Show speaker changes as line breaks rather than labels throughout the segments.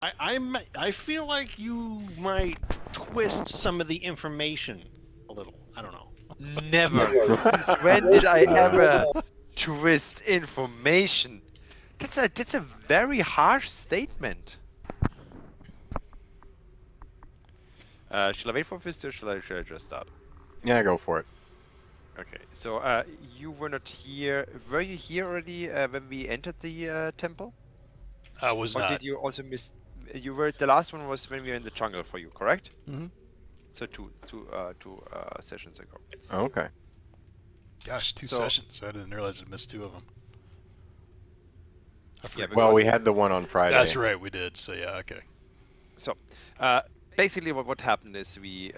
I feel like you might twist some of the information a little. I don't know.
Never. Since when did I ever twist information? That's a very harsh statement. Shall I wait for this or shall I just start?
Yeah, go for it.
Okay, so you were not here. Were you here already when we entered the temple?
I was
Or
not.
did you also miss? You were the last one was when we were in the jungle for you, correct?
Mm-hmm.
So two sessions ago.
Okay.
Gosh, two
So-
sessions. I didn't realize I missed two of them. I
Yeah,
forgot.
Well, we
because-
had the one on Friday.
That's right, we did. So yeah, okay.
So, basically, what happened is we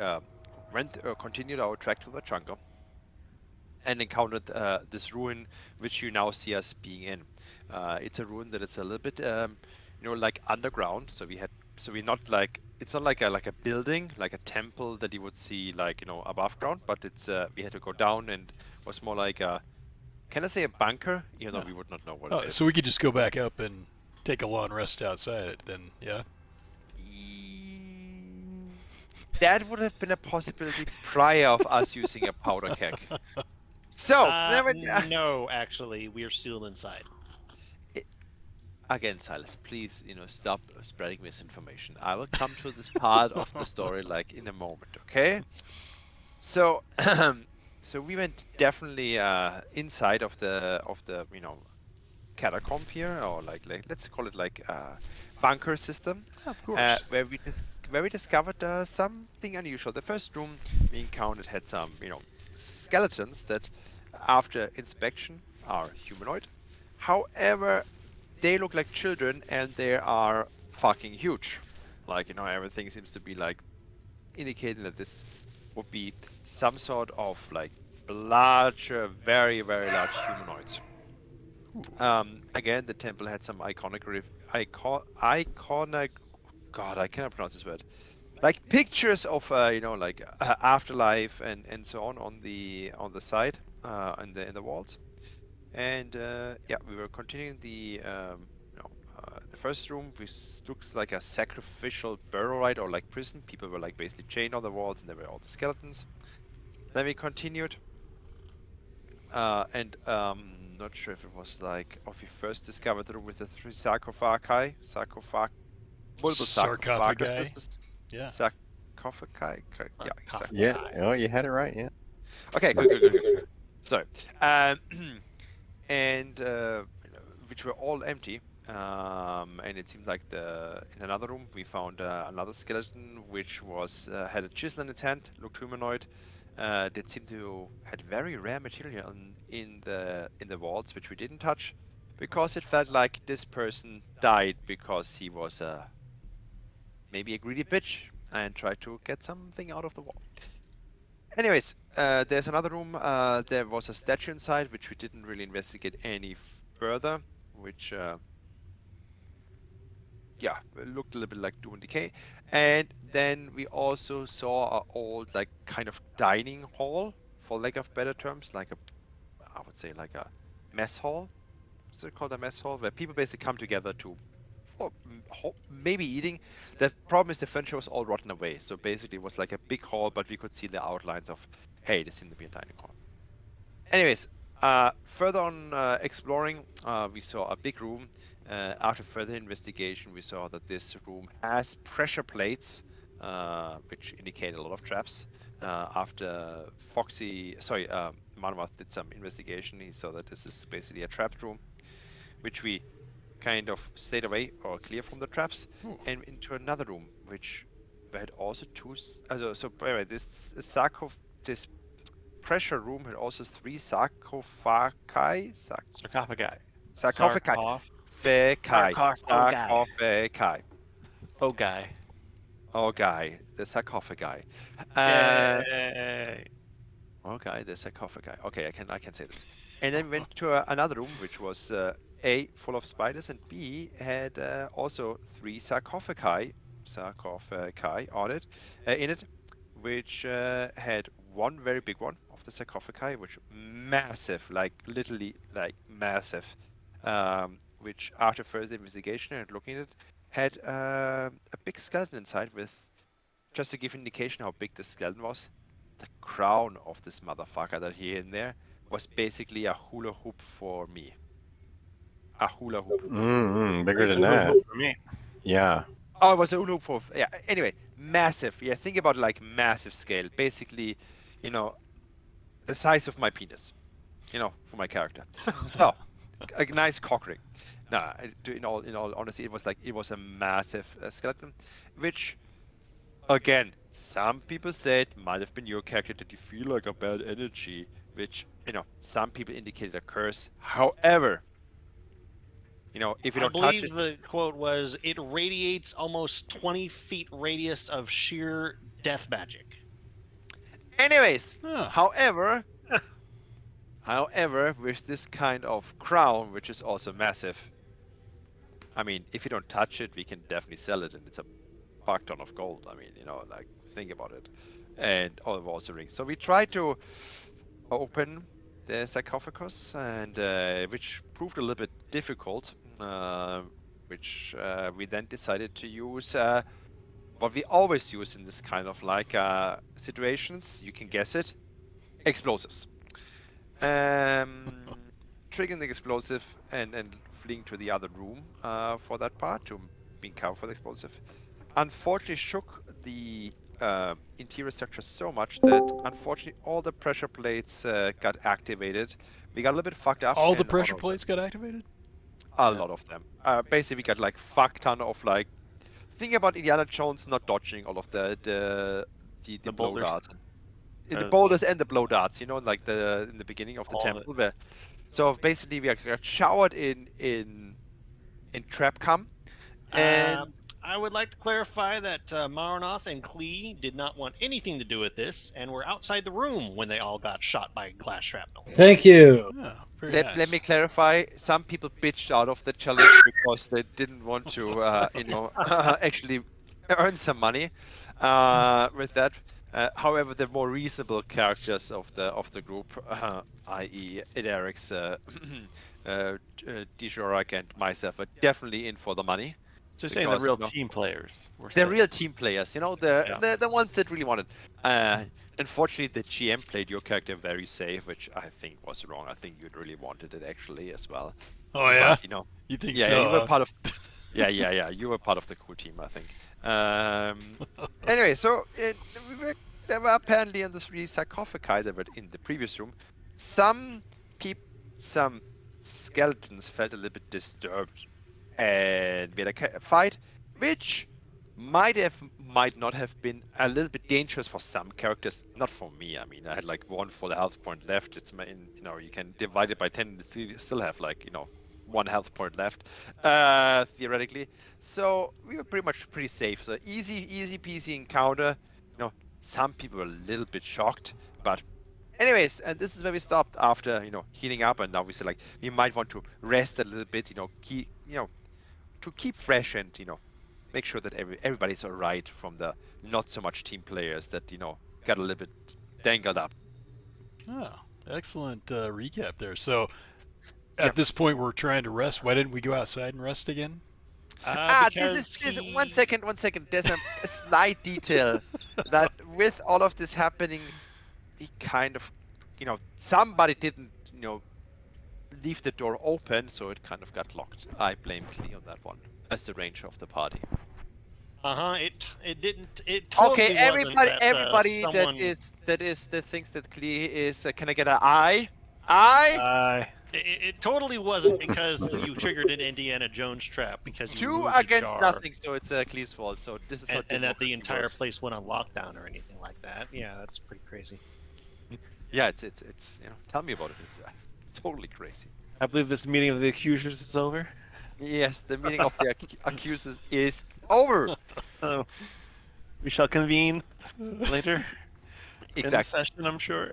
continued our trek to the jungle, and encountered this ruin, which you now see us being in. It's a ruin that is a little bit, like underground. So we're not like it's not like a building, like a temple that you would see like above ground, but it's we had to go down and was more like a. Can I say a bunker? Even though we would not know what it is.
So we could just go back up and take a long rest outside it then, yeah?
That would have been a possibility prior of us using a powder keg. So,
No, actually, we're sealed inside.
again, Silas, please, stop spreading misinformation. I will come to this part of the story like in a moment, okay? So, so we went definitely inside of the catacomb here, or like let's call it like bunker system.
Of course.
Where we discovered something unusual. The first room we encountered had some, skeletons that, after inspection, are humanoid. However, they look like children and they are fucking huge. Like, everything seems to be like indicating that this would be some sort of like larger, very, very large humanoids. Again, the temple had some iconic, God, I cannot pronounce this word. Like pictures of, afterlife and so on the side, in the walls. And yeah, we were continuing the first room, which looks like a sacrificial burial rite or like prison. People were like basically chained on the walls, and there were all the skeletons. Then we continued, and not sure if it was like, or if we first discovered the room with the three sarcophagi, multiple
Sarcophagi?
sarcophaguses.
Yeah.
Sarcophagi. Yeah, exactly.
Yeah. Oh, you had it right. Yeah.
Okay, good. Sorry. And which were all empty. And it seemed like in another room we found another skeleton which was had a chisel in its hand, looked humanoid. That seemed to had very rare material in the walls which we didn't touch, because it felt like this person died because he was maybe a greedy bitch and tried to get something out of the wall. Anyways, there's another room. There was a statue inside, which we didn't really investigate any further, which, yeah, looked a little bit like Doom and Decay. And then we also saw an old, like, kind of dining hall, for lack of better terms, I would say like a mess hall. Is it called a mess hall? Where people basically come together to, maybe eating. The problem is the furniture was all rotten away. So basically it was like a big hall, but we could see the outlines of, hey, this seemed to be a dining hall. Anyways, further on exploring, we saw a big room. After further investigation, we saw that this room has pressure plates, which indicate a lot of traps. After Manwath did some investigation, he saw that this is basically a trap room, which we kind of stayed away or clear from the traps, and into another room, which had also two. Anyway, this pressure room had also three sarcophagi.
Sarcophagi.
Sarcophagi. Oh, guy. The sarcophagi.
Yay.
Okay, the sarcophagi. Okay, I can say this. And then went to another room, which was A, full of spiders, and B, had also three sarcophagi on it, in it, which had one very big one of the sarcophagi, which massive, like literally like massive, which after further investigation and looking at it, had a big skeleton inside with, just to give indication how big the skeleton was, the crown of this motherfucker that he had in there was basically a hula hoop for me. A hula hoop.
Bigger than
Hula
that.
hoop for me.
Yeah.
Oh, it was a hula hoop for, yeah, anyway, massive. Yeah, think about like massive scale. Basically, you know, the size of my penis, for my character. So, a nice cock ring. Nah, in all honesty, it was a massive skeleton, which, again, some people said might have been your character that you feel like a bad energy, which, some people indicated a curse. However, if you
I
don't touch it,
believe the quote was, "It radiates almost 20 feet radius of sheer death magic."
anyways,
Huh.
however, with this kind of crown, which is also massive, I mean, if you don't touch it, we can definitely sell it, and it's a fuck ton of gold. I mean, like, think about it. And all the also rings. So we tried to open the sarcophagus, and which proved a little bit difficult, which we then decided to use what we always use in this kind of like situations. You can guess it. Explosives. Triggering the explosive and fleeing to the other room for that part to being covered for the explosive. Unfortunately, shook the interior structure so much that unfortunately all the pressure plates got activated. We got a little bit fucked up.
All the
and
pressure
of them-
plates got activated?
A lot of them. Basically, we got like fuck ton of like. Think about Indiana Jones not dodging all of the blow
boulders.
darts. In the
Uh,
boulders and the blow darts, like in the beginning of the
All of
temple. Where, so basically, we got showered in trap cum, and
I would like to clarify that Maranoth and Klee did not want anything to do with this and were outside the room when they all got shot by glass shrapnel.
Thank you.
Yeah, very
let,
nice.
let me clarify. Some people bitched out of the challenge because they didn't want to, actually earn some money with that. However, the more reasonable characters of the group, i.e., Idarix, Dishorak, and myself, are definitely in for the money.
So you're saying the
Because,
real team players. Were
The
safe.
real team players, the ones that really wanted. Unfortunately, the GM played your character very safe, which I think was wrong. I think you'd really wanted it actually as well.
Oh, yeah?
But,
You think
yeah,
so?
you were
huh?
part of. Yeah. You were part of the cool team, I think. Anyway, so there were apparently in the 3 sarcophagi that were in the previous room. Some skeletons felt a little bit disturbed, and we had a fight, which might not have been a little bit dangerous for some characters, not for me. I mean, I had like 1 full health point left. It's you can divide it by 10 and still have like 1 health point left, theoretically. So we were pretty safe. So easy peasy encounter. Some people were a little bit shocked, but anyways, and this is where we stopped after healing up, and now we said like we might want to rest a little bit. To keep fresh and make sure that everybody's all right from the not so much team players that got a little bit dangled up.
Oh, excellent recap there. So, at this point, we're trying to rest. Why didn't we go outside and rest again?
Because
This is one second. There's a slight detail that with all of this happening, we kind of, somebody didn't, leave the door open, so it kind of got locked. I blame Klee on that one as the ranger of the party.
It didn't. It totally
Okay,
wasn't
everybody
someone,
that thinks that Klee is. Can I get an eye? Eye.
It totally wasn't because you triggered an Indiana Jones trap because you
2
moved the
against
jar,
nothing, so it's Klee's fault. So this is how
and that the
democracy
entire
works.
place went on lockdown or anything like that. Yeah, that's pretty crazy.
Yeah, it's tell me about it. It's totally crazy.
I believe this meeting of the accusers is over.
Yes, the meeting of the accusers is over.
Oh, we shall convene later in the
Exactly.
session, I'm sure.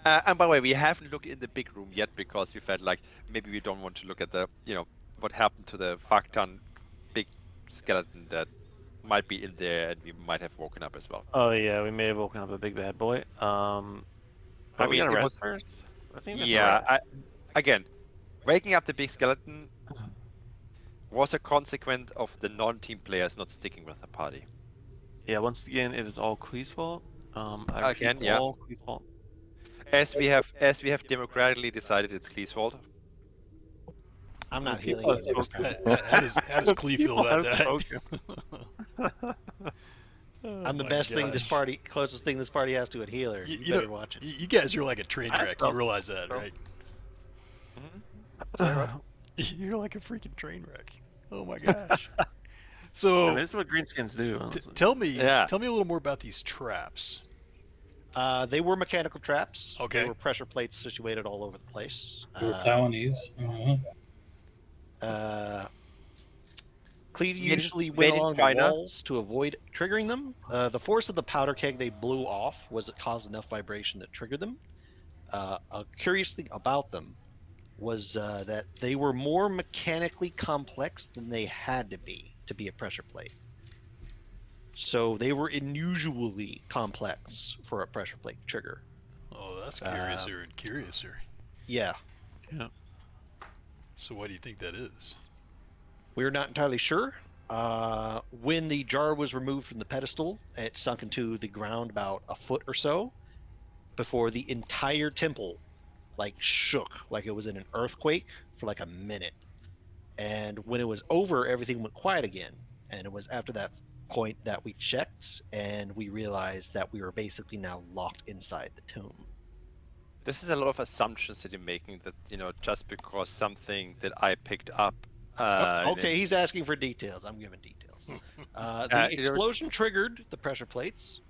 And by the way, we haven't looked in the big room yet because we felt like maybe we don't want to look at the, what happened to the Faktan big skeleton that might be in there, and we might have woken up as well.
Oh yeah, we may have woken up a big bad boy. But
I
we
mean,
gotta
it
rest
was-
first. I think we have to
Yeah,
rest.
again, waking up the big skeleton. was a consequence of the non-team players not sticking with the party.
Yeah, once again, it is all Klee's fault. I repeat,
Again, yeah.
all Klee's fault.
As we have democratically decided it's Klee's fault.
I'm not
People
healing
have
you next
spoken.
time.
How does Clee feel
People
about
have
that?
spoken.
Oh
I'm the
my
best thing this
gosh.
party, closest thing this party has to a healer. You better watch it.
You guys are like a train
I
wreck. You
spelled-
realize that,
spelled-
right?
Sorry, what?
You're like a freaking train wreck. Oh my gosh.
I
So
mean, this is what greenskins do. honestly.
tell me
Yeah.
a little more about these traps.
They were mechanical traps.
Okay.
They were pressure plates situated all over the place.
They were Taiwanese.
Clete
Made
usually
in
went along the
China.
walls to avoid triggering them. The force of the powder keg they blew off was it caused enough vibration that triggered them. A curious thing about them was that they were more mechanically complex than they had to be a pressure plate. So they were unusually complex for a pressure plate trigger.
Oh, that's curiouser and curiouser.
Yeah,
So what do you think that is?
we're not entirely sure. When the jar was removed from the pedestal, it sunk into the ground about a foot or so before the entire temple shook like it was in an earthquake for like a minute. And when it was over, everything went quiet again. And it was after that point that we checked and we realized that we were basically now locked inside the tomb.
This is a lot of assumptions that you're making that, just because something that I picked up.
Okay, he's asking for details. I'm giving details. The explosion triggered the pressure plates.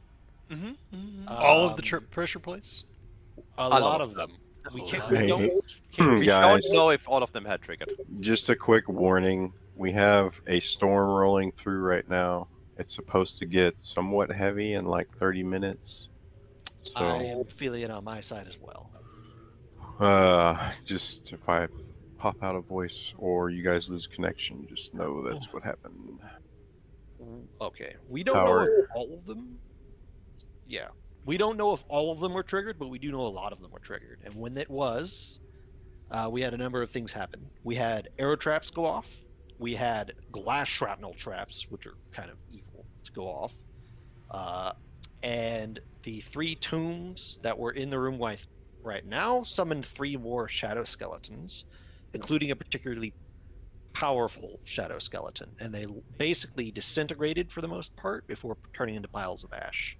All of the
Um,
pressure plates?
A
lot
lot
of
of them. We
A
can't.
lot.
We
Hey,
don't.
We
guys,
don't know if all of them had triggered.
just a quick warning. We have a storm rolling through right now. It's supposed to get somewhat heavy in like 30 minutes.
I
So,
am feeling it on my side as well.
just if I pop out of voice or you guys lose connection, just know that's what happened.
Okay, we don't
Power.
know if all of them. Yeah, we don't know if all of them were triggered, but we do know a lot of them were triggered. And when it was, we had a number of things happen. We had arrow traps go off. We had glass shrapnel traps, which are kind of evil to go off. And the 3 tombs that were in the room right now summoned 3 more shadow skeletons, including a particularly powerful shadow skeleton. And they basically disintegrated for the most part before turning into piles of ash.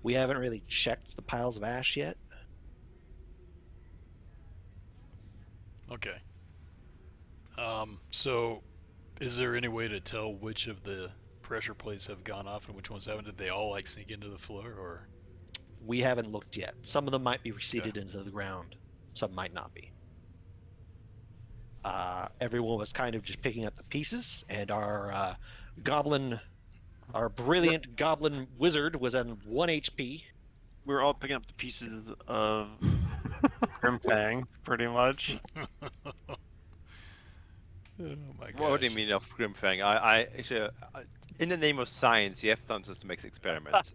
We haven't really checked the piles of ash yet.
Okay. So is there any way to tell which of the pressure plates have gone off and which ones haven't? Did they all sink into the floor, or?
We haven't looked yet. Some of them might be receded into the ground. Some might not be. Everyone was kind of just picking up the pieces, and our brilliant goblin wizard was at 1 HP.
We were all picking up the pieces of Grimfang, pretty much.
Oh my gosh.
What do you mean of Grimfang? In the name of science, you have done this to make experiments.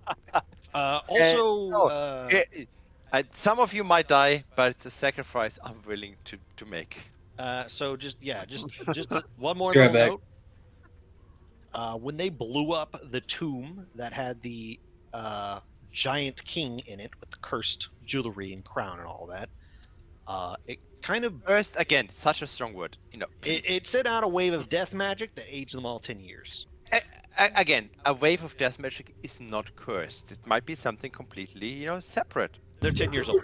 Some of you might die, but it's a sacrifice I'm willing to make.
So just one more
Be right
little
back.
note. When they blew up the tomb that had the giant king in it with the cursed jewelry and crown and all that, it kind of
First, again, such a strong word.
it sent out a wave of death magic that aged them all 10 years.
Again, a wave of death magic is not cursed. It might be something completely, separate.
They're 10 years old.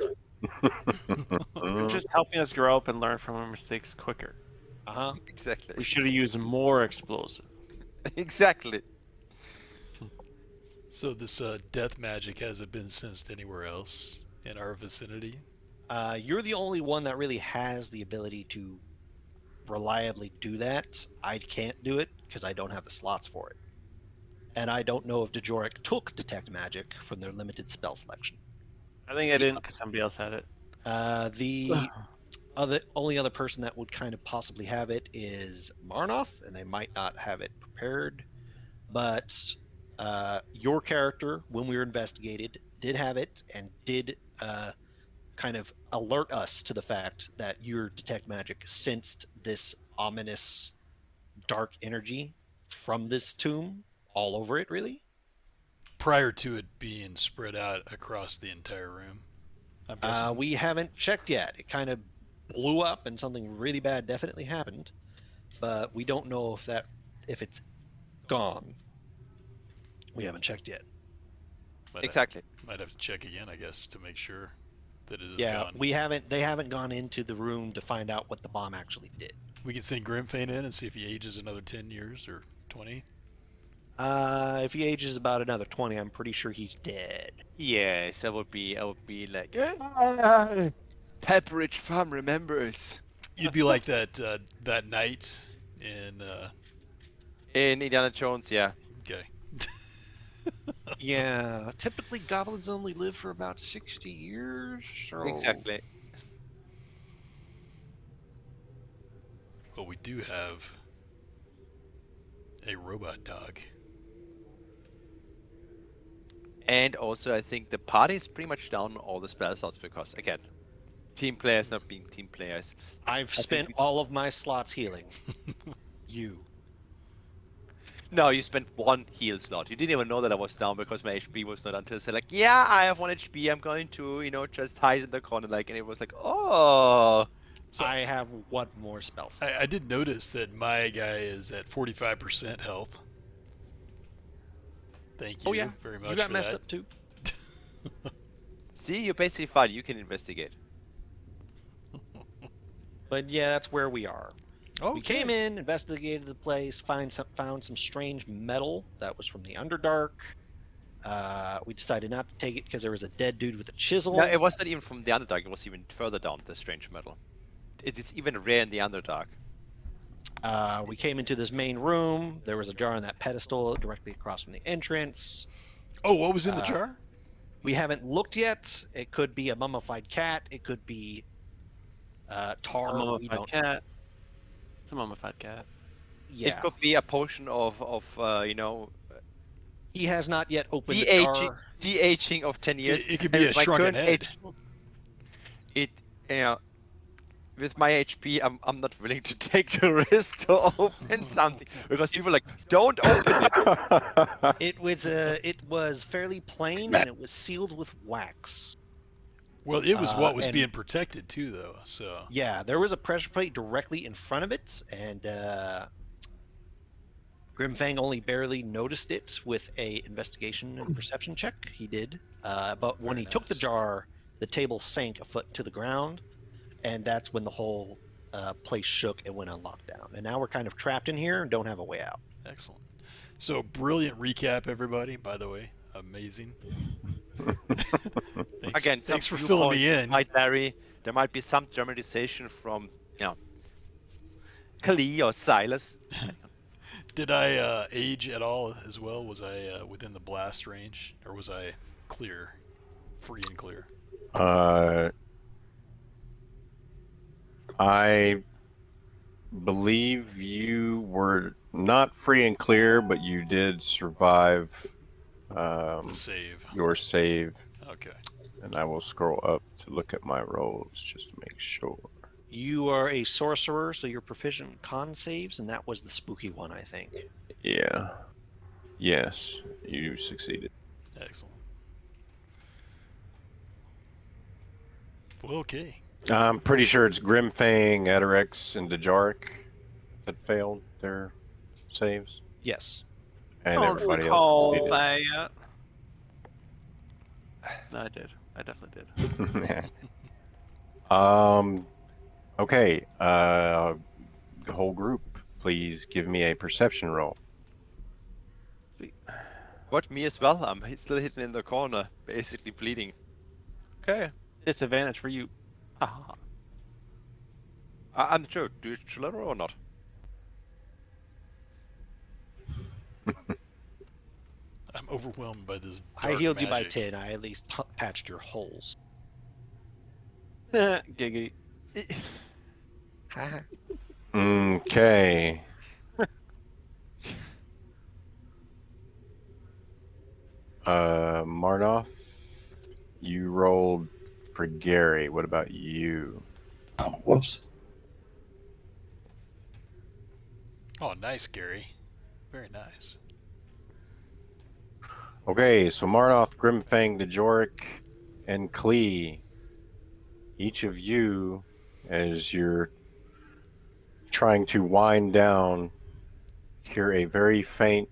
You're just helping us grow up and learn from our mistakes quicker.
Uh-huh.
Exactly.
We should have used more explosive.
Exactly.
So this death magic hasn't been sensed anywhere else in our vicinity?
You're the only one that really has the ability to reliably do that. I can't do it because I don't have the slots for it. And I don't know if Dejoric took Detect Magic from their limited spell selection.
I think I didn't because somebody else had it.
The only other person that would kind of possibly have it is Marnoth, and they might not have it prepared. But your character, when we were investigated, did have it and did kind of alert us to the fact that your Detect Magic sensed this ominous dark energy from this tomb all over it, really.
Prior to it being spread out across the entire room, I'm guessing.
We haven't checked yet. It kind of blew up and something really bad definitely happened, but we don't know if it's gone. We haven't checked yet.
Exactly.
Might have to check again, I guess, to make sure that it is
Yeah,
gone.
they haven't gone into the room to find out what the bomb actually did.
We can send Grimfane in and see if he ages another 10 years or 20.
If he ages about another 20, I'm pretty sure he's dead.
Yes, I would be like, Pepperidge Farm remembers.
You'd be like that knight in.
In Indiana Jones, yeah.
Okay.
Yeah, typically goblins only live for about 60 years. So...
Exactly.
Well, we do have a robot dog.
And also, I think the party is pretty much down all the spell slots because, again, team players not being team players.
I've spent all of my slots healing. You.
No, you spent 1 heal slot. You didn't even know that I was down because my HP was not until say like, yeah, I have 1 HP. I'm going to, just hide in the corner, like, and it was like, oh.
So I have one more spell slot.
I did notice that my guy is at 45% health. Thank you very much
you got
for
messed
that.
up too.
See, you're basically fine. You can investigate.
But yeah, that's where we are.
Okay.
We came in, investigated the place, found some strange metal that was from the Underdark. We decided not to take it because there was a dead dude with a chisel.
No, it was not even from the Underdark. It was even further down, the strange metal. It is even rare in the Underdark.
We came into this main room. There was a jar on that pedestal directly across from the entrance.
Oh, what was in the jar?
We haven't looked yet. It could be a mummified cat. It could be tar.
A
We
mummified
don't.
cat. It's a mummified cat.
Yeah.
It could be a potion of
He has not yet opened the jar.
de-aging of 10 years.
It could be
And
a
my
shrunken
current
head.
With my HP, I'm not willing to take the risk to open something because people are like, don't open it.
It was fairly plain and it was sealed with wax.
Well, it was what was
and-
being protected too, though. So
Yeah, there was a pressure plate directly in front of it, and Grimfang only barely noticed it with a investigation and perception check. He did, but when
Very
he took the
nice.
jar, the table sank a foot to the ground, and that's when the whole place shook and went on lockdown. And now we're kind of trapped in here and don't have a way out.
excellent. So brilliant recap, everybody. By the way, amazing. Thanks,
Again,
thanks for
some
filling me
viewpoints
in.
might vary. There might be some dramatization from, Kali or Silas.
Did I age at all as well? Was I within the blast range, or was I clear, free and clear?
I believe you were not free and clear, but you did survive
The save.
your save.
Okay.
And I will scroll up to look at my rolls just to make sure.
You are a sorcerer, so you're proficient in con saves, and that was the spooky one, I think.
Yeah. Yes, you succeeded.
Excellent. Well, okay.
I'm pretty sure it's Grimfang, Adarex, and Dejaric that failed their saves.
Yes.
And
I don't
everybody
recall
else
that. No, I did. I definitely did.
succeeded. Okay. The whole group, please give me a perception roll.
What, me as well? I'm still hidden in the corner, basically bleeding. Okay.
Disadvantage for you. Haha.
I'm sure. Do you chill or not?
I'm overwhelmed by this.
I
dark
healed you by
magic.
10. I at least patched your holes.
Giggity.
Okay. Marnoth, you rolled for Gary. What about you?
Oh, whoops.
Oh, nice, Gary. Very nice.
Okay, so Marnoth, Grimfang, Dejoric, and Klee. Each of you, as you're trying to wind down, hear a very faint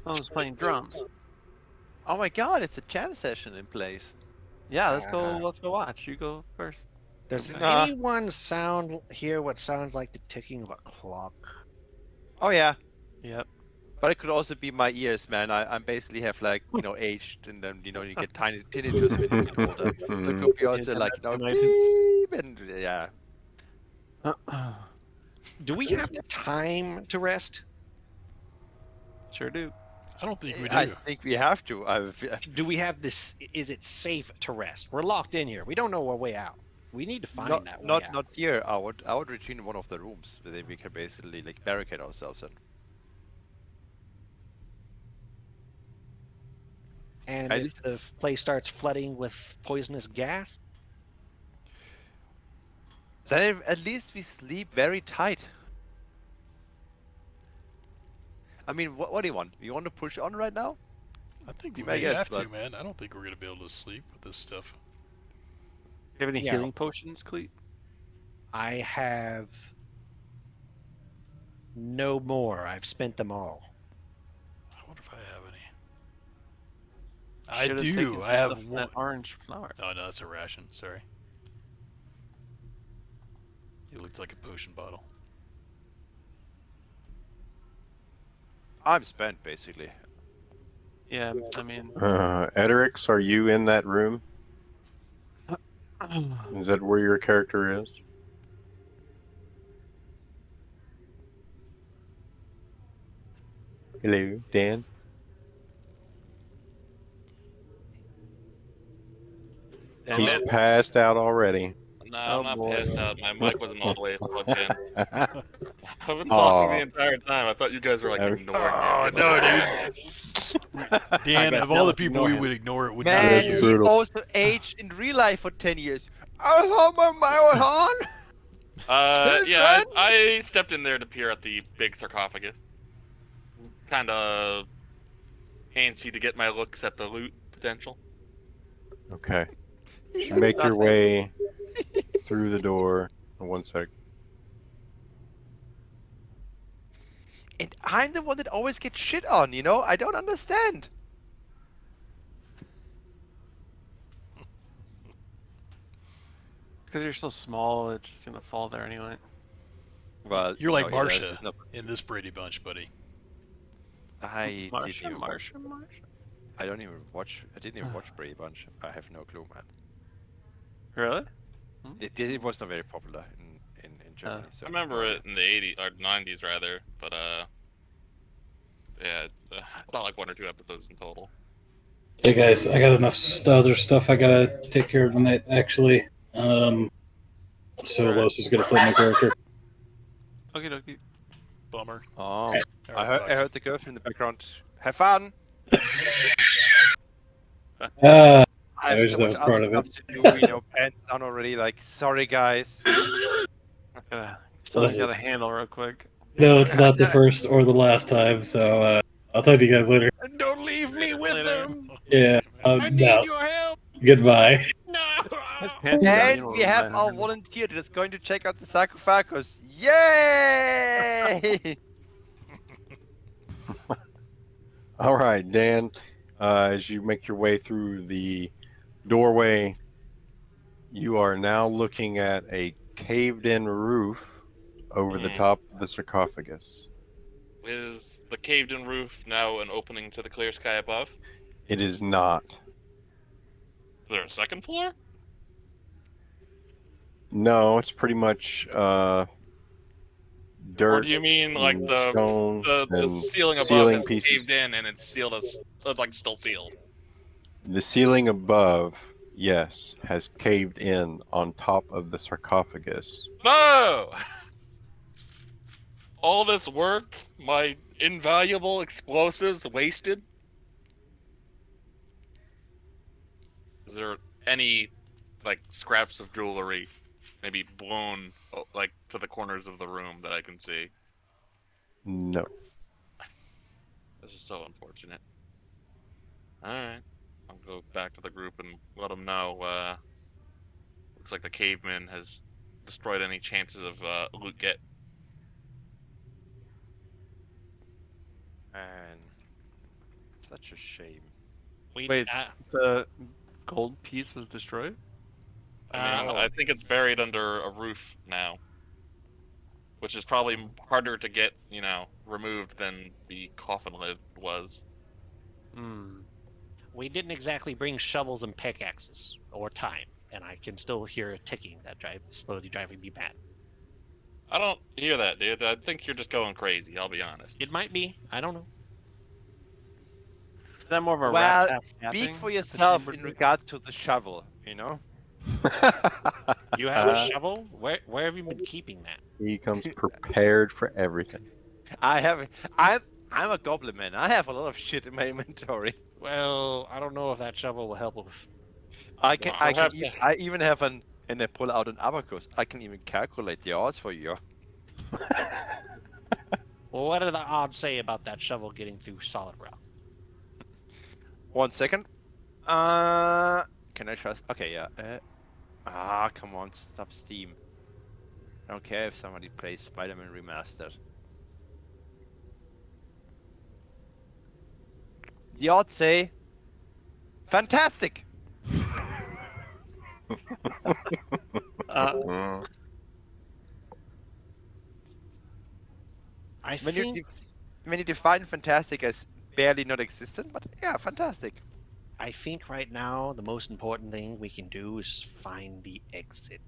Someone's playing drums.
Oh my god, it's a jam session in place.
Yeah, let's go.
Uh-huh.
Let's go watch. You go first.
Does
Okay.
Nah.
anyone hear what sounds like the ticking of a clock?
Oh yeah,
Yep.
but it could also be my ears, man. I basically have like, aged, and then, you get tiny tinnitus when you get older. So it could be also like, beep, and yeah.
Do we have the time to rest?
Sure do.
I don't think we
I
do.
think we have to.
Do we have this? Is it safe to rest? We're locked in here. We don't know our way out. We need to find that way out.
Not here. I would retreat in one of the rooms where we can basically like barricade ourselves in.
And
At
if
least
the
it's-
place starts flooding with poisonous gas,
Then at least we sleep very tight. I mean, what do you want? You want to push on right now?
I think
Be
we
my
may
guest,
have to,
but-
man. I don't think we're going to be able to sleep with this stuff.
You have any
Yeah.
healing potions, Cleet?
I have no more. I've spent them all.
I wonder if I have any. I
Should've
do.
taken some
I have
stuff from
one.
that orange flower.
Oh, no, that's a ration. Sorry. It looked like a potion bottle.
I'm spent basically.
Yeah, I mean,
Edrix, are you in that room? Is that where your character is? Hello, Dan.
damn
He's
it.
passed out already.
No,
Oh,
I'm not
boy.
passed out. My mic wasn't all the way plugged in. I've been talking
Aw.
the entire time. I thought you guys were like
Every-
ignoring me.
Oh,
It's
no,
like,
Dan,
guess
of
now
all the
let's
people
ignore
we
him.
would ignore, it would
Man,
not
That's
be you.
he
brutal.
also aged in real life for 10 years. I hope my on.
yeah, I stepped in there to peer at the big sarcophagus. Kind of antsy to get my looks at the loot potential.
Okay. You make your way through the door. One sec.
And I'm the one that always gets shit on, I don't understand.
Because you're so small, it's just gonna fall there anyway.
Well,
You're like
no, yeah, this
Marsha
is not-
in this Brady Bunch, buddy.
I didn't
Marsha,
even watch.
Marsha.
I didn't even watch Brady Bunch. I have no clue, man.
Really?
It was not very popular in Germany. So
I remember it in the 80s or 90s rather, but yeah, about like 1 or 2 episodes in total.
Hey guys, I got enough other stuff I gotta take care of tonight. Actually, so Los is gonna play my character.
Okie dokie.
Bummer.
Oh,
All right,
I
Fox.
heard the girlfriend in the background. Have fun.
I
I
wish
have
that was
much
part
other
of it.
stuff to do, pants down already. Like, sorry guys.
Still
Listen.
got a handle real quick.
No, it's not the first or the last time. So I'll talk to you guys later.
Don't leave me with
Later.
them.
Yeah.
I need
No.
your help.
Goodbye.
No.
His pants are down, you
And
know
we
what
have
I'm
our
saying.
volunteer that is going to check out the sarcophagus. Yay!
All right, Dan. As you make your way through the doorway, you are now looking at a caved-in roof over the top of the sarcophagus.
Is the caved-in roof now an opening to the clear sky above?
It is not.
Is there a second floor?
No, it's pretty much
Or
dirt.
do you mean like
and
the
stone
the
and
ceiling above
ceiling
is
pieces.
caved in and it's sealed as so it's like still sealed?
The ceiling above, yes, has caved in on top of the sarcophagus.
No! All this work, my invaluable explosives wasted? Is there any, like, scraps of jewelry maybe blown like to the corners of the room that I can see?
No.
This is so unfortunate. All right, I'll go back to the group and let them know. Looks like the caveman has destroyed any chances of loot get.
And such a shame.
Wait, the gold piece was destroyed?
I mean, I think it's buried under a roof now, which is probably harder to get, removed than the coffin lid was.
Hmm.
We didn't exactly bring shovels and pickaxes or time, and I can still hear a ticking that slowly driving me mad.
I don't hear that, dude. I think you're just going crazy. I'll be honest.
It might be. I don't know.
Is that more of a
Well,
rat
speak for yourself in regards to the shovel, you know?
You have a shovel? Where have you been keeping that?
He comes prepared for everything.
I'm a goblin man. I have a lot of shit in my inventory.
Well, I don't know if that shovel will help with.
I even have and I pull out an abacus. I can even calculate the odds for you.
Well, what do the odds say about that shovel getting through solid rock?
1 second. Can I trust? Okay, yeah. Come on, stop Steam. I don't care if somebody plays Spider-Man Remastered. The odds say fantastic. When you define fantastic as barely not existent, but yeah, fantastic.
I think right now the most important thing we can do is find the exit.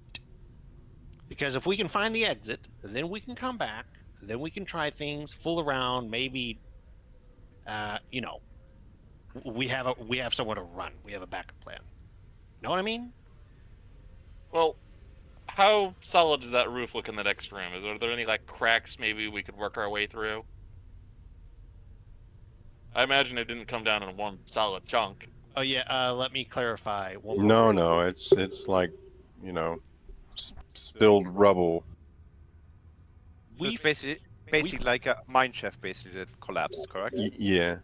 Because if we can find the exit, then we can come back, then we can try things, fool around, maybe we have somewhere to run. We have a backup plan. Know what I mean?
Well, how solid does that roof look in the next room? Are there any cracks maybe we could work our way through? I imagine it didn't come down in one solid chunk.
Oh yeah, let me clarify.
No, it's like, spilled rubble.
So it's basically like a mine shaft basically that collapsed, correct?
Yeah.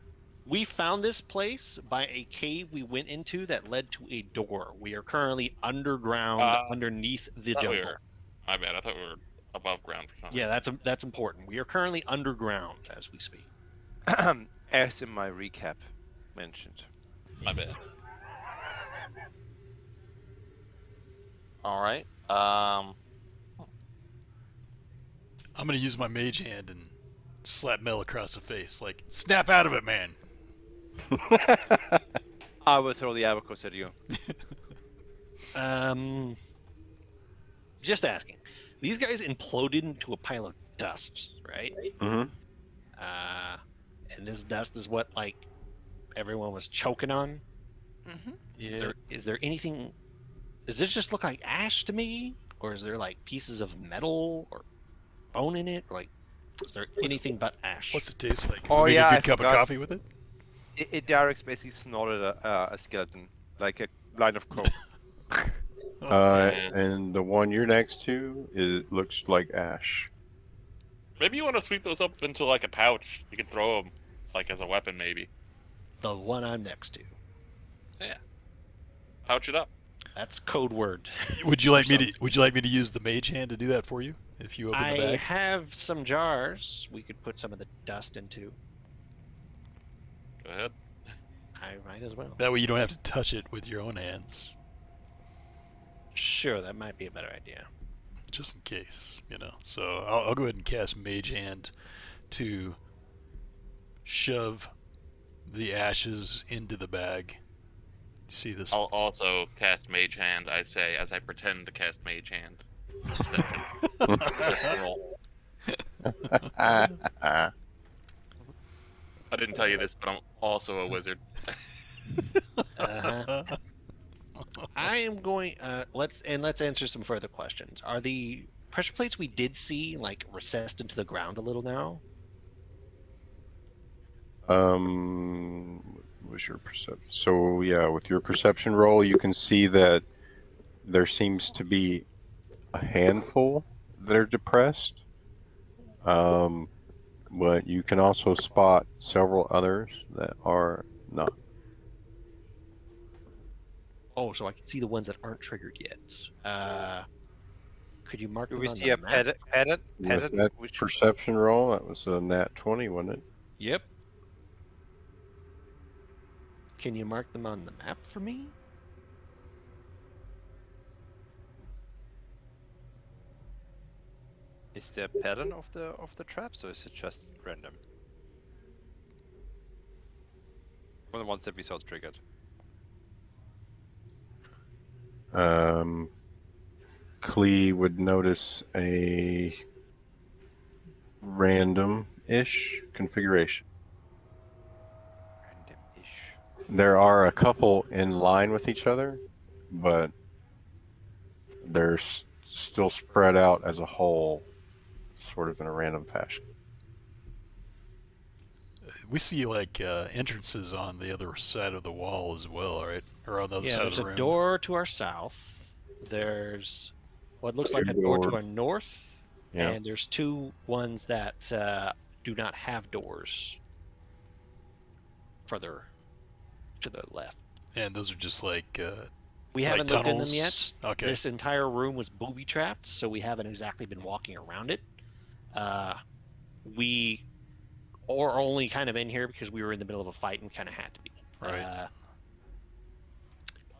We found this place by a cave we went into that led to a door. We are currently underground, underneath the jungle.
My bad. I thought we were above ground for something.
Yeah, that's important. We are currently underground as we speak.
As in my recap mentioned.
My bad. All right.
I'm gonna use my mage hand and slap Mel across the face, like, snap out of it, man.
I will throw the abacus at you.
Just asking. These guys imploded into a pile of dust, right?
Mm-hmm.
And this dust is what everyone was choking on.
Mm-hmm.
Yeah.
Is there anything? Does this just look like ash to me, or is there pieces of metal or bone in it? Is there anything but ash?
What's it taste like?
Oh,
Make
yeah,
a
I
good cup of
forgot.
coffee with it?
Derek's basically snorted a skeleton, like a line of coke.
And the one you're next to, it looks like ash.
Maybe you want to sweep those up into a pouch. You could throw them as a weapon, maybe.
The one I'm next to.
Yeah. Pouch it up.
That's code word.
Would you like me to use the mage hand to do that for you if you open the
I
bag?
have some jars we could put some of the dust into.
Go ahead.
I might as well.
That way you don't have to touch it with your own hands,
Sure, that might be a better idea.
just in case, So I'll go ahead and cast mage hand to shove the ashes into the bag. You see this?
I'll also cast Mage Hand, I say, as I pretend to cast Mage Hand. Deception. Deception roll. I didn't tell you this, but I'm also a wizard.
Uh-huh. I am going. Let's answer some further questions. Are the pressure plates we did see recessed into the ground a little now?
Was your perception? So yeah, with your perception roll, you can see that there seems to be a handful that are depressed. But you can also spot several others that are not.
Oh, so I can see the ones that aren't triggered yet. Could you mark
Do
them
we
on
see
the
a
map?
With
pattern
that
which
perception roll, that was a nat 20, wasn't it?
Yep. Can you mark them on the map for me?
is there a pattern of the traps, or is it just random? For the ones that we saw triggered.
Klee would notice a random-ish configuration.
Random-ish.
There are a couple in line with each other, but they're still spread out as a whole, sort of in a random fashion.
We see like entrances on the other side of the wall as well, right? Or on the other
Yeah,
side of
there's
the
a
room.
door to our south. There's what looks like
Two
a door to
doors.
our north,
Yeah.
and there's two ones that do not have doors further to the left.
And those are just like
We
like
haven't looked in them yet.
tunnels? Okay.
This entire room was booby trapped, so we haven't exactly been walking around it. We are only kind of in here because we were in the middle of a fight and kind of had to be.
Right.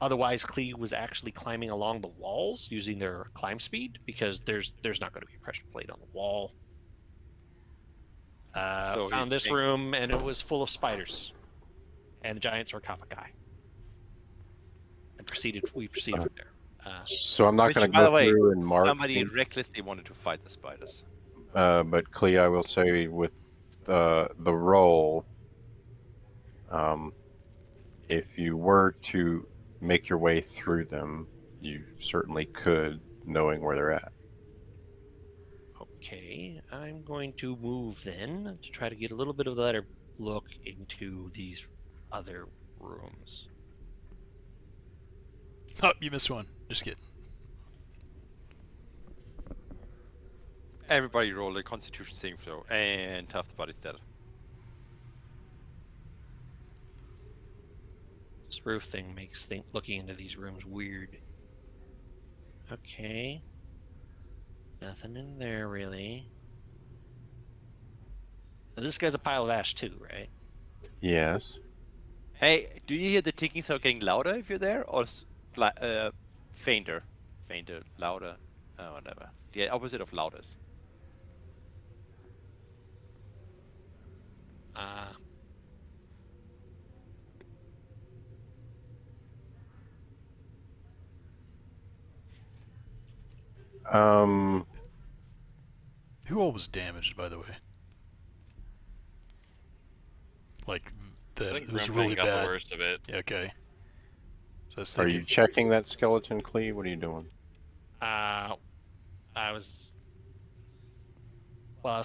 Otherwise, Klee was actually climbing along the walls using their climb speed because there's not going to be a pressure plate on the wall.
So he
Found this
thinks-
room and it was full of spiders and giant sarcophagi. And we proceeded from there.
So I'm not
Which,
going to
by the
go
way,
through and mark.
somebody recklessly wanted to fight the spiders.
But Klee, I will say with the roll, if you were to make your way through them, you certainly could, knowing where they're at.
Okay, I'm going to move then to try to get a little bit of a better look into these other rooms.
Oh, you missed one. Just kidding.
Everybody roll a Constitution saving throw, and half the body's dead.
This roof thing makes looking into these rooms weird. Okay. Nothing in there really. Now, this guy's a pile of ash too, right?
Yes.
Hey, do you hear the ticking sound getting louder if you're there, or fainter? Fainter, louder, whatever. The opposite of loudest.
Who all was damaged, by the way? Like,
I think
it was
Grimfang
really
got
bad.
the worst of it.
Yeah, okay. So I was
Are
thinking,
you checking that skeleton, Klee? What are you doing?
I was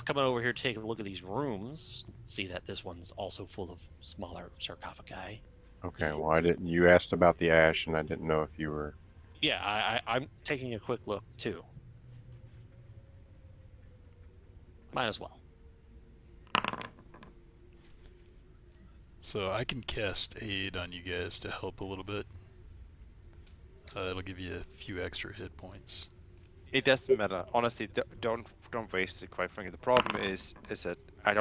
coming over here to take a look at these rooms. See that this one's also full of smaller sarcophagi.
Okay, well, I didn't. You asked about the ash, and I didn't know if you were.
Yeah, I'm taking a quick look too. Might as well.
so I can cast Aid on you guys to help a little bit. It'll give you a few extra hit points.
It doesn't matter. Honestly, don't waste it. Quite frankly, the problem is that I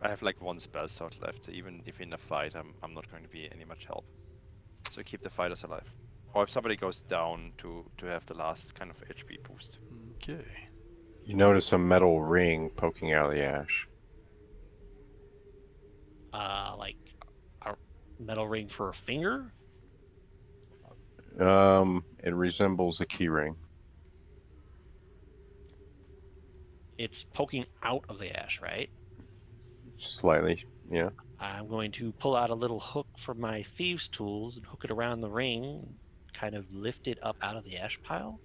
have like one spell slot left. So even if in a fight, I'm not going to be any much help. So keep the fighters alive. Or if somebody goes down to have the last kind of HP boost.
Okay.
You notice a metal ring poking out of the ash.
Like a metal ring for a finger.
It resembles a key ring.
It's poking out of the ash, right?
Slightly, yeah.
I'm going to pull out a little hook from my thieves' tools and hook it around the ring, kind of lift it up out of the ash pile.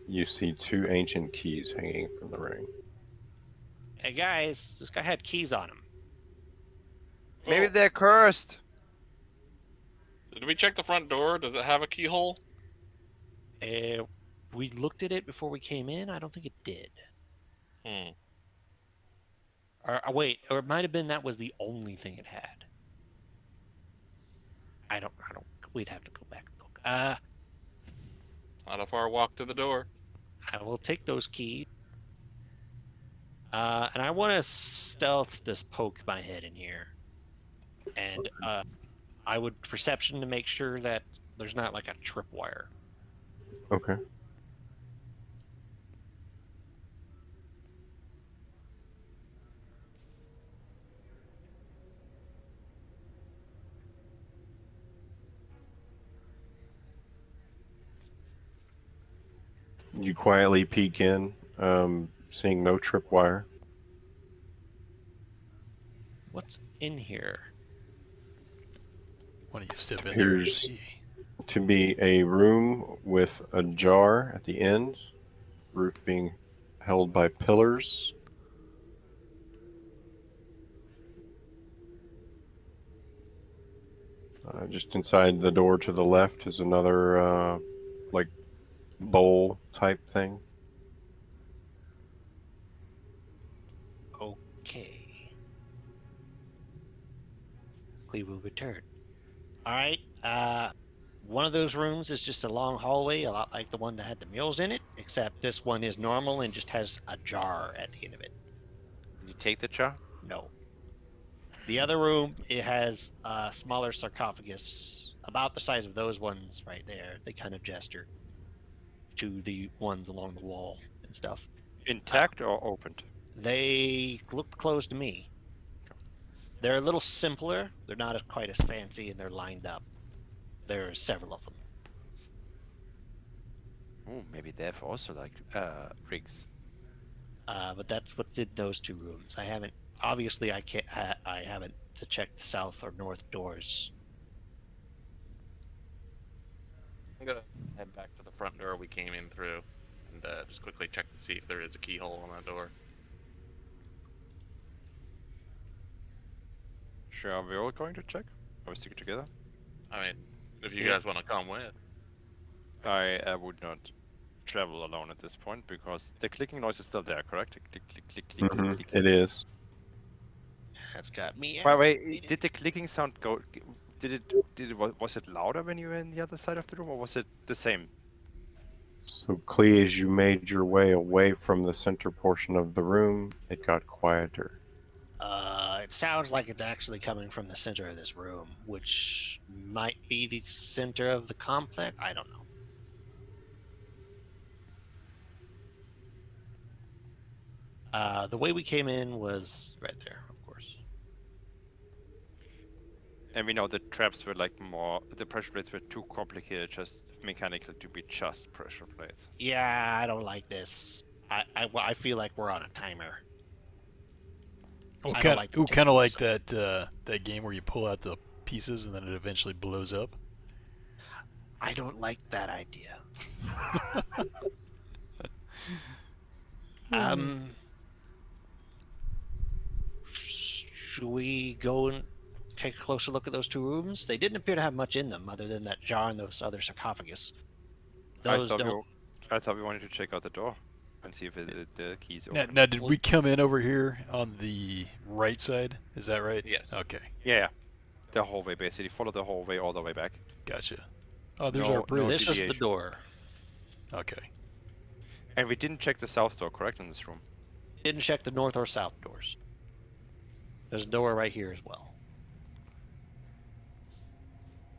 You see two ancient keys hanging from the ring.
Hey guys, this guy had keys on him.
Maybe they're cursed.
Did we check the front door? Does it have a keyhole?
we looked at it before we came in. I don't think it did.
Hmm.
Or wait, or it might have been that was the only thing it had. I don't. We'd have to go back and look.
Not a far walk to the door.
I will take those keys. And I want to stealth just poke my head in here, and I would perception to make sure that there's not like a tripwire.
Okay. You quietly peek in, seeing no tripwire.
What's in here?
Why don't you step in there and
Appears
see?
to be a room with a jar at the end, roof being held by pillars. Just inside the door to the left is another, like, bowl type thing.
Okay. Clee will return. All right. One of those rooms is just a long hallway, a lot like the one that had the mules in it, except this one is normal and just has a jar at the end of it.
Can you take the jar?
No. The other room, it has a smaller sarcophagus, about the size of those ones right there. They kind of gesture to the ones along the wall and stuff.
Intact or opened?
They look closed to me. They're a little simpler. They're not quite as fancy, and they're lined up. There are several of them.
Oh, maybe they have also like rigs.
But that's what's in those two rooms. I haven't. Obviously, I can't. I haven't to check the south or north doors.
I'm gonna head back to the front door we came in through, and just quickly check to see if there is a keyhole on that door.
Sure, are we all going to check? Are we sticking together?
I mean, if you
Yeah.
guys want to come with.
I would not travel alone at this point because the clicking noise is still there, correct? Click, click, click, click,
Mm-hmm.
click, click.
It is.
That's got me.
By the way, did the clicking sound go? Was it louder when you were in the other side of the room, or was it the same?
So, Clee, as you made your way away from the center portion of the room, it got quieter.
It sounds like it's actually coming from the center of this room, which might be the center of the complex. I don't know. The way we came in was right there, of course.
And we know the traps were like more. The pressure plates were too complicated, just mechanically to be just pressure plates.
Yeah, I don't like this. I feel like we're on a timer.
Well,
I don't
kind
like
of,
the
kind of like
times.
that game where you pull out the pieces and then it eventually blows up.
I don't like that idea. Should we go and take a closer look at those two rooms? They didn't appear to have much in them other than that jar and those other sarcophagus. Those don't.
I thought we wanted to check out the door and see if the key's
Now,
open.
did we come in over here on the right side? Is that right?
Yes.
Okay,
Yeah, the hallway basically. Follow the hallway all the way back.
gotcha. Oh, there's
No-
our
no
bridge.
This is the
deviation.
door.
Okay.
And we didn't check the south door, correct, in this room?
Didn't check the north or south doors. There's a door right here as well.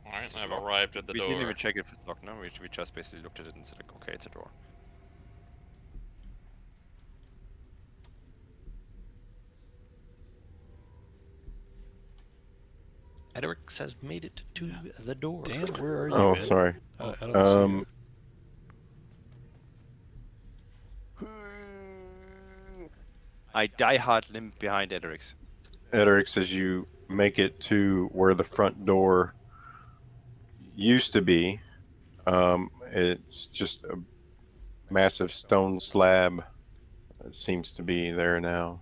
All right,
It's a
I've
door.
arrived at the
We
door.
didn't even check if it's locked. No, we just basically looked at it and said, like, okay, it's a door.
Edric has made it to the door.
Dan, where are you?
Oh,
Ed?
sorry.
I don't see you.
I die hard limp behind Edric's.
Edric, as you make it to where the front door used to be, it's just a massive stone slab that seems to be there now.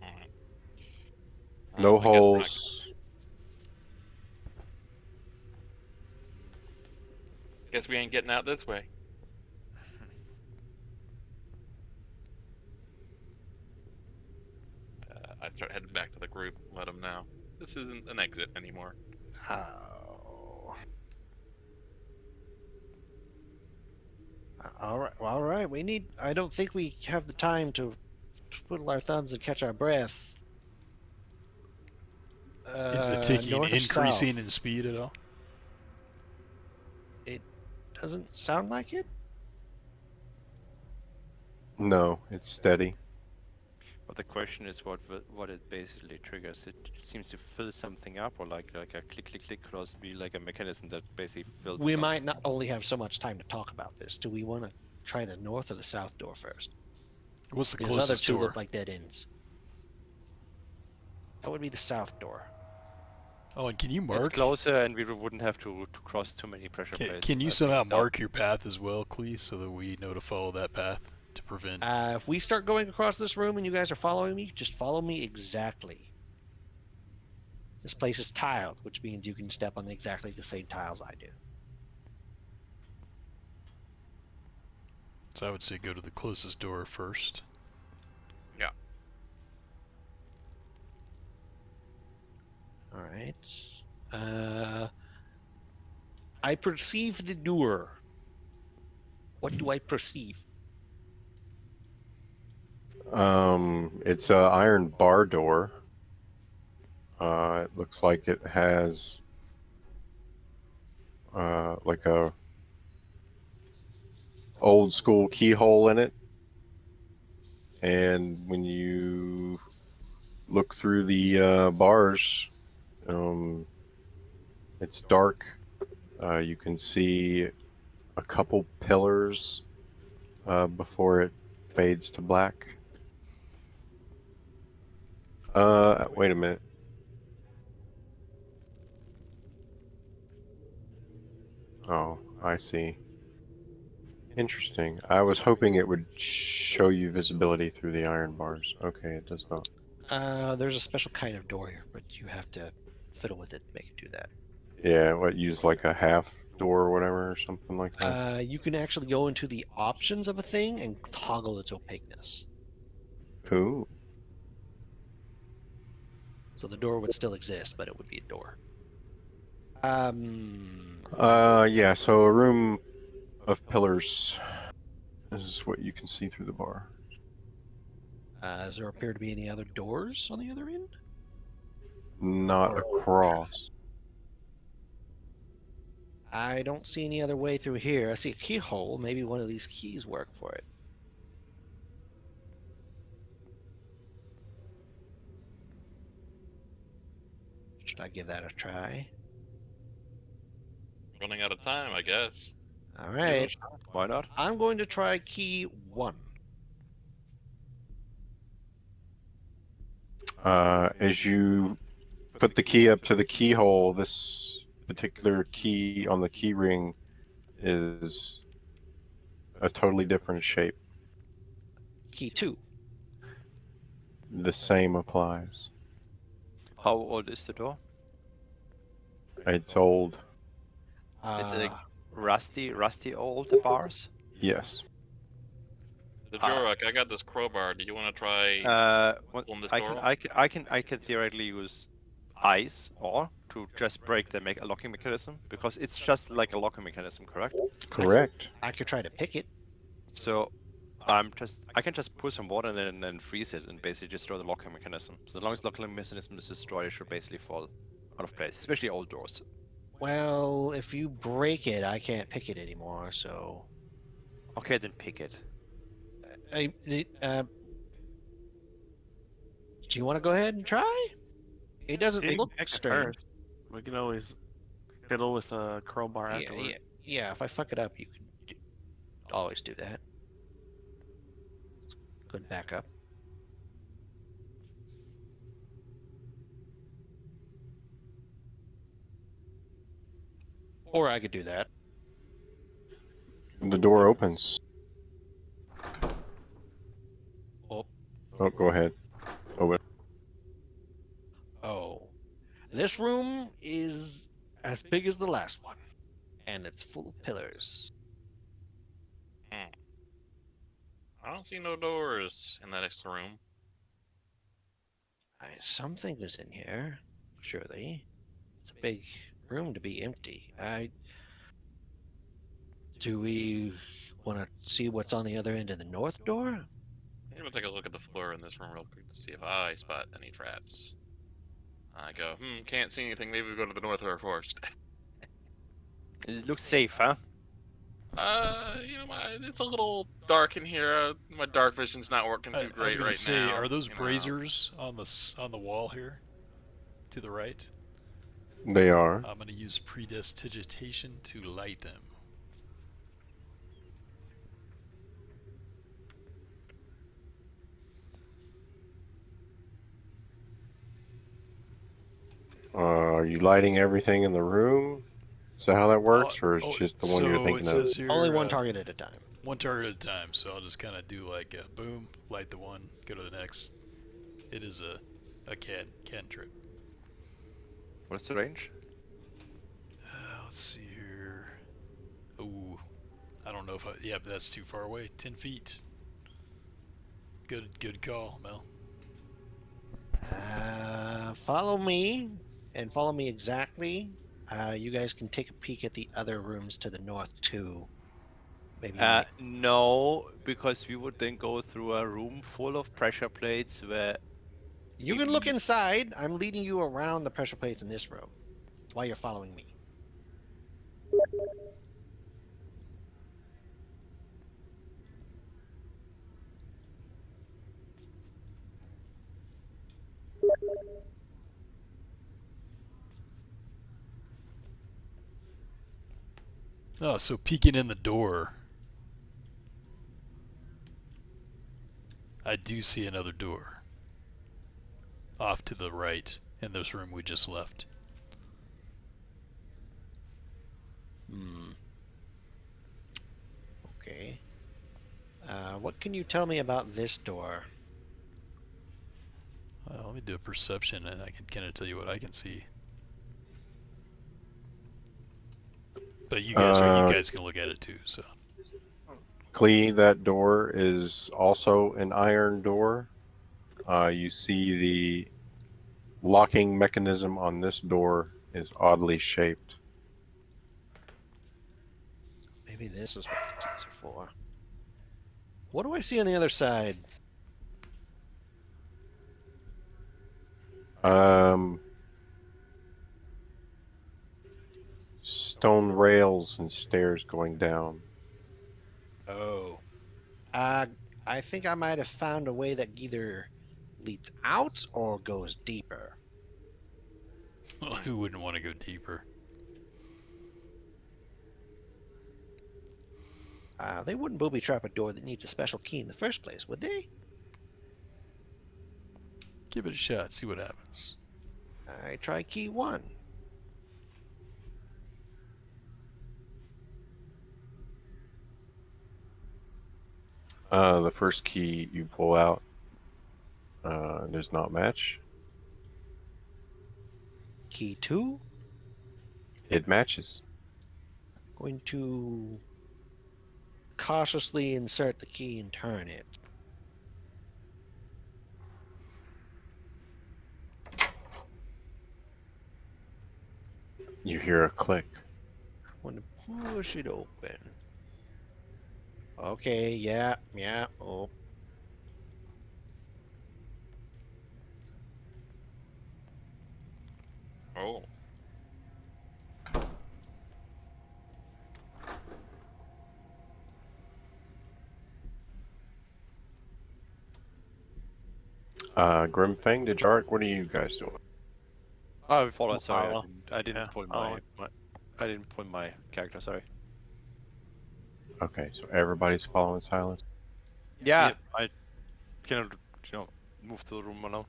All right.
No
I guess we're not-
holes.
Guess we ain't getting out this way. start heading back to the group. Let them know this isn't an exit anymore.
Oh. All right. Well, all right. We need. I don't think we have the time to twiddle our thumbs and catch our breath.
Is the ticking
North or
increasing
south?
in speed at all?
It doesn't sound like it.
No, it's steady.
But the question is what it basically triggers. It seems to fill something up, or like a click click click could also be like a mechanism that basically fills.
We
something.
might not only have so much time to talk about this. Do we want to try the north or the south door first?
What's the
Those other
closest
two
door?
look like dead ends. That would be the south door.
Oh, and can you
It's
mark?
closer, and we wouldn't have to cross too many pressure plates.
Can you
being
somehow
stopped.
mark your path as well, Clee, so that we know to follow that path to prevent?
If we start going across this room and you guys are following me, just follow me exactly. This place is tiled, which means you can step on exactly the same tiles I do.
So I would say go to the closest door first.
Yeah.
All right. I perceive the door. What do I perceive?
It's a iron bar door. It looks like it has like a old school keyhole in it, and when you look through the bars, it's dark. You can see a couple pillars before it fades to black. Wait a minute. Oh, I see. Interesting. I was hoping it would show you visibility through the iron bars. Okay, it does not.
There's a special kind of door here, but you have to fiddle with it to make it do that.
Yeah, what, use like a half door or whatever or something like that?
You can actually go into the options of a thing and toggle its opaqueness.
Ooh.
So the door would still exist, but it would be a door.
Yeah, so a room of pillars. This is what you can see through the bar.
Does there appear to be any other doors on the other end?
Not across.
I don't see any other way through here. I see a keyhole. Maybe one of these keys work for it. Should I give that a try?
Running out of time, I guess.
All
Give it a
right.
shot. Why not?
I'm going to try key 1.
As you put the key up to the keyhole, this particular key on the key ring is a totally different shape.
Key 2.
The same applies.
How old is the door?
It's old.
Is it
Uh,
rusty old, the bars?
Yes.
The Jorok, I got this crowbar. Do you want to try pulling this
I
door
can,
off?
I can theoretically use ice or to just break the locking mechanism, because it's just like a locking mechanism, correct?
Correct.
I could try to pick it.
So I can just put some water in it and then freeze it and basically destroy the locking mechanism. So as long as the locking mechanism is destroyed, it should basically fall out of place, especially old doors.
Well, if you break it, I can't pick it anymore, so...
Okay, then pick it.
Do you want to go ahead and try? It doesn't
You
look
can pick it
strange.
first. We can always fiddle with a crowbar afterward.
Yeah, if I fuck it up, you can always do that. Good backup. Or I could do that.
The door opens.
Oh.
Oh, go ahead. Open.
Oh. This room is as big as the last one, and it's full of pillars.
I don't see no doors in that extra room.
Something is in here, surely. It's a big room to be empty. Do we want to see what's on the other end of the north door?
I'm gonna take a look at the floor in this room real quick to see if I spot any traps. I go, can't see anything. Maybe we go to the north door first.
It looks safe, huh?
It's a little dark in here. My dark vision's not working too
I was
great
gonna
right
say,
now.
are those
you know.
braziers on the wall here, to the right?
They are.
I'm gonna use prestidigitation to light them.
Are you lighting everything in the room? Is that how that works, or is it just the one you're
so
thinking
it says
of?
here,
Only one target at a time.
one target at a time. So I'll just kind of do like a boom, light the one, go to the next. It is a cantrip.
What's the range?
Let's see here. Ooh, I don't know if yeah, but that's too far away. 10 feet. Good call, Mel.
Follow me, and follow me exactly. You guys can take a peek at the other rooms to the north too. Maybe.
No, because we would then go through a room full of pressure plates where
You can look inside. I'm leading you around the pressure plates in this room while you're following me.
Oh, so peeking in the door, I do see another door off to the right in this room we just left.
Okay. What can you tell me about this door?
Let me do a perception, and I can kind of tell you what I can see. But you guys can look at it too. So.
Clee, that door is also an iron door. You see the locking mechanism on this door is oddly shaped.
Maybe this is what the keys are for. What do I see on the other side?
Stone rails and stairs going down.
Oh. I think I might have found a way that either leads out or goes deeper.
Well, who wouldn't want to go deeper?
They wouldn't booby trap a door that needs a special key in the first place, would they?
Give it a shot, see what happens.
I try key 1.
The first key you pull out does not match.
Key 2.
It matches.
Going to cautiously insert the key and turn it.
You hear a click.
Want to push it open. Okay, yeah. Oh.
Oh.
Grimfang, Dejarik, what are you guys doing?
Oh, we followed. Sorry,
Follow.
I didn't
Yeah,
pull
follow.
I didn't pull my character. Sorry.
Okay, so everybody's following silence.
Yeah,
Yep.
I cannot, move to the room alone.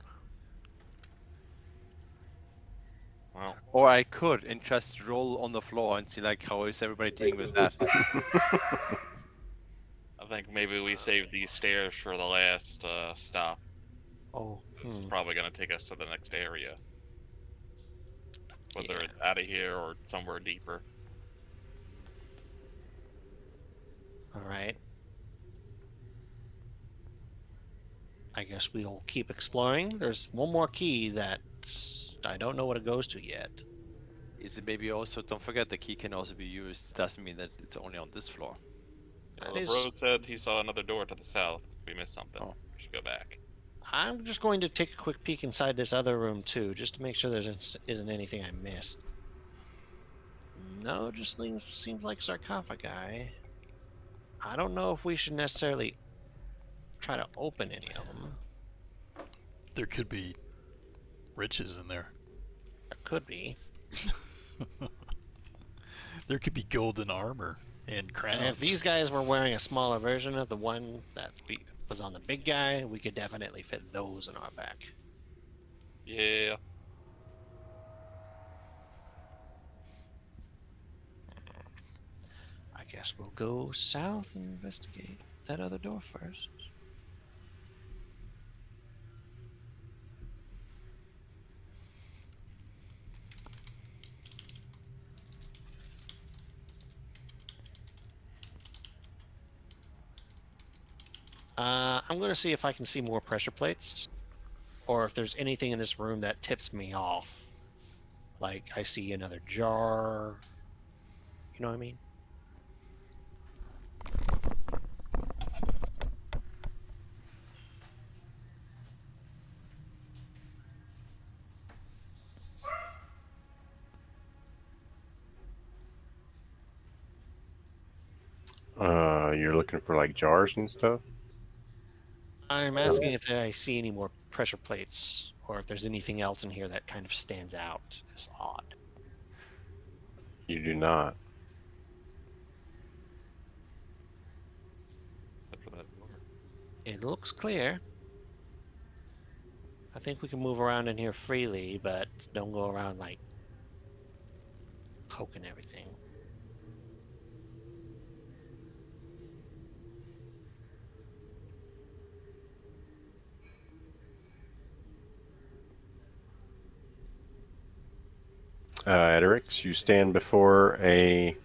Well,
Or I could and just roll on the floor and see like how is everybody dealing with that.
I think maybe we save these stairs for the last stop.
Oh.
This is probably going to take us to the next area. Whether
Yeah.
it's out of here or somewhere deeper.
All right. I guess we'll keep exploring. There's one more key that I don't know what it goes to yet.
Is it maybe also, don't forget, the key can also be used. Doesn't mean that it's only on this floor.
Well,
That
the
is-
bro said he saw another door to the south. We missed something.
Oh.
We should go back.
I'm just going to take a quick peek inside this other room too, just to make sure there isn't anything I missed. No, just seems like sarcophagi. I don't know if we should necessarily try to open any of them.
There could be riches in there.
There could be.
There could be golden armor and crowns.
And if these guys were wearing a smaller version of the one that was on the big guy, we could definitely fit those in our back.
Yeah.
I guess we'll go south and investigate that other door first. I'm going to see if I can see more pressure plates, or if there's anything in this room that tips me off. Like, I see another jar. You know what I mean?
You're looking for like jars and stuff?
I'm asking if I see any more pressure plates, or if there's anything else in here that kind of stands out as odd.
You do not.
Look for that door.
It looks clear. I think we can move around in here freely, but don't go around like poking everything.
Edrix, you stand before a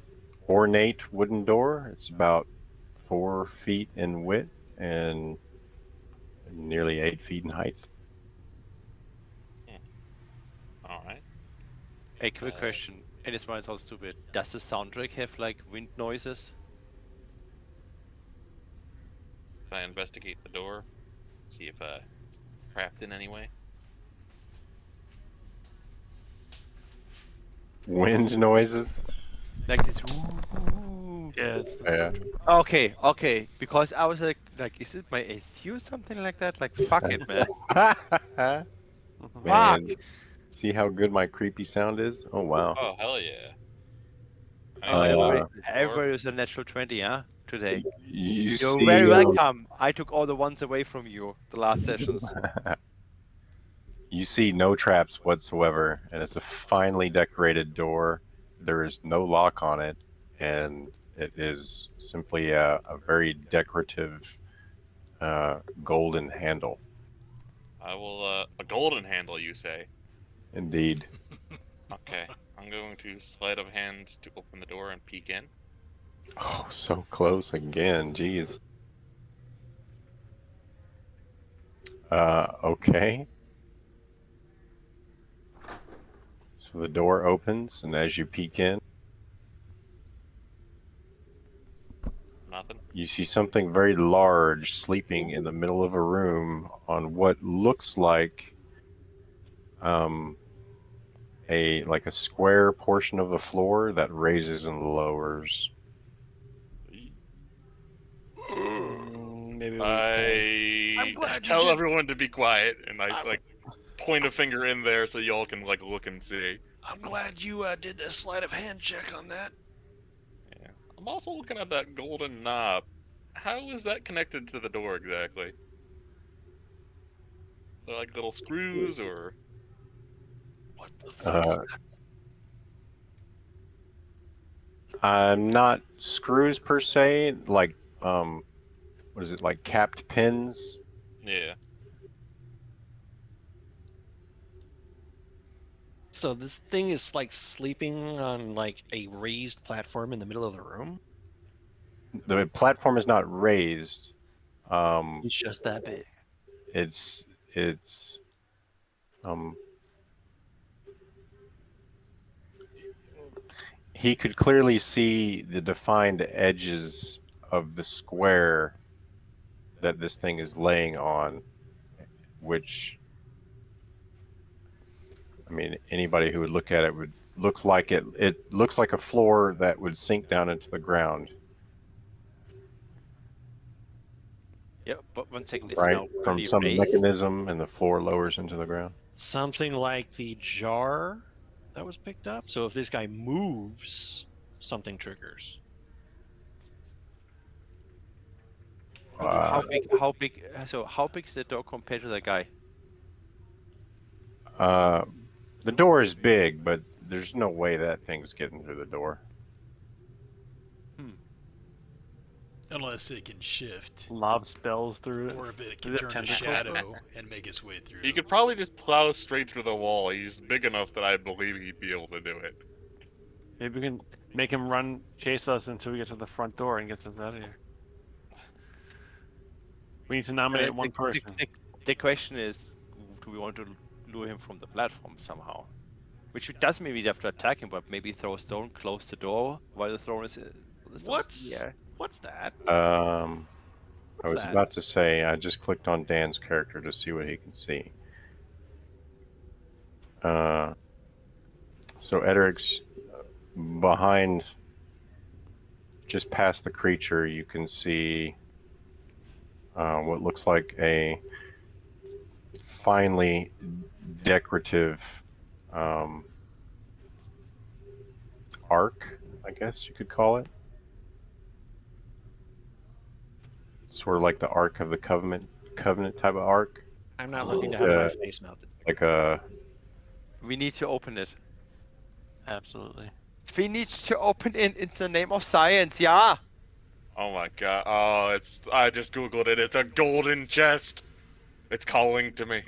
ornate wooden door. It's about 4 feet in width and nearly 8 feet in height.
All right.
A quick question, and this might sound stupid. Does the soundtrack have like wind noises?
Can I investigate the door? See if it's trapped in any way?
Wind noises?
Like this.
Yeah, it's
Yeah.
Okay, okay. Because I was like, is it my AC or something like that? Like, fuck it, man.
Man, see how good my creepy sound is? Oh, wow.
Oh, hell yeah.
Oh,
Uh,
everybody was a natural 20, huh? Today.
You
You're
see,
very welcome. I took all the ones away from you the last sessions.
You see no traps whatsoever, and it's a finely decorated door. There is no lock on it, and it is simply a very decorative golden handle.
I will, a golden handle, you say?
Indeed.
Okay. I'm going to sleight of hand to open the door and peek in.
Oh, so close again. Jeez. Okay. So the door opens, and as you peek in,
Nothing.
you see something very large sleeping in the middle of a room on what looks like a square portion of the floor that raises and lowers.
maybe we
I
glad you
tell
did-
everyone to be quiet, and I
I'm-
like point a finger in there so y'all can like look and see.
I'm glad you did the sleight of hand check on that.
Yeah. I'm also looking at that golden knob. How is that connected to the door exactly? They're like little screws or?
What the fuck is
Uh,
that?
Not screws per se, like what is it, like capped pins?
Yeah.
So this thing is like sleeping on like a raised platform in the middle of the room?
The platform is not raised.
It's just that big.
it's um he could clearly see the defined edges of the square that this thing is laying on, which, I mean, anybody who would look at it would look like it looks like a floor that would sink down into the ground,
Yeah, but 1 second, is it
right?
now
From
fully
some
raised?
mechanism, and the floor lowers into the ground.
Something like the jar that was picked up. So if this guy moves, something triggers.
How big? So how big is the door compared to the guy?
The door is big, but there's no way that thing's getting through the door.
Unless it can shift,
Lob spells through it.
or if it
Is
can
it
turn a
tentacles, though?
shadow and make its way through.
He could probably just plow straight through the wall. He's big enough that I believe he'd be able to do it.
Maybe we can make him chase us until we get to the front door and gets us out of here. We need to nominate one person.
The question is, do we want to lure him from the platform somehow? Which doesn't mean we have to attack him, but maybe throw a stone, close the door while the throne is.
What's that?
I was
that?
about to say, I just clicked on Dan's character to see what he can see. So Edric's behind, just past the creature, you can see what looks like a finely decorative arc, I guess you could call it. Sort of like the Ark of the Covenant type of arc.
I'm not looking to have my face melted.
Like a
We need to open it.
Absolutely.
We need to open it in the name of science, yeah.
Oh my god. Oh, I just googled it. It's a golden chest. It's calling to me.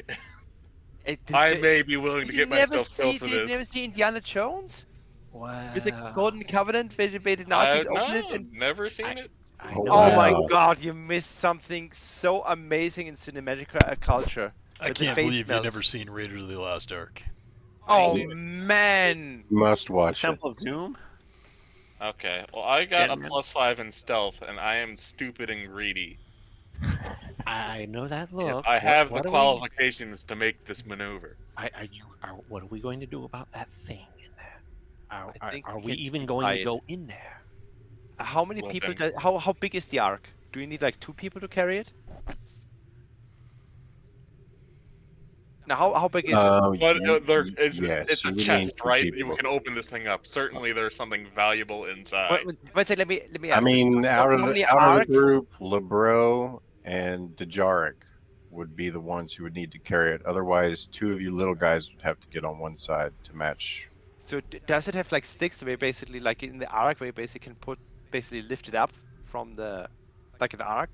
I may be willing to get myself killed for
Did you
this.
never see Indiana Jones?
Wow.
With the Golden Covenant, where the Nazis open it
No,
and...
never seen it.
I
Oh,
know
Oh
that.
my
Wow.
god, you missed something so amazing in cinematic culture.
I
With the
can't
face
believe
melts.
you've never seen Raiders of the Lost Ark.
Oh
Yeah.
man!
must watch it.
Temple of Doom?
Okay. Well, I got a
Yeah, man.
+5 in stealth, and I am stupid and greedy.
I know that look.
I have
What
the
are we-
qualifications to make this maneuver.
What are we going to do about that thing in there?
I think
Are
we
we
can
even
sneak
going
by
to
it.
go in there?
How many
Well,
people?
then-
How big is the ark? Do you need like 2 people to carry it? Now, how big is it?
But it's
yes,
a
you would
chest,
need two
right? You
people.
can open this thing up. Certainly, there's something valuable inside.
Wait, let me
I
ask.
mean, out
how
of
many
the
ark?
group, Lebro and Dejaric would be the ones who would need to carry it. Otherwise, 2 of you little guys would have to get on one side to match.
So does it have like sticks where basically like in the ark where you basically can lift it up from the like an ark?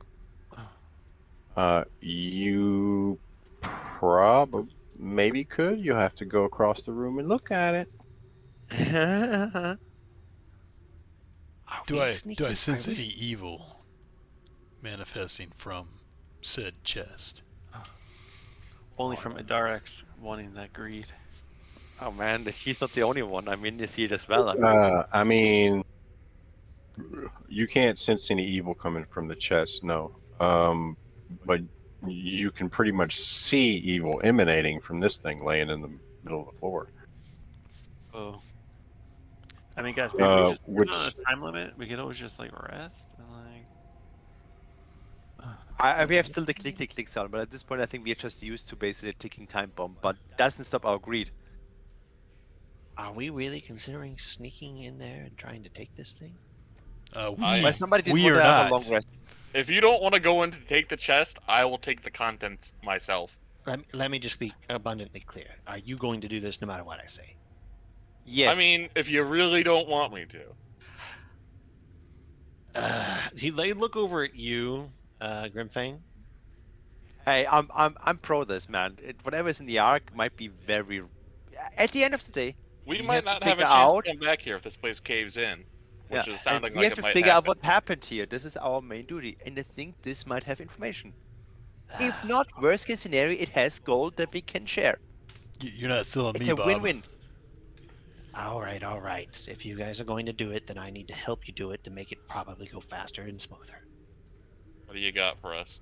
You maybe could. You have to go across the room and look at it.
Are
Do
we
I
sneaking-
sense
are we
any evil manifesting from said chest?
Only from Idarex wanting that greed.
Oh man, he's not the only one. I mean, you see it as well.
I mean, you can't sense any evil coming from the chest, no. But you can pretty much see evil emanating from this thing laying in the middle of the floor.
Oh. I mean, guys, maybe we just
which-
on a time limit. We could always just like rest and like.
We have still the click sound, but at this point, I think we are just used to basically a ticking time bomb. But doesn't stop our greed.
Are we really considering sneaking in there and trying to take this thing?
But somebody did
we
want
are
to have a
not.
long rest.
If you don't want to go in to take the chest, I will take the contents myself.
Let me just be abundantly clear. Are you going to do this no matter what I say?
Yes.
I mean, if you really don't want me to.
They look over at you, Grimfang.
hey, I'm pro this, man. Whatever's in the ark might be very. At the end of the day,
We
We
might
have to
not have a
figure
chance
out-
to come back here if this place caves in. Which is
and
sounding
we
like
have
it
to
might
figure out
happen.
what happened here. This is our main duty, and I think this might have information. If not, worst case scenario, it has gold that we can share.
You're not selling
It's
me,
a
Bob.
win-win.
All right, all right. If you guys are going to do it, then I need to help you do it to make it probably go faster and smoother.
What do you got for us?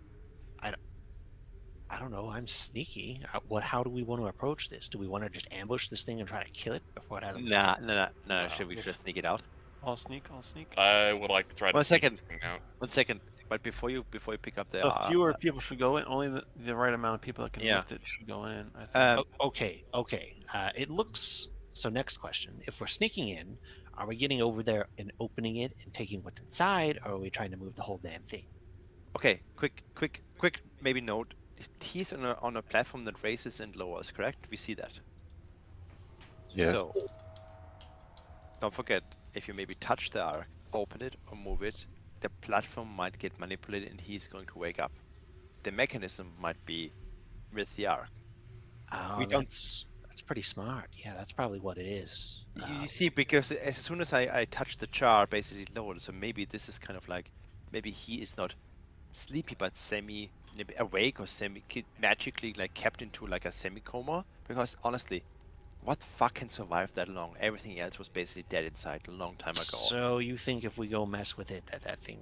I don't know. I'm sneaky. How do we want to approach this? Do we want to just ambush this thing and try to kill it before it has?
No.
Wow.
Should we just sneak it out?
I'll sneak. I'll sneak.
I would like to try to
One
sneak
second.
this thing out.
1 second. But before you pick up the
So fewer people should go in. Only the right amount of people that can
Yeah.
lift it should go in. I think.
Okay. It looks. So next question: if we're sneaking in, are we getting over there and opening it and taking what's inside, or are we trying to move the whole damn thing?
Okay, quick maybe note. He's on a platform that raises and lowers, correct? We see that.
Yes.
So don't forget, if you maybe touch the arc, open it or move it, the platform might get manipulated and he's going to wake up. The mechanism might be with the arc.
Oh,
We don't-
that's pretty smart. Yeah, that's probably what it is.
You see, because as soon as I touch the jar, basically it lowered. So maybe this is kind of like, maybe he is not sleepy but semi maybe awake or magically like kept into like a semi coma. Because honestly, what fuck can survive that long? Everything else was basically dead inside a long time ago.
So you think if we go mess with it, that thing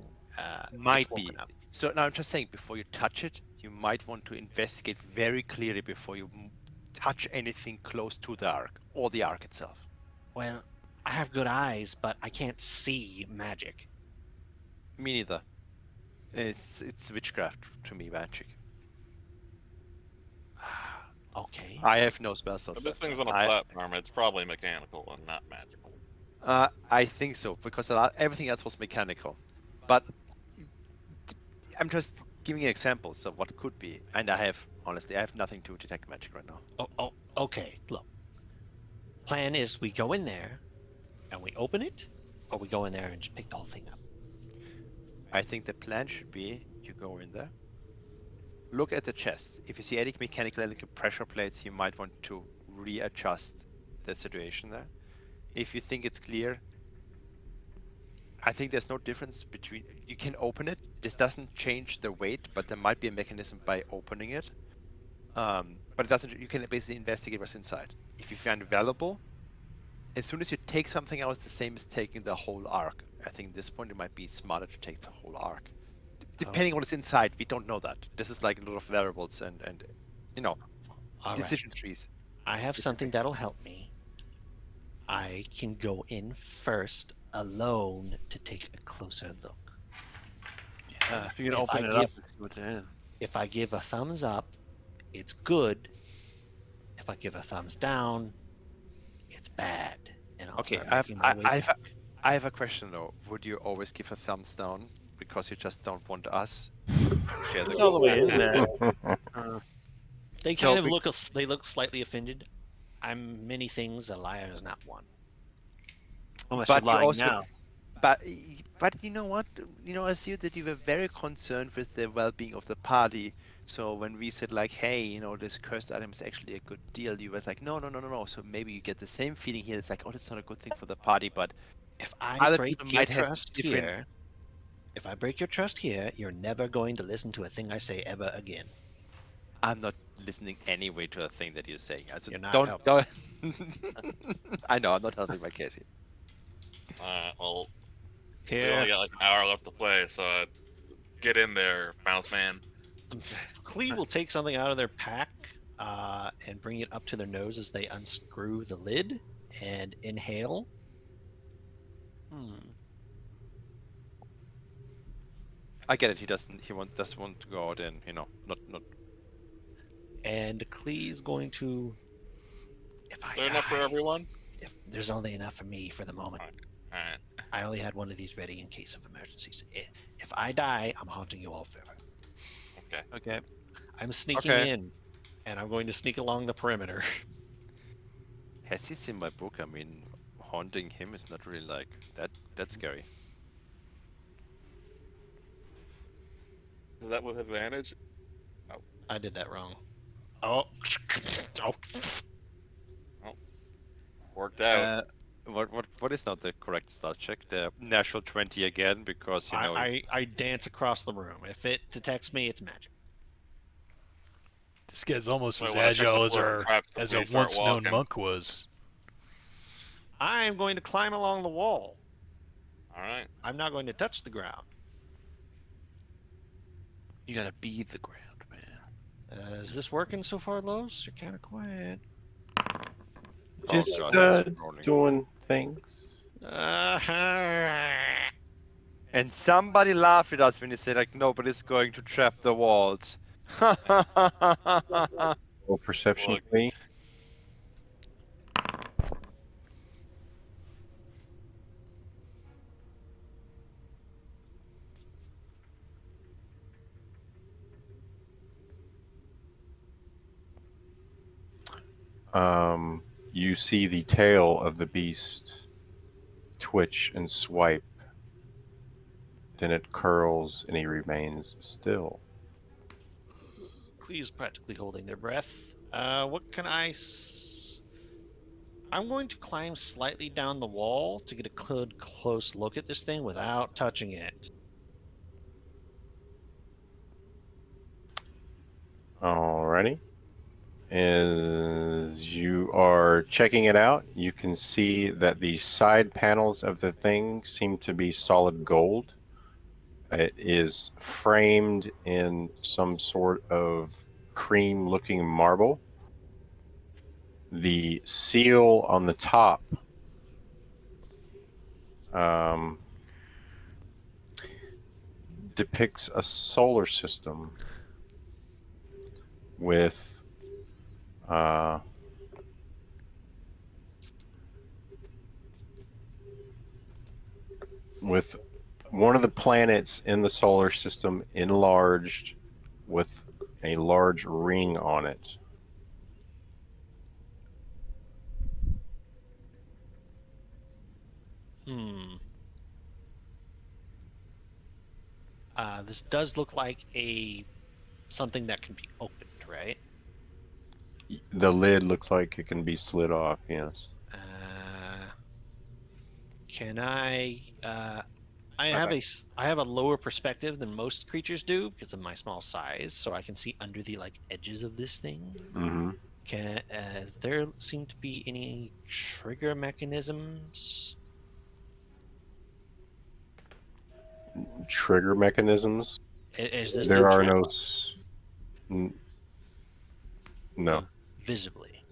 Might
gets
be.
woken up?
So now I'm just saying, before you touch it, you might want to investigate very clearly before you touch anything close to the arc or the arc itself.
Well, I have good eyes, but I can't see magic.
Me neither. It's witchcraft to me, magic.
Okay.
I have no spell slots.
If this
left.
thing's on a platform, it's probably mechanical and not magical.
I think so, because everything else was mechanical. But I'm just giving examples of what could be, and honestly, I have nothing to detect magic right now.
Oh, okay. Look. Plan is we go in there and we open it, or we go in there and just pick the whole thing up.
I think the plan should be you go in there, look at the chest. If you see any mechanical electrical pressure plates, you might want to readjust the situation there. If you think it's clear, I think there's no difference between. You can open it. This doesn't change the weight, but there might be a mechanism by opening it. But it doesn't. You can basically investigate what's inside. If you find it valuable, as soon as you take something out, it's the same as taking the whole arc. I think at this point it might be smarter to take the whole arc. Depending on what's inside, we don't know that. This is like a lot of variables and
All right.
decision trees.
I have something that'll help me. I can go in first alone to take a closer look.
If you can
If
open
I
it up
give-
and see what's in.
If I give a thumbs up, it's good. If I give a thumbs down, it's bad. And I'll
Okay,
start
I have,
making my way back.
I have a question though. Would you always give a thumbs down because you just don't want us to share
It's
the
all the way in there.
They
So
kind of
we-
they look slightly offended. I'm many things, a liar is not one.
Unless
But
you're
you
lying
also-
now.
But you know what? I see that you were very concerned with the well-being of the party. So when we said like, hey, this cursed item is actually a good deal, you were like, no. So maybe you get the same feeling here. It's like, oh, that's not a good thing for the party, but
If I
Other
break
people
your
might have
trust
different-
here, if I break your trust here, you're never going to listen to a thing I say ever again.
I'm not listening anyway to a thing that you're saying. Also,
You're not
don't.
helping.
I know, I'm not helping my case here.
Well, we
Here.
only got like an hour left to play, so get in there, Mouse Man.
Clee will take something out of their pack and bring it up to their nose as they unscrew the lid and inhale.
I get it. He doesn't want to go out and not.
And Clee's going to. If I
Is there enough for
die,
everyone?
if there's only enough for me for the moment.
Alright.
I only had one of these ready in case of emergencies. If I die, I'm haunting you all forever.
Okay.
Okay.
I'm sneaking
Okay.
in, and I'm going to sneak along the perimeter.
Has he seen my book? I mean, haunting him is not really like that scary.
Is that with advantage?
I did that wrong. Oh.
Worked out.
What is not the correct start check? The natural 20 again, because
I dance across the room. If it detects me, it's magic.
This guy's almost
Might
as
wanna check
agile
the
as
floor for
our
traps
as
before
a
you start
once known
walking.
monk was.
I'm going to climb along the wall.
All right.
I'm not going to touch the ground.
You gotta be the ground, man.
Is this working so far, Los? You're kind of quiet.
Just
God, he's rolling.
doing things.
And somebody laughed at us when he said, like, nobody's going to trap the walls.
Roll perception,
Look.
please. You see the tail of the beast twitch and swipe. Then it curls and he remains still.
Clee's practically holding their breath. What can I... I'm going to climb slightly down the wall to get a good close look at this thing without touching it.
Alrighty. As you are checking it out, you can see that the side panels of the thing seem to be solid gold. It is framed in some sort of cream-looking marble. The seal on the top depicts a solar system with one of the planets in the solar system enlarged with a large ring on it.
This does look like something that can be opened, right?
The lid looks like it can be slid off, yes.
Can I... I have a lower perspective than most creatures do because of my small size, so I can see under the edges of this thing.
Mm-hmm.
Does there seem to be any trigger mechanisms?
Trigger mechanisms?
Is this
There are
thing
no... No,
visibly?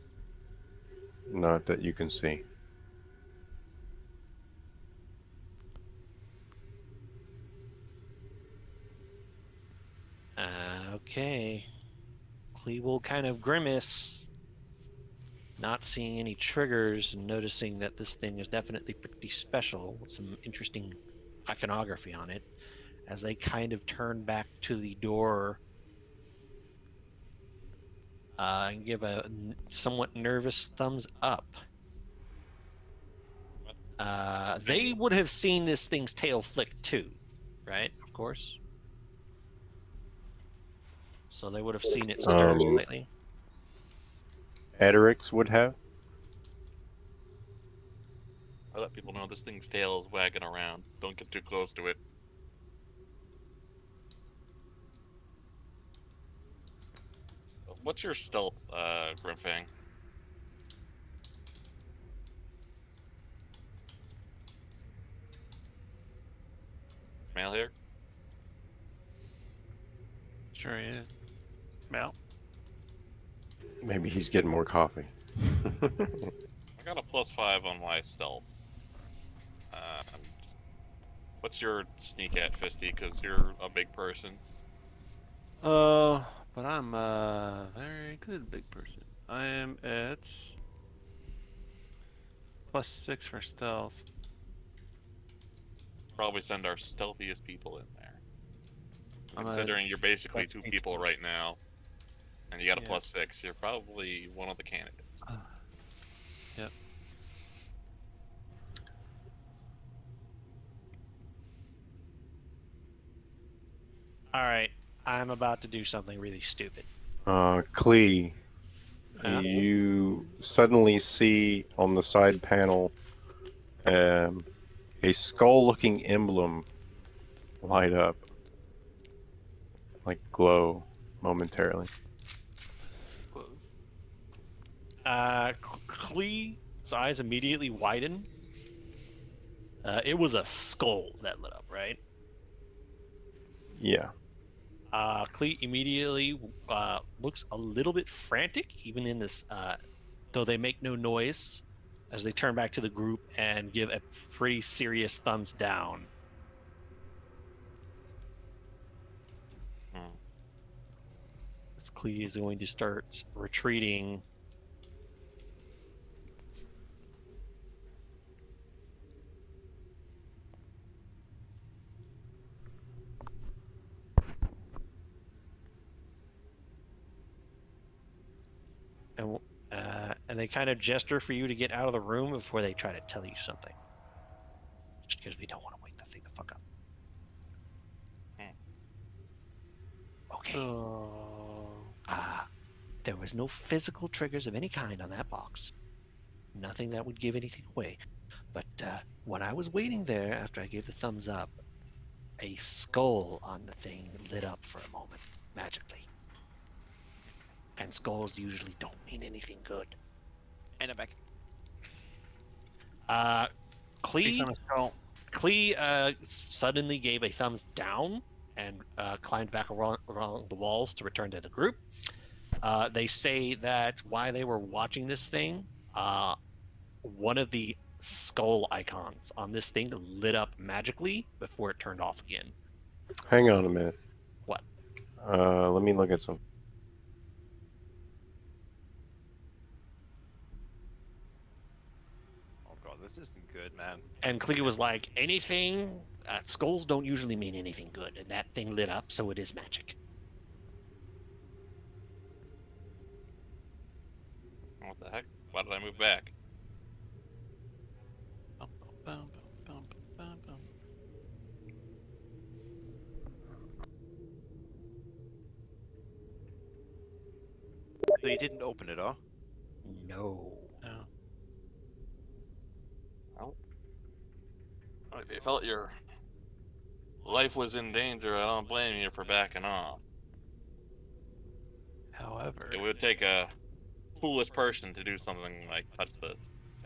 not that you can see.
Okay. Clee will kind of grimace, not seeing any triggers and noticing that this thing is definitely pretty special with some interesting iconography on it. As they kind of turn back to the door and give a somewhat nervous thumbs up. They would have seen this thing's tail flick too, right? Of course. So they would have seen it stir slightly.
Edrix would have.
I let people know this thing's tail is wagging around. Don't get too close to it. What's your stealth, Grimfang? Mail here?
Sure he is. Well,
Maybe he's getting more coffee.
I got a +5 on my stealth. What's your sneak at, Fisty? Because you're a big person.
but I'm a very good big person. I am at +6 for stealth.
Probably send our stealthiest people in there.
I'm
Considering you're basically
+18.
2 people right now, and you got a
Yeah.
+6, you're probably one of the candidates.
Yep.
All right, I'm about to do something really stupid.
Clee,
Yeah?
you suddenly see on the side panel a skull-looking emblem light up, like glow momentarily.
Klee's eyes immediately widen. It was a skull that lit up, right?
Yeah.
Klee immediately looks a little bit frantic, even in this, though they make no noise as they turn back to the group and give a pretty serious thumbs down.
Hmm.
As Klee is going to start retreating. And they kind of gesture for you to get out of the room before they try to tell you something. Just because we don't want to wake the thing the fuck up. Okay.
Oh.
There was no physical triggers of any kind on that box. Nothing that would give anything away. But when I was waiting there after I gave the thumbs up, a skull on the thing lit up for a moment, magically. And skulls usually don't mean anything good.
And I'm back.
Klee suddenly gave a thumbs down and climbed back around the walls to return to the group. They say that while they were watching this thing, one of the skull icons on this thing lit up magically before it turned off again.
Hang on a minute.
What?
Let me look at some.
Oh god, this isn't good, man.
And Klee was like, anything, skulls don't usually mean anything good. And that thing lit up, so it is magic.
What the heck? Why did I move back?
Bum, bum, bum, bum, bum, bum.
So you didn't open it, huh?
No.
No.
If you felt your life was in danger, I don't blame you for backing off.
However,
It would take a foolish person to do something like touch the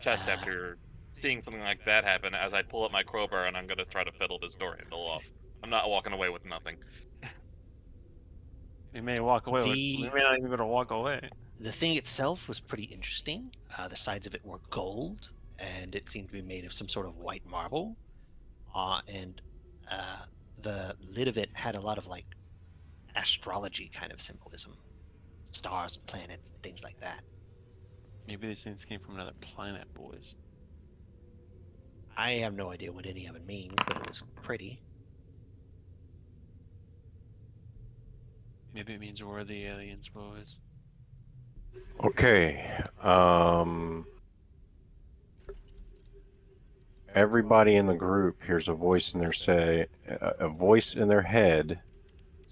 chest after seeing something like that happen as I pull up my crowbar and I'm going to try to fiddle this door handle off. I'm not walking away with nothing.
we may walk away.
The-
We may not even be able to walk away.
The thing itself was pretty interesting. The sides of it were gold, and it seemed to be made of some sort of white marble. And the lid of it had a lot of like astrology kind of symbolism, stars and planets, and things like that.
Maybe these things came from another planet, boys.
I have no idea what any of it means, but it was pretty.
Maybe it means we're the aliens, boys.
Okay. Everybody in the group hears a voice in a voice in their head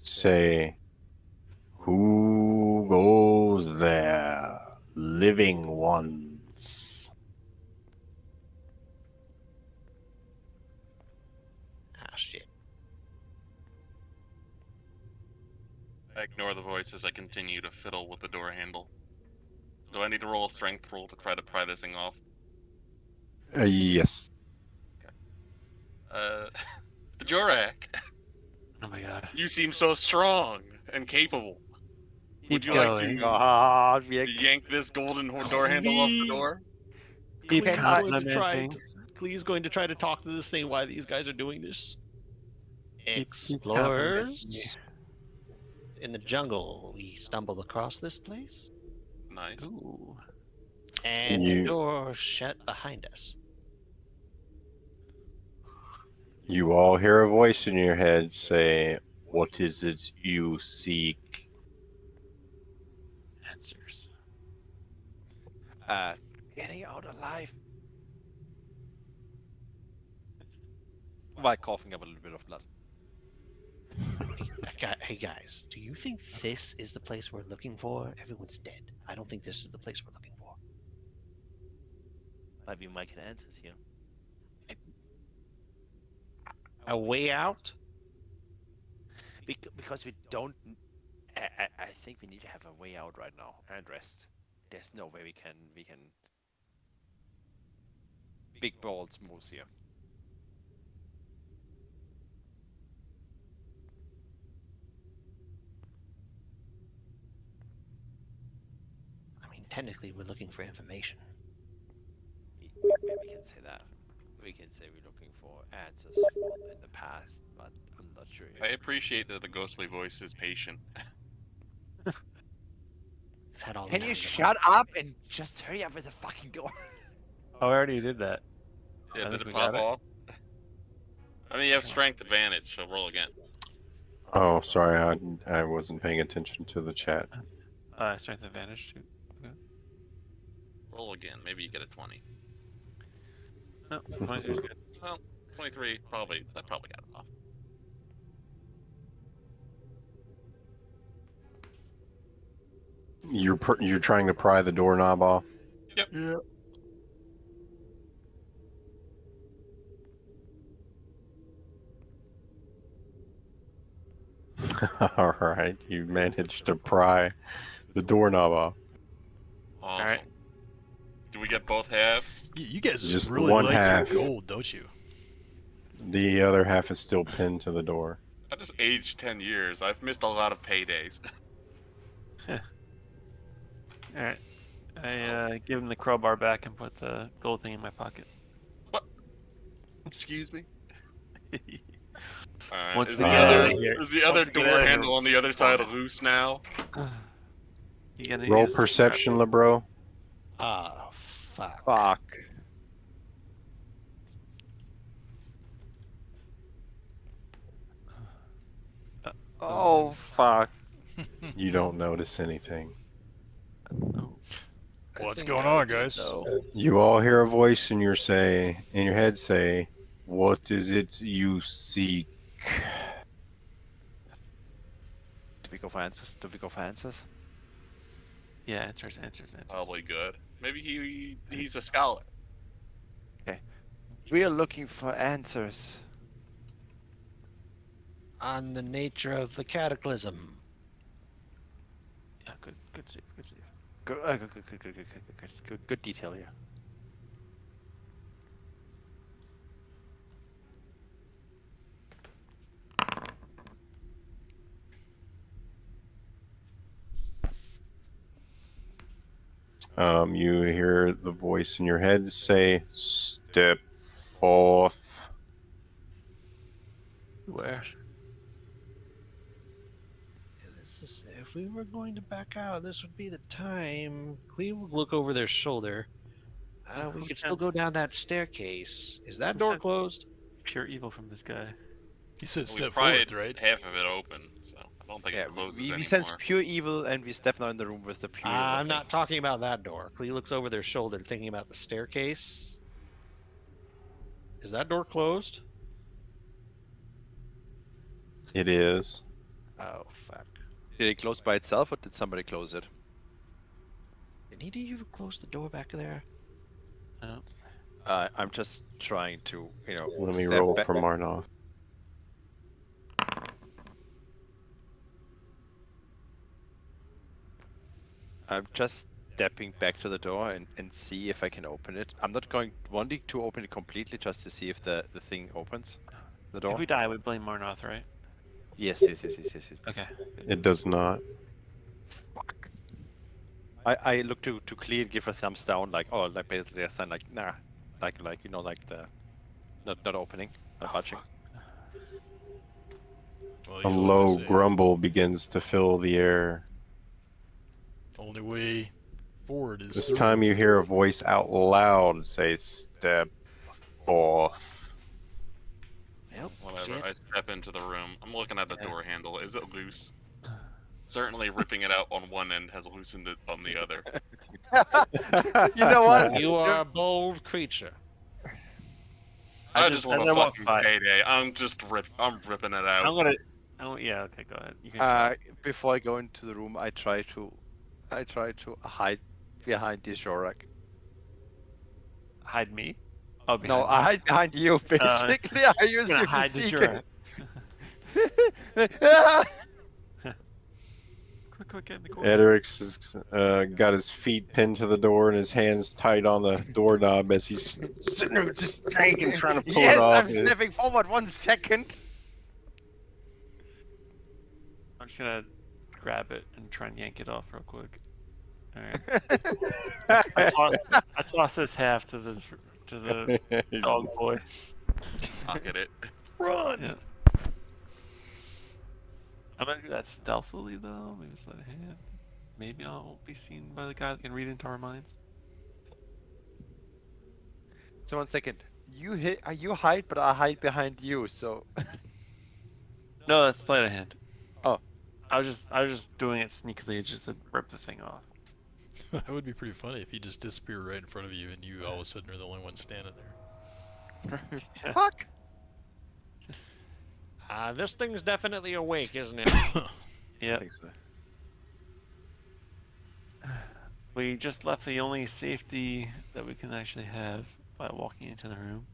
say, "Who goes there? Living ones."
Ah, shit.
I ignore the voice as I continue to fiddle with the door handle. Do I need to roll a strength roll to try to pry this thing off?
Yes.
The Jorak,
Oh my god.
you seem so strong and capable. Would
Keep
you
going.
like
God, we
to yank this golden door handle off the door?
Keep
Klee is
continenting.
Klee is going to try to talk to this thing while these guys are doing this.
Keep
Explorers in the jungle, we stumbled across this place,
Nice.
Ooh.
and
You-
the door shut behind us.
You all hear a voice in your head say, "What is it you seek?"
Answers.
Getting out alive. While coughing up a little bit of blood.
Hey guys, do you think this is the place we're looking for? Everyone's dead. I don't think this is the place we're looking for.
Might be Mike and answers here.
A way out?
Because we don't. I think we need to have a way out right now and rest.
there's no way we can big balls moves here.
I mean, technically, we're looking for information.
Yeah, we can say that. We can say we're looking for answers in the past, but I'm not sure.
I appreciate that the ghostly voice is patient.
It's had all the
Can
time
you
in the
shut up and just hurry up with the fucking door?
Oh, I already did that.
Yeah,
I
did
think
it
we
pop
got it.
off? I mean, you have strength advantage, so roll again.
Oh, sorry, I wasn't paying attention to the chat.
Strength advantage too.
Roll again. Maybe you get a 20.
No, 22 is good.
Well, 23 probably got it off.
You're trying to pry the doorknob off.
Yep.
Yeah.
All right, you managed to pry the doorknob off.
Awesome.
Alright.
Do we get both halves?
You guys
Just
really
one
like
half.
your gold, don't you?
The other half is still pinned to the door.
I just aged 10 years. I've missed a lot of paydays.
Alright. I give him the crowbar back and put the gold thing in my pocket.
Excuse me?
Once
Is
we
the
get
other
out
of here-
is the other
once we get
door
out of here-
handle on the other side loose now?
You gotta
Roll
use-
perception, LeBro.
Ah, fuck.
Fuck. Oh fuck.
You don't notice anything.
Oh,
What's going on, guys?
You all hear a voice in your head say, "What is it you seek?"
Do we go for answers?
yeah, answers.
Probably good. Maybe he's a scholar.
We are looking for answers.
On the nature of the cataclysm.
Yeah, good save.
Good detail here.
You hear the voice in your head say, "Step forth."
Where?
If we were going to back out, this would be the time. Cleve would look over their shoulder.
So
We
who
could still
sense-
go down that staircase. Is that
who
door
sense-
closed?
Pure evil from this guy.
He said
We
step
pried
forth, right?
half of it open, so I don't think
Yeah,
it closes
we
anymore.
sense pure evil and we step now in the room with the pure evil
I'm
thing.
not talking about that door. Cleve looks over their shoulder, thinking about the staircase. Is that door closed?
It is.
Oh, fuck.
Did it close by itself or did somebody close it?
Did he even close the door back there?
No.
I'm just trying to,
Let me
step
roll
back.
for Marnoth.
I'm just stepping back to the door and see if I can open it. I'm not wanting to open it completely just to see if the thing opens. The door?
If we die, we blame Marnoth, right?
Yes.
Okay.
It does not.
Fuck. I look to Clee and give a thumbs down, like, oh, like basically a sign, like, nah. Like the not opening, not budging.
Well,
A
you know what they
low
say.
grumble begins to fill the air.
Only way forward is
This
through.
time you hear a voice out loud say, "Step forth."
Yep.
Whatever.
shit.
I step into the room. I'm looking at the door handle. Is it loose? Certainly, ripping it out on one end has loosened it on the other.
You know what?
You are a bold creature.
I just want
I
a
want
fucking
five.
payday. I'm ripping it out.
Yeah, okay, go ahead. You can try.
Before I go into the room, I try to hide behind the Zorak.
Hide me? Oh,
No,
behind
I hide behind you. Basically, I use
gonna
you
hide
to
the
seek
Jura.
it.
quick, get in the corner.
Edric's has got his feet pinned to the door and his hands tight on the doorknob as he's sitting there just tanking, trying to pull it
Yes,
off.
I'm stepping forward 1 second.
I'm just gonna grab it and try and yank it off real quick. All right. I toss this half to the dog boy.
I'll get it.
Run!
Yeah. I'm gonna do that stealthily though. Maybe sleight of hand. Maybe I won't be seen by the guy that can read into our minds.
So 1 second. You hide, but I hide behind you. So
No, that's sleight of hand.
Oh.
I was just doing it sneakily just to rip the thing off.
That would be pretty funny if he just disappeared right in front of you and you all of a sudden are the only one standing there.
Yeah.
fuck.
This thing's definitely awake, isn't it?
I
Yeah.
think so.
We just left the only safety that we can actually have by walking into the room.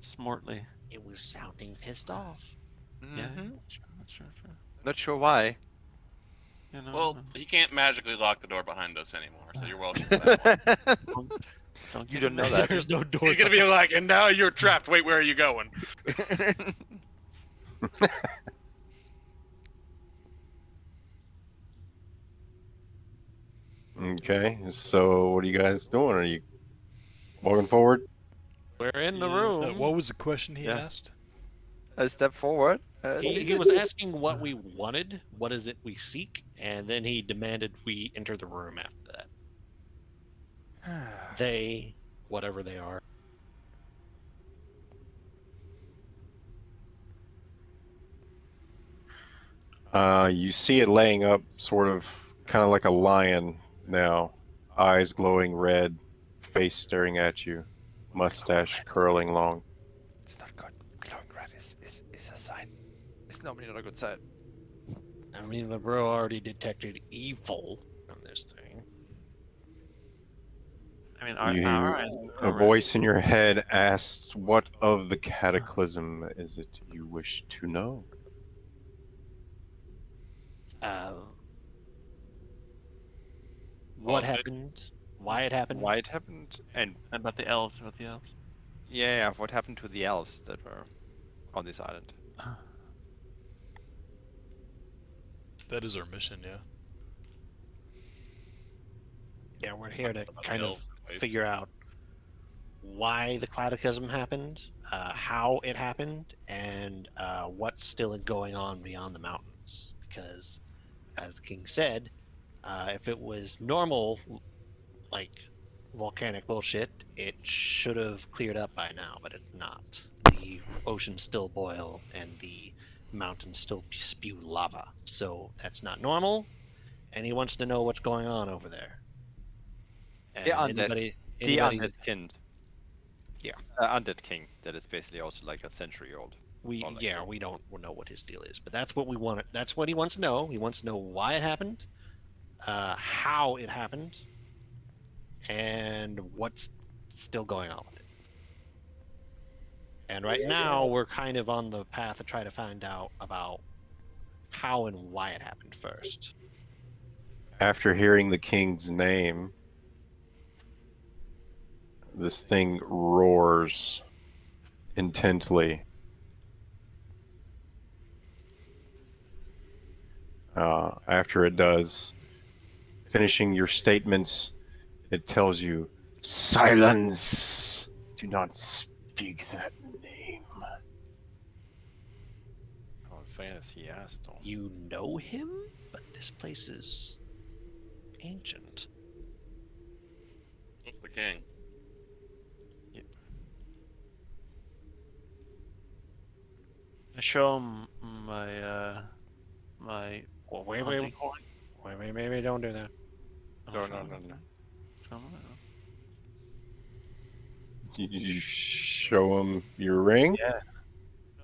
Smartly.
It was sounding pissed off.
Yeah.
Mhm.
Sure.
Not sure why.
You know,
Well, he can't magically lock the door behind us anymore, so you're welcome for that one.
don't
You
get
don't
in
know
there.
that.
There's no door.
He's gonna be like, and now you're trapped. Wait, where are you going?
Okay, so what are you guys doing? Are you walking forward?
We're in the
Yeah,
room.
What was the question he
Yeah.
asked?
A step forward.
He was asking what we wanted, what is it we seek, and then he demanded we enter the room after that. They, whatever they are.
You see it laying up, sort of, kind of like a lion now, eyes glowing red, face staring at you, mustache curling long.
It's not good. Glowing red is a sign. It's normally not a good sign.
I mean, the bro already detected evil on this thing.
I mean, our
You
eyes
A voice in your head asks, "What of the cataclysm is it you wish to know?"
What
Well,
happened? Why it happened?
Why it happened, and
About the elves.
yeah, what happened to the elves that were on this island?
That is our mission, yeah.
Yeah, we're here to kind of
place.
figure out why the cataclysm happened, how it happened, and what's still going on beyond the mountains. Because, as the king said, if it was normal, like volcanic bullshit, it should have cleared up by now, but it's not. The oceans still boil, and the mountains still spew lava. So that's not normal, and he wants to know what's going on over there. And
The undead.
anybody
The
anybody-
undead king.
Yeah.
Undead king. That is basically also like a century old.
we
or like
yeah, we don't know what his deal is, but that's what we want. That's what he wants to know. He wants to know why it happened, how it happened, and what's still going on with it. And right now, we're kind of on the path to try to find out about how and why it happened first.
After hearing the king's name, this thing roars intently. After it does, finishing your statements, it tells you, "Silence! Do not speak that name."
Oh, fairness, he asked. Though.
You know him, but this place is ancient.
What's the king?
I show him my my.
Well, wait,
hunting horn.
wait, don't do that.
Oh,
No,
show
no,
him
no,
it.
no.
Show him it.
You show him your ring?
Yeah.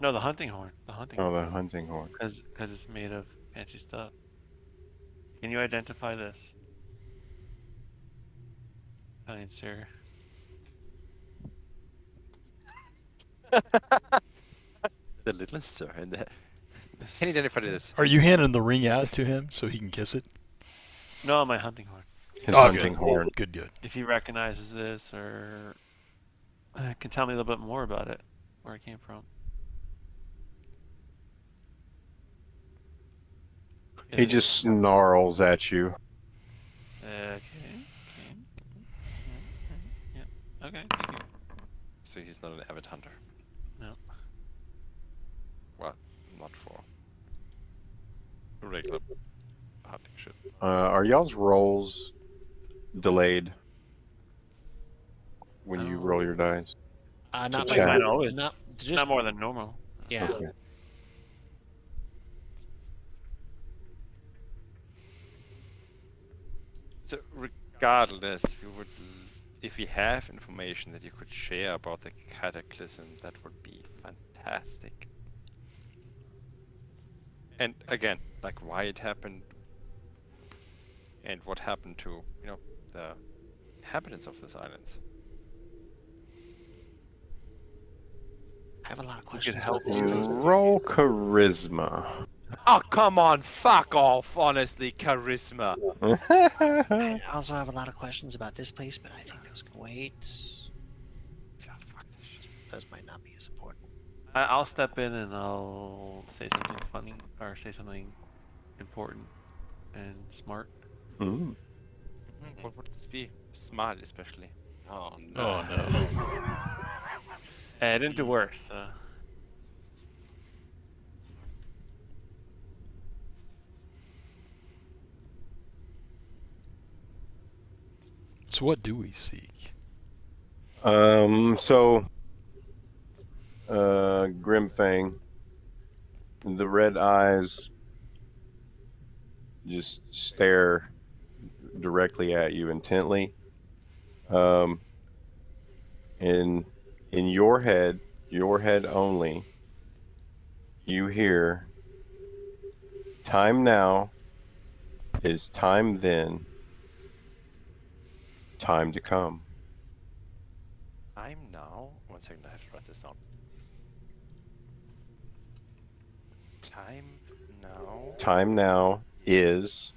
No, the hunting horn. The hunting
Oh,
horn.
the hunting horn.
Because it's made of fancy stuff. Can you identify this? Fine, sir.
The little sir and the. Can you identify this?
Are you handing the ring out to him so he can kiss it?
No, my hunting horn.
His
Oh,
hunting
good.
horn.
Good.
If he recognizes this or can tell me a little bit more about it, where it came from.
He just snarls at you.
Okay. Yeah. Okay. Thank you.
So he's not an avid hunter.
No.
Well, not for regular hunting shit.
Are y'all's rolls delayed when you roll your dice?
Not
Good
by
chat.
Mine always.
not just
Not more than normal.
yeah.
Okay.
So regardless, if you have information that you could share about the cataclysm, that would be fantastic. And again, like why it happened, and what happened to the inhabitants of this island.
I have a lot of
could
questions
help
about this place.
Roll charisma.
Oh come on, fuck off! Honestly, charisma.
I also have a lot of questions about this place, but I think those can wait.
God, fuck this shit.
Those might not be as important.
I'll step in and I'll say something funny or say something important and smart.
Mm.
What would this be? Smart, especially.
Oh no.
Oh no.
Hey, I didn't do worse.
So what do we seek?
So, Grimfang, the red eyes just stare directly at you intently. In your head only, you hear, "Time now is time then, time to come."
I'm now. 1 second, I have to write this down. Time now.
Time now is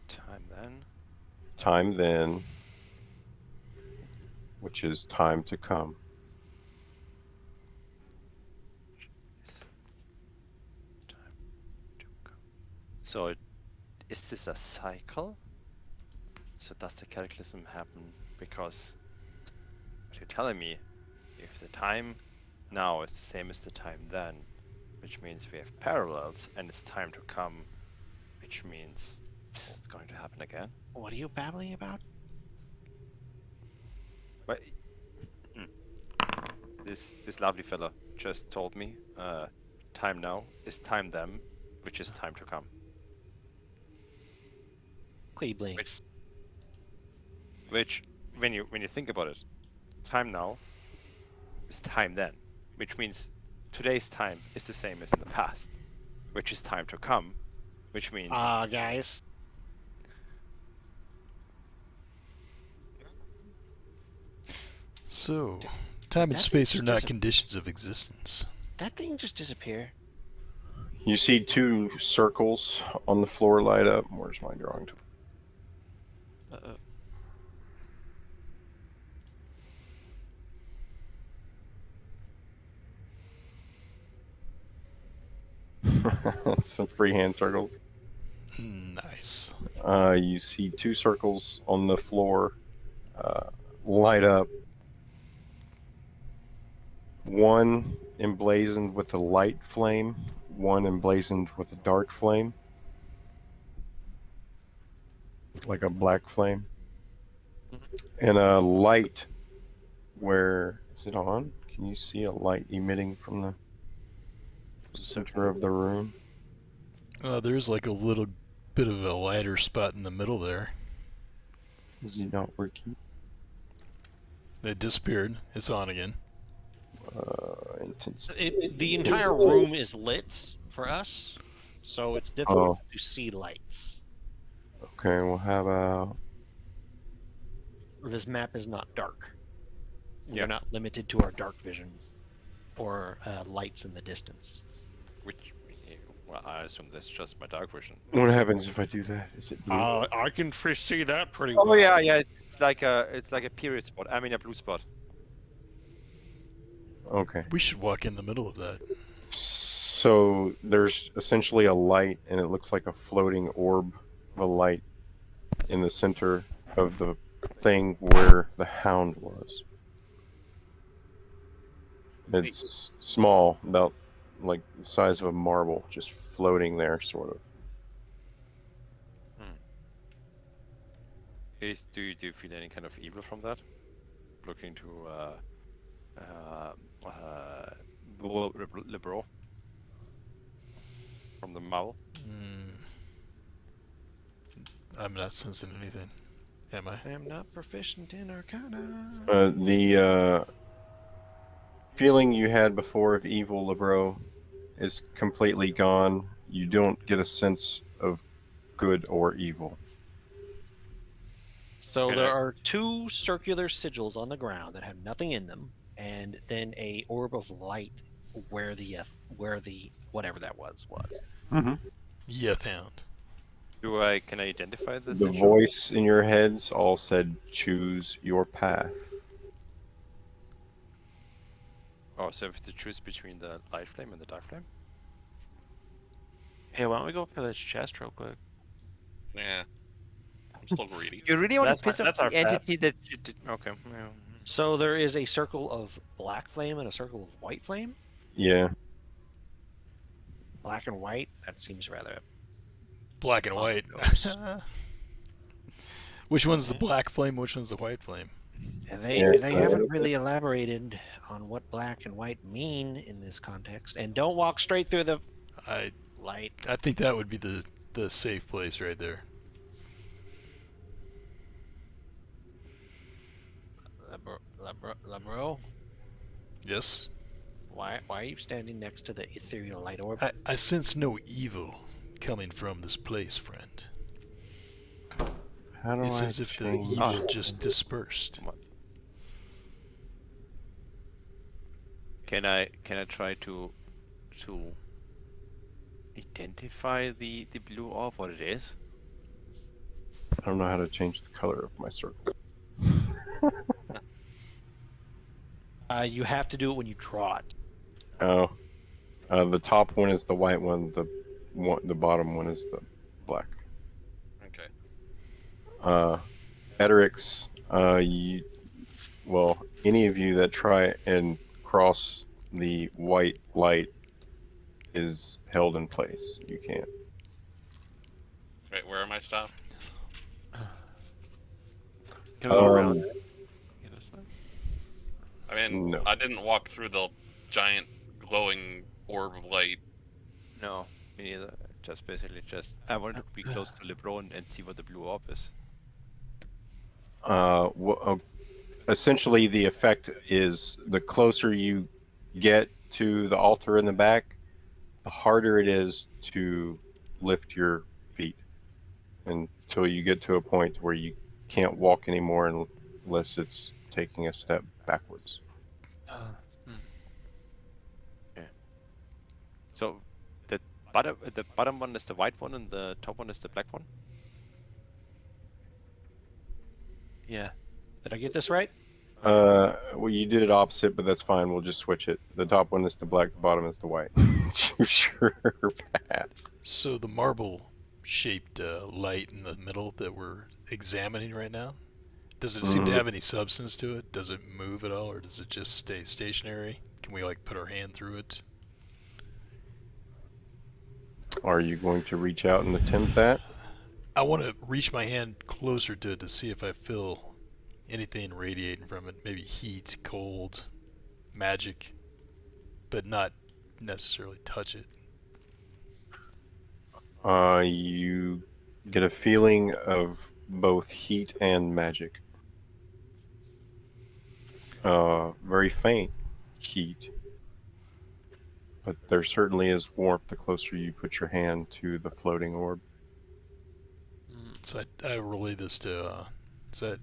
Time then.
time then, which is time to come.
Time to come. So, is this a cycle? So does the cataclysm happen because what you're telling me, if the time now is the same as the time then, which means we have parallels, and it's time to come, which means it's going to happen again.
What are you babbling about?
But this lovely fella just told me, time now is time then, which is time to come.
Clay blinks.
Which, when you think about it, time now is time then, which means today's time is the same as in the past, which is time to come, which means
Guys.
So, time and
that
space are
just
not
doesn't-
conditions of existence.
That thing just disappear.
You see two circles on the floor light up. Where's my drawing tool? Some freehand circles.
Nice.
You see two circles on the floor light up. One emblazoned with a light flame, one emblazoned with a dark flame, like a black flame, and a light. Where is it on? Can you see a light emitting from the center of the room?
There's like a little bit of a lighter spot in the middle there.
Is it not working?
It disappeared. It's on again.
Intense.
The entire room is lit for us, so it's difficult to see lights.
Okay, well, how about
This map is not dark.
Yeah.
We're not limited to our dark vision or lights in the distance.
which Well, I assume that's just my dark vision.
What happens if I do that? Is it blue?
I can foresee that pretty
Oh
well.
yeah, yeah. It's like a period spot. I mean a blue spot.
Okay.
We should walk in the middle of that.
So there's essentially a light, and it looks like a floating orb of a light in the center of the thing where the hound was. It's small, about like the size of a marble, just floating there, sort of.
Do you feel any kind of evil from that? Looking to Libro from the mouth.
I'm not sensing anything. Am I?
I am not proficient in Arcana.
The feeling you had before of evil, Libro, is completely gone. You don't get a sense of good or evil.
So
Okay.
there are two circular sigils on the ground that have nothing in them, and then a orb of light where the whatever that was.
Yeah, found.
Can I identify this?
The
sigil?
voice in your heads all said, "Choose your path."
Oh, so if to choose between the light flame and the dark flame.
Hey, why don't we go for this chest real quick?
Yeah. I'm still greedy.
You really want
That's
to piss
my-
off
that's our
the entity that you did? Okay. Yeah.
So there is a circle of black flame and a circle of white flame.
Yeah.
Black and white. That seems rather.
Black and white.
Ominous.
Which one's the black flame? Which one's the white flame?
And they
Yeah,
haven't really elaborated on what black and white mean in this context. And don't walk straight through the
I
light.
think that would be the safe place right there.
Labro,
Yes.
why are you standing next to the ethereal light orb?
I sense no evil coming from this place, friend.
How do
It's
I
as if the
change-
evil just dispersed.
Can I try to identify the blue orb, what it is?
I don't know how to change the color of my circle.
You have to do it when you draw it.
Oh, the top one is the white one. The bottom one is the black.
Okay.
Edrix, any of you that try and cross the white light is held in place. You can't.
Wait, where am I stopped?
Can we go around?
Um,
Yeah, this way?
I mean,
No.
I didn't walk through the giant glowing orb of light.
No, me neither. Just basically I wanted to be close to Libro and see what the blue orb is.
Essentially, the effect is the closer you get to the altar in the back, the harder it is to lift your feet until you get to a point where you can't walk anymore unless it's taking a step backwards.
So the bottom one is the white one and the top one is the black one.
Yeah.
Did I get this right?
Well, you did it opposite, but that's fine. We'll just switch it. The top one is the black, the bottom is the white. Choose your path.
So the marble-shaped light in the middle that we're examining right now, does it seem to have any substance to it? Does it move at all, or does it just stay stationary? Can we like put our hand through it?
Are you going to reach out and attempt that?
I want to reach my hand closer to it to see if I feel anything radiating from it. Maybe heat, cold, magic, but not necessarily touch it.
You get a feeling of both heat and magic. Very faint heat, but there certainly is warmth the closer you put your hand to the floating orb.
So I relay this to, is that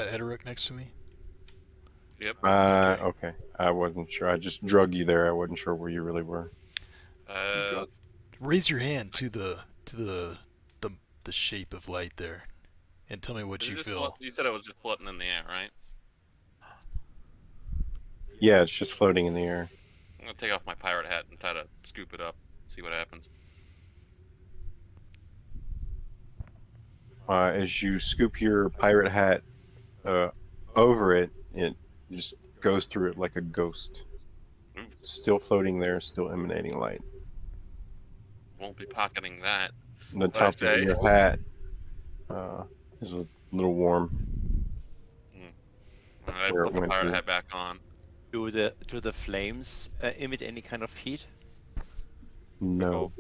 Ederic next to me?
Yep.
Okay. I wasn't sure. I just drug you there. I wasn't sure where you really were.
Raise your hand to the shape of light there, and tell me what
Is it
you
just
feel.
You said it was just floating in the air, right?
Yeah, it's just floating in the air.
I'm gonna take off my pirate hat and try to scoop it up, see what happens.
As you scoop your pirate hat over it, it just goes through it like a ghost.
Ooh.
Still floating there, still emanating light.
Won't be pocketing that.
The
What I
top of
say?
your hat is a little warm
I
where
put
it
the
went
pirate
through.
hat back on.
Do the flames emit any kind of heat?
No.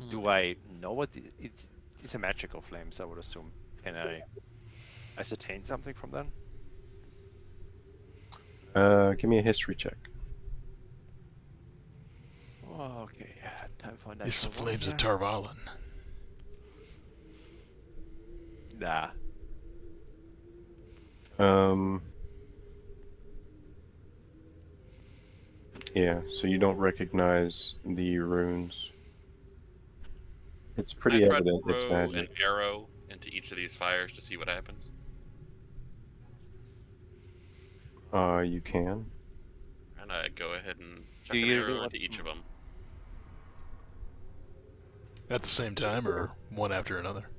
Do I know what it's a magical flames? I would assume. Can I ascertain something from them?
Give me a history check.
Oh, okay, time for
It's the
natural one
flames of
here.
Tarvalin.
Nah.
Yeah, so you don't recognize the runes. It's
Can
pretty
I try
evident
to
it's
throw
magic.
an arrow into each of these fires to see what happens?
You can.
And I go ahead and chuck
Do
an
you
arrow
want-
into each of them.
At the same time, or one after another?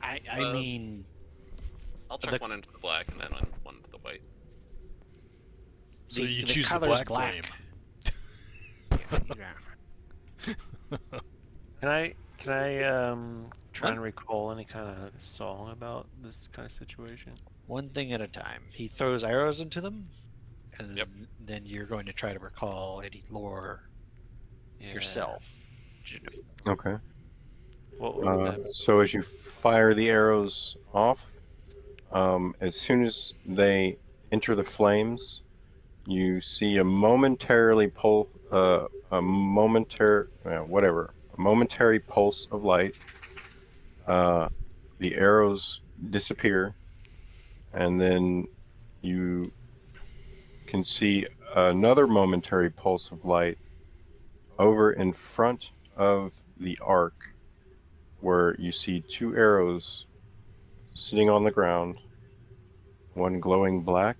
I
Uh,
mean,
I'll chuck one into the black and then one into the white.
So
the-
you
the
choose the
color's
black flame.
Yeah.
Can I try and recall any kind of song about this kind of situation?
One thing at a time. He throws arrows into them, and
Yep.
then you're going to try to recall any lore
Yeah.
yourself.
Okay.
What would that be?
So as you fire the arrows off, as soon as they enter the flames, you see a momentary pulse of light. The arrows disappear, and then you can see another momentary pulse of light over in front of the arc, where you see two arrows sitting on the ground, one glowing black,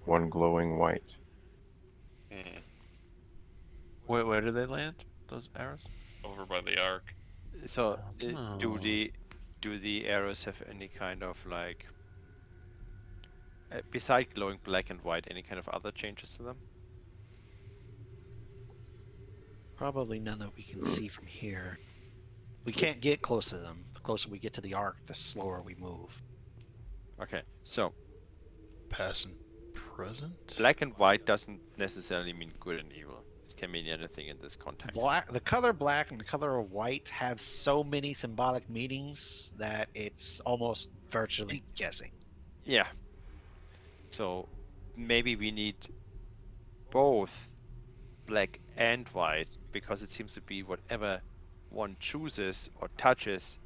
one glowing white.
Hmm.
Where do they land? Those arrows?
Over by the arc.
So
Oh.
do the arrows have any kind of like beside glowing black and white, any kind of other changes to them?
Probably none that we can see from here. We can't get close to them. The closer we get to the arc, the slower we move.
Okay, so
Past and present?
black and white doesn't necessarily mean good and evil. It can mean anything in this context.
The color black and the color white have so many symbolic meanings that it's almost virtually guessing.
Yeah. So maybe we need both black and white, because it seems to be whatever one chooses or touches,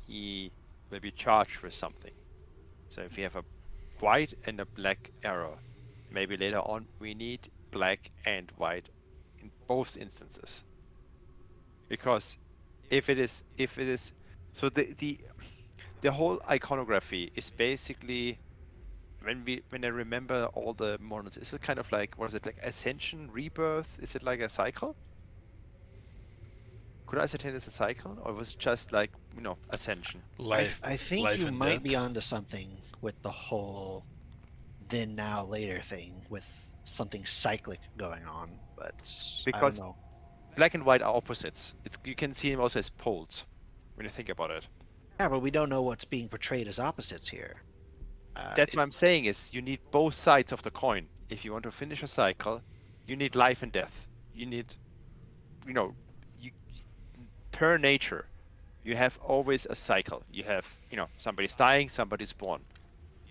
he will be charged with something. So if we have a white and a black arrow, maybe later on we need black and white in both instances. Because if it is so the whole iconography is basically, when I remember all the models, is it kind of like, what is it, like ascension, rebirth? Is it like a cycle? Could I ascertain it's a cycle, or was it just like, ascension?
Life.
I think
life
you
and
might
death.
be onto something with the whole then now later thing with something cyclic going on, but
Because-
I don't know.
Black and white are opposites. You can see them also as poles when you think about it.
Yeah, but we don't know what's being portrayed as opposites here.
That's what I'm saying, is you need both sides of the coin. If you want to finish a cycle, you need life and death. You need, you per nature, you have always a cycle. You have, somebody's dying, somebody's born.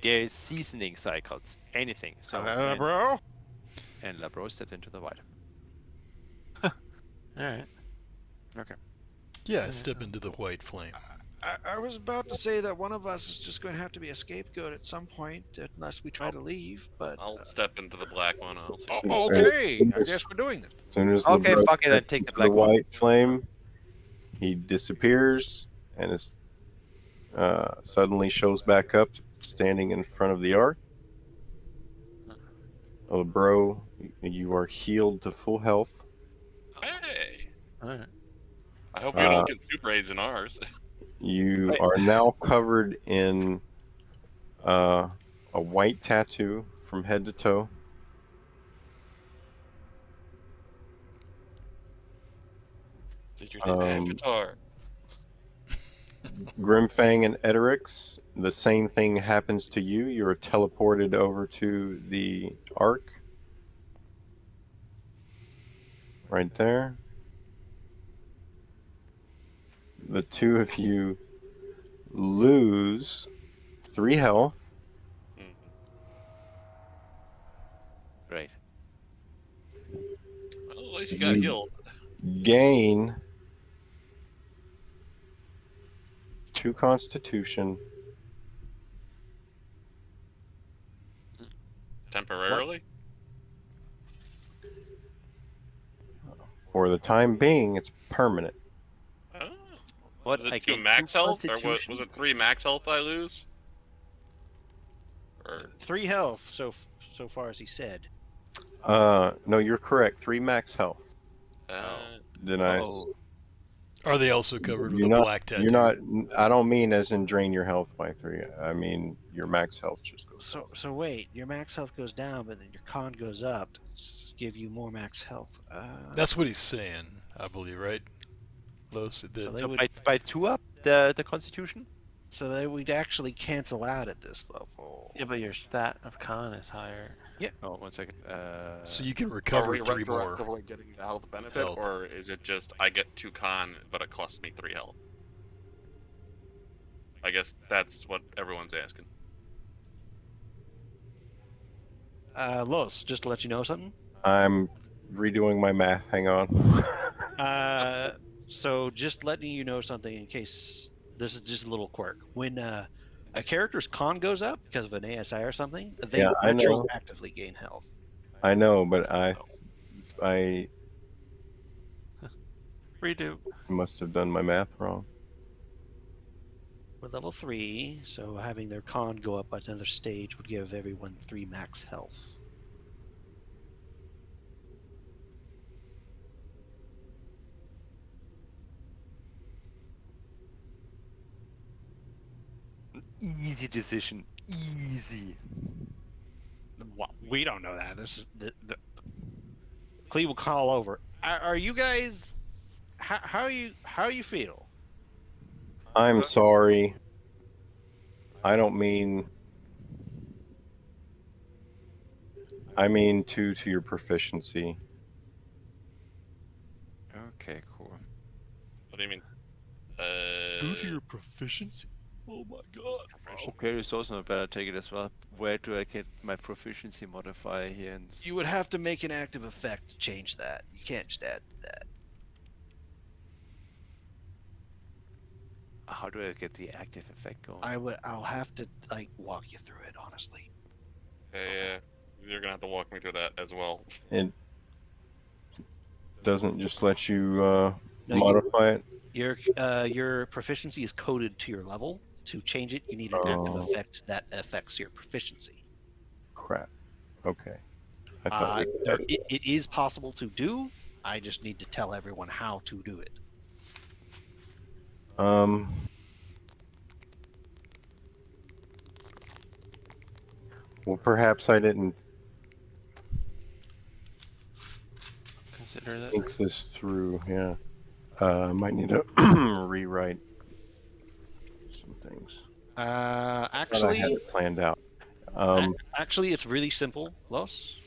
There is seasoning cycles, anything. So
bro.
and Labro stepped into the white.
All right.
Okay.
Yeah, step into the white flame.
I was about to say that one of us is just going to have to be a scapegoat at some point, unless we try to leave. But
I'll step into the black one and I'll see.
okay, I guess we're doing this.
As soon as
Okay,
LeBro
fuck it, and
steps
take the
into
black one.
white flame, he disappears and is suddenly shows back up, standing in front of the ark. LeBro, you are healed to full health.
Hey,
All right.
I hope you don't get super aids in ours.
You
Right.
are now covered in a white tattoo from head to toe.
You're the Avatar.
Grimfang and Eterix, the same thing happens to you. You're teleported over to the ark. Right there. The two of you lose 3 health.
Mhm.
Great.
Well, at least you got
You-
healed.
Gain 2 constitution.
Temporarily?
For the time being, it's permanent.
Oh.
What?
Was it
I
2
get
max
2
health? Or
constitution?
was it 3 max health I lose? Or
3 health so far as he said.
No, you're correct. 3 max health.
uh,
Then I.
Oh,
Are they also covered with
You're
a
not.
black tattoo?
You're not. I don't mean as in drain your health by 3. I mean your max health just goes up.
So wait, your max health goes down, but then your con goes up to give you more max health.
That's what he's saying, I believe, right? Los,
So they
so
would
by 2 up the constitution?
so they would actually cancel out at this level.
Yeah, but your stat of con is higher.
Oh, 1 second.
so you can
are
recover
we
3 more.
retroactively getting the health benefit?
health.
Or is it just I get 2 con, but it costs me 3 health? I guess that's what everyone's asking.
Los, just to let you know something.
I'm redoing my math. Hang on.
So just letting you know something in case this is just a little quirk. When a character's con goes up because of an ASI or something, they
Yeah, I know.
retroactively gain health.
I know, but I
Redo.
must have done my math wrong.
We're level 3, so having their con go up another stage would give everyone 3 max health.
Easy decision. Easy.
We don't know that. This is the Cleve will call over. Are you guys? How you feel?
I'm sorry. I don't mean. I mean to your proficiency.
Okay, cool.
What do you mean?
Due to your proficiency? Oh my god.
Okay, resource, I better take it as well. Where do I get my proficiency modifier here? And
You would have to make an active effect to change that. You can't just add that.
how do I get the active effect going?
I'll have to walk you through it honestly.
Yeah, you're gonna have to walk me through that as well.
It doesn't just let you
No,
modify it.
Your proficiency is coded to your level. To change it, you need an active
Oh.
effect that affects your proficiency.
Crap. Okay. I thought we
There,
had-
it is possible to do. I just need to tell everyone how to do it.
Well, perhaps I didn't
Consider that.
think this through. Yeah. I might need to rewrite some things. I thought I had
Actually,
it planned out.
actually, it's really simple, Los.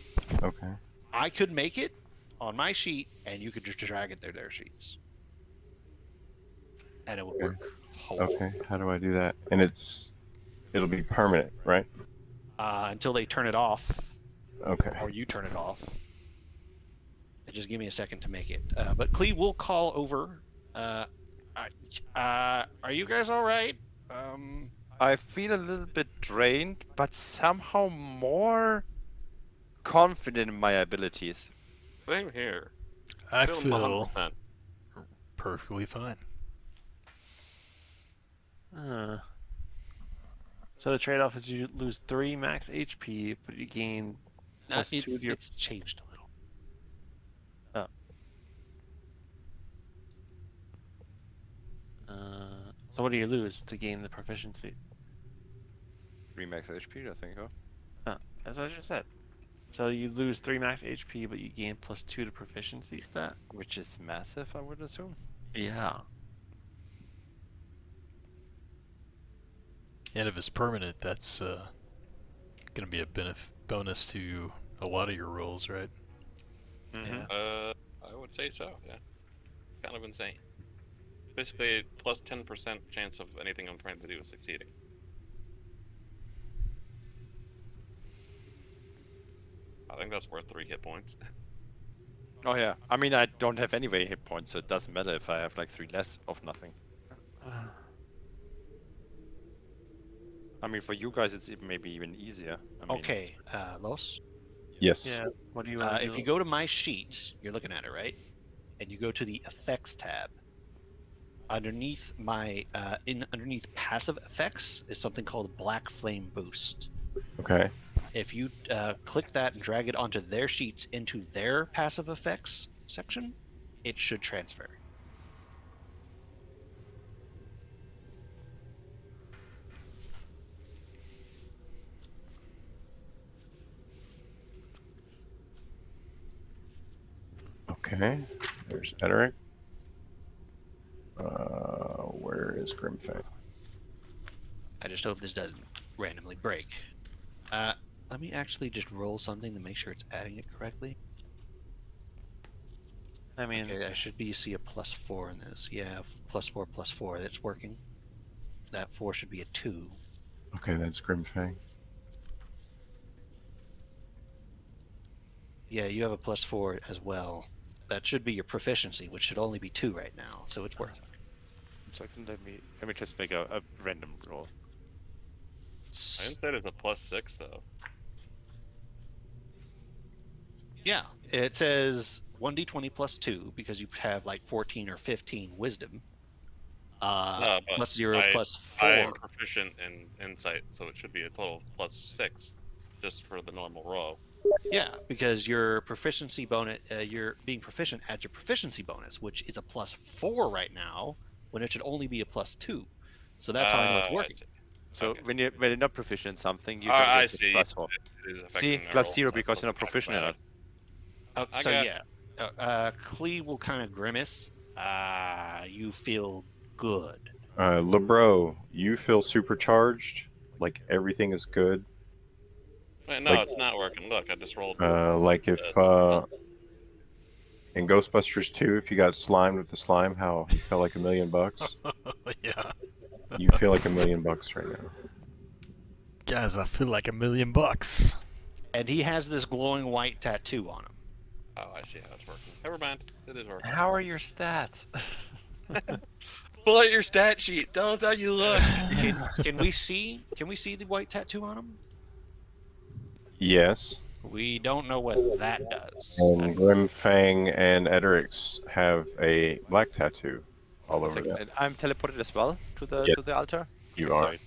Okay.
I could make it on my sheet, and you could just drag it to their sheets, and it would
Okay.
work.
Okay. How do I do that? And it'll be permanent, right?
Until they turn it off,
Okay.
or you turn it off. Just give me a second to make it. But Cleve will call over Are you guys all right?
I feel a little bit drained, but somehow more confident in my abilities.
Same here.
I
Feeling
feel
100%.
perfectly fine.
So the trade-off is you lose 3 max HP, but you gain plus 2 to your...
It's changed a little.
So what do you lose to gain the proficiency?
3 max HP, I think, huh?
Oh, that's what I just said. So you lose 3 max HP, but you gain plus 2 to proficiency stat?
Which is massive, I would assume.
Yeah.
And if it's permanent, that's going to be a bonus to a lot of your rolls, right?
Yeah.
I would say so, yeah. It's kind of insane. Basically, plus 10% chance of anything I'm trying to do succeeding. I think that's worth 3 hit points.
Oh yeah. I mean, I don't have any way hit points, so it doesn't matter if I have like 3 less of nothing. I mean, for you guys, it's maybe even easier. I mean,
Okay, Los.
Yes.
Yeah. What do you want to do?
If you go to my sheet, you're looking at it, right? And you go to the effects tab. Underneath my underneath passive effects is something called Black Flame Boost.
Okay.
If you click that and drag it onto their sheets into their passive effects section, it should transfer.
Okay. There's Ederic. Where is Grimfang?
I just hope this doesn't randomly break. Let me actually just roll something to make sure it's adding it correctly.
I mean,
Okay, I should be see a +4 in this. Yeah, +4, that's working. That 4 should be a 2.
Okay, that's Grimfang.
Yeah, you have a +4 as well. That should be your proficiency, which should only be 2 right now, so it's working.
second, let me just make a random roll.
I didn't say it's a +6 though.
Yeah, it says 1d20 +2 because you have like 14 or 15 wisdom.
No, but
+0
I
+4.
am proficient in insight, so it should be a total of +6, just for the normal roll.
Yeah, because your proficiency bonus, your being proficient adds your proficiency bonus, which is a +4 right now, when it should only be a +2. So that's how I know it's
I
working.
see.
So
Okay.
when you're not proficient in something, you
I
get
see.
+4.
It is
See,
affecting my
+0
rolls, so
because
it
you're not
doesn't
proficient in it.
matter. I
So
got-
yeah, Klee will kind of grimace. You feel good.
Lebro, you feel supercharged? Like everything is good?
Wait, no,
like-
it's not working. Look, I just rolled.
Like if in Ghostbusters 2, if you got slimed with the slime, how you felt like $1 million?
Yeah.
You feel like $1 million right now.
Guys, I feel like $1 million.
And he has this glowing white tattoo on him.
Oh, I see how it's working. Never mind. It is working.
how are your stats?
Pull out your stat sheet. Tell us how you look.
Can we see the white tattoo on him?
Yes.
We don't know what that does.
And Grimfang and Ederix have a black tattoo all
One
over
second,
them.
and I'm teleported as well to the
Yes.
to the altar.
You
Okay,
are.
sorry.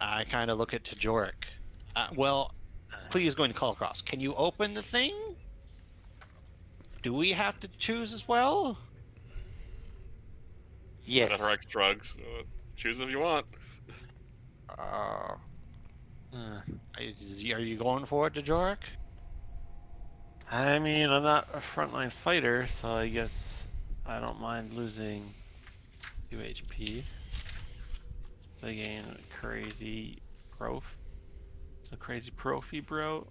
I kind of look at Tajoric. Well, Klee is going to call across. Can you open the thing? Do we have to choose as well?
Yes.
Rex drugs. Choose if you want.
Are you going for it, Tajoric?
I mean, I'm not a frontline fighter, so I guess I don't mind losing 2 HP. So I gain crazy prof. So crazy profi, bro.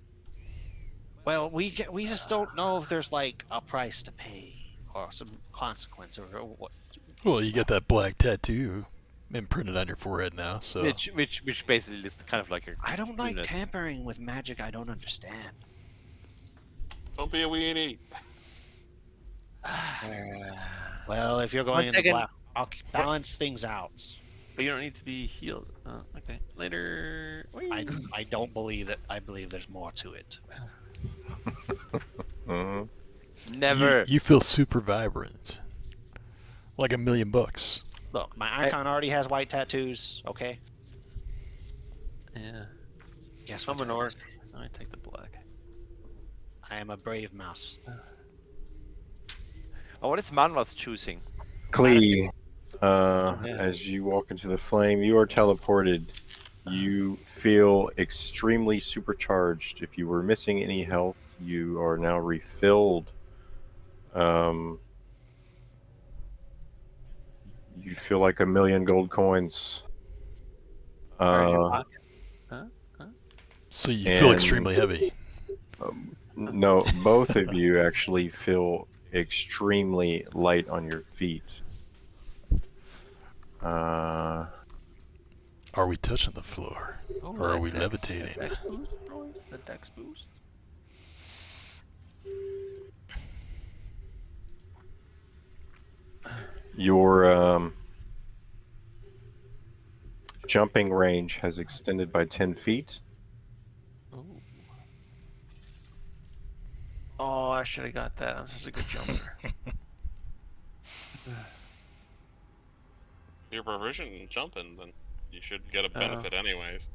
Well, we just don't know if there's like a price to pay or some consequence or what.
Well, you got that black tattoo imprinted on your forehead now, so
Which basically is kind of like a.
I don't like
unit.
tampering with magic I don't understand.
Don't be a weenie.
Well, if you're
One
going in the
second.
black, I'll balance things out.
But you don't need to be healed. Okay. Later.
I don't believe it. I believe there's more to it.
Mhm.
Never.
You feel super vibrant. Like $1,000,000.
Look, my icon already has white tattoos. Okay.
Yeah.
Guess
I'm
what?
a North. I take the black.
I am a brave mouse.
Oh, what is Manwath choosing?
Klee,
Yeah.
as you walk into the flame, you are teleported. You feel extremely supercharged. If you were missing any health, you are now refilled. You feel like 1,000,000 gold coins.
Are in your
Uh,
pocket? Huh?
So you feel
And-
extremely heavy.
no, both of you actually feel extremely light on your feet.
Are we touching the floor?
Oh,
Or are
that
we
dex-
levitating?
that dex boost, boys. The dex boost.
Your jumping range has extended by 10 feet.
Oh. Oh, I should have got that. I'm such a good jumper.
If you're proficient in jumping, then you should get a benefit anyways.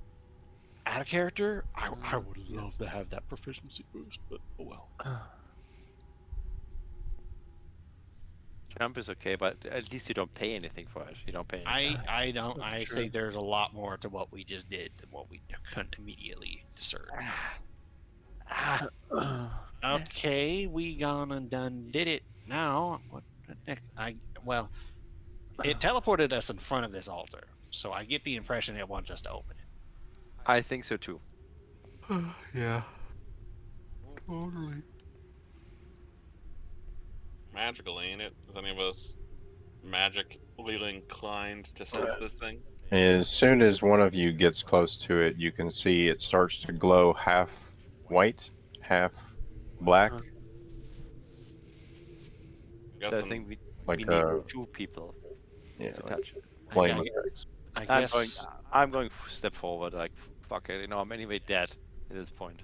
Out of character, I would love to have that proficiency boost, but oh well.
Jump is okay, but at least you don't pay anything for it. You don't pay anything.
I don't.
That's
I
true.
think there's a lot more to what we just did than what we couldn't immediately discern. Okay, we gone and done did it. Now, what the next? It teleported us in front of this altar, so I get the impression it wants us to open it.
I think so too.
Yeah.
Magical, ain't it? Is any of us magically inclined to sense this thing?
As soon as one of you gets close to it, you can see it starts to glow half white, half black,
Guess
So I think we
like
need
a
2 people
yeah,
to
like
touch it.
flame
I-
effects.
I
I'm
guess.
going a step forward. Like fuck it. You know, I'm anyway dead at this point.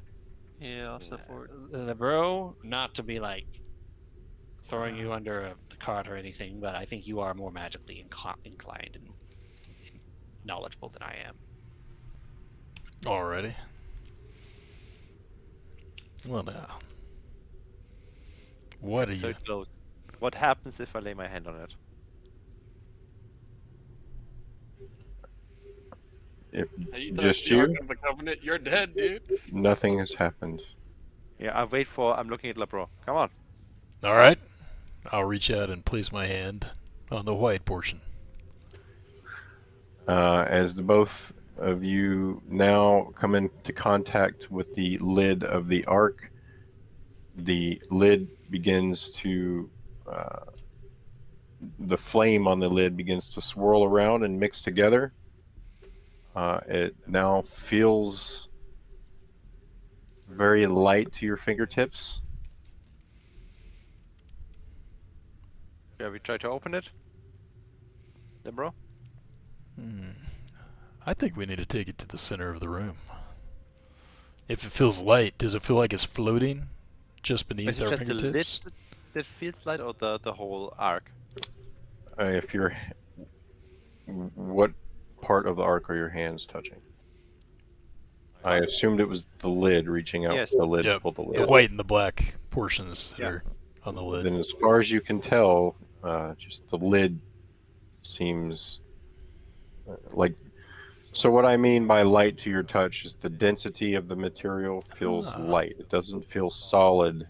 Yeah, I'll step forward.
The bro, not to be like throwing you under the cart or anything, but I think you are more magically inclined and knowledgeable than I am.
Already. Well, now. What are
So
you?
close. What happens if I lay my hand on it?
If
Hey, you
just
touched the Ark
you,
of the Covenant, you're dead, dude.
nothing has happened.
Yeah, I'm looking at Labro. Come on.
All right. I'll reach out and place my hand on the white portion.
As the both of you now come into contact with the lid of the ark, the lid begins to, the flame on the lid begins to swirl around and mix together. It now feels very light to your fingertips.
Shall we try to open it? Labro?
I think we need to take it to the center of the room. If it feels light, does it feel like it's floating just beneath
Is it
our
just the lid
fingertips?
that feels light, or the whole arc?
If you're, what part of the ark are your hands touching? I assumed it was the lid, reaching out
Yes.
for the lid to
Yep.
pull the lid.
The white and the black portions that
Yeah.
are on the lid.
Then, as far as you can tell, just the lid seems like. So, what I mean by light to your touch is the density of the material feels
Ah.
light. It doesn't feel solid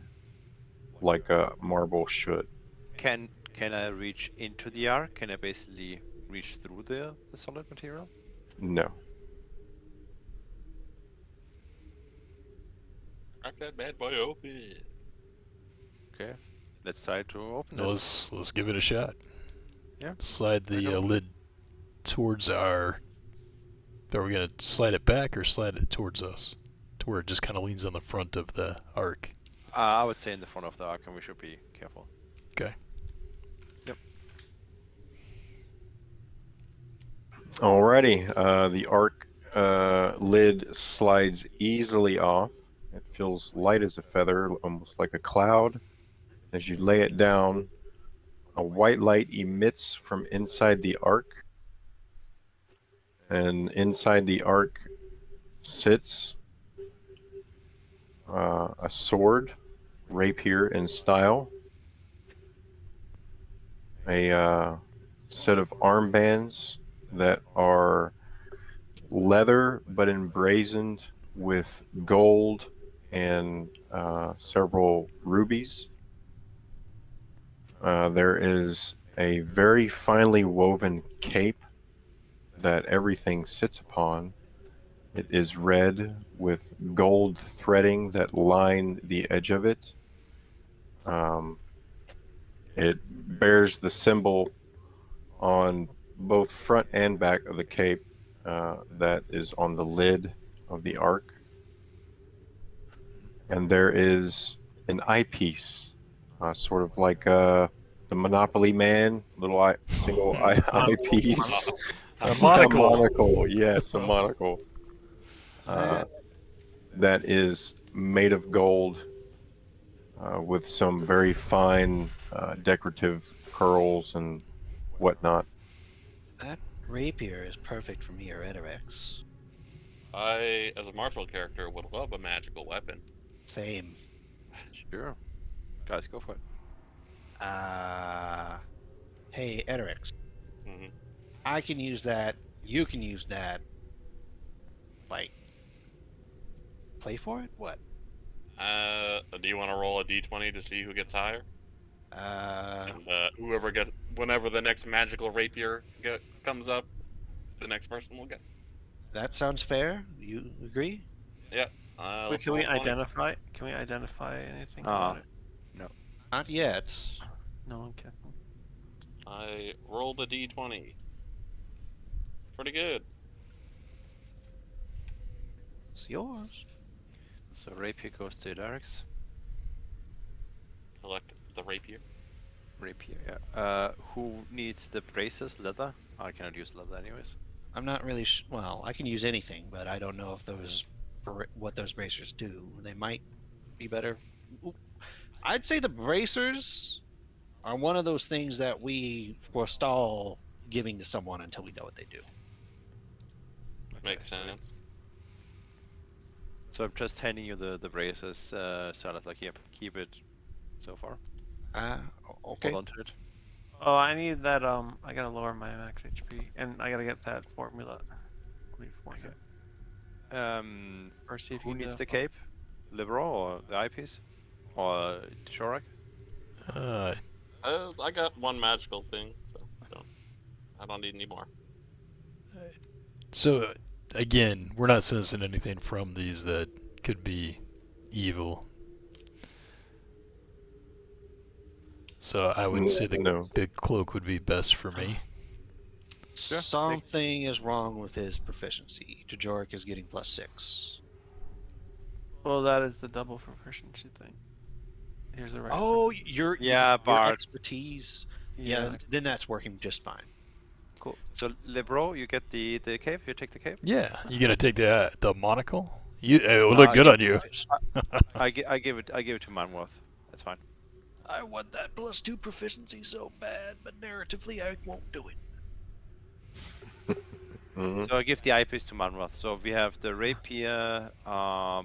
like a marble should.
Can I reach into the arc? Can I basically reach through the solid material?
No.
Crack that bad boy open.
Okay. Let's try to open
Now
it.
let's give it a shot.
Yeah.
Slide
Why
the
not?
lid towards our. Are we gonna slide it back or slide it towards us, to where it just kind of leans on the front of the arc?
I would say in the front of the arc, and we should be careful.
Okay.
Alrighty. The arc lid slides easily off. It feels light as a feather, almost like a cloud. As you lay it down, a white light emits from inside the arc, and inside the arc sits a sword, rapier in style, a set of armbands that are leather but emblazoned with gold and several rubies. There is a very finely woven cape that everything sits upon. It is red with gold threading that line the edge of it. It bears the symbol on both front and back of the cape that is on the lid of the arc. And there is an eyepiece, sort of like the Monopoly Man, little single eyepiece.
A monocle.
A monocle, yes, a monocle. That is made of gold with some very fine decorative pearls and whatnot.
That rapier is perfect for me or Edorex.
I, as a martial character, would love a magical weapon.
Same.
Sure. Guys, go for it.
Hey, Edorex.
hmm
I can use that. You can use that. Like, play for it? What?
Do you want to roll a d20 to see who gets higher? And whoever gets, whenever the next magical rapier comes up, the next person will get.
That sounds fair. You agree?
Yeah.
Wait,
Let's
can we
roll 20.
identify? Can we identify anything about it?
Not yet.
No one can.
I rolled a d20. Pretty good.
It's yours.
So rapier goes to Derek's.
Collect the rapier.
Rapier, yeah. Who needs the braces? Leather? I cannot use leather anyways.
I'm not really well, I can use anything, but I don't know if those what those bracers do. They might be better. I'd say the bracers are one of those things that we forestall giving to someone until we know what they do.
Makes sense.
So I'm just handing you the braces, Salad, like, yep, keep it so far.
Okay.
Hold on to it.
Oh, I need that. I gotta lower my max HP, and I gotta get that formula. Or see if
Who
you
needs
do
the cape? Libero or the eyepiece? Or Shorak?
I got one magical thing, so I don't need any more.
So, again, we're not sensing anything from these that could be evil. So I would say the cloak would be best for me.
Sure.
Something is wrong with his proficiency. Jajoric is getting +6.
Well, that is the double proficiency thing. Here's the right.
Oh, your
Bart.
expertise. Yeah, then that's working just fine.
Cool.
So Libero, you get the cape. You take the cape.
Yeah, you gonna take the monocle? It would look good on you.
I give it to Manworth. That's fine.
I want that +2 proficiency so bad, but narratively I won't do it.
So I give the eyepiece to Manworth. So we have the rapier.
Are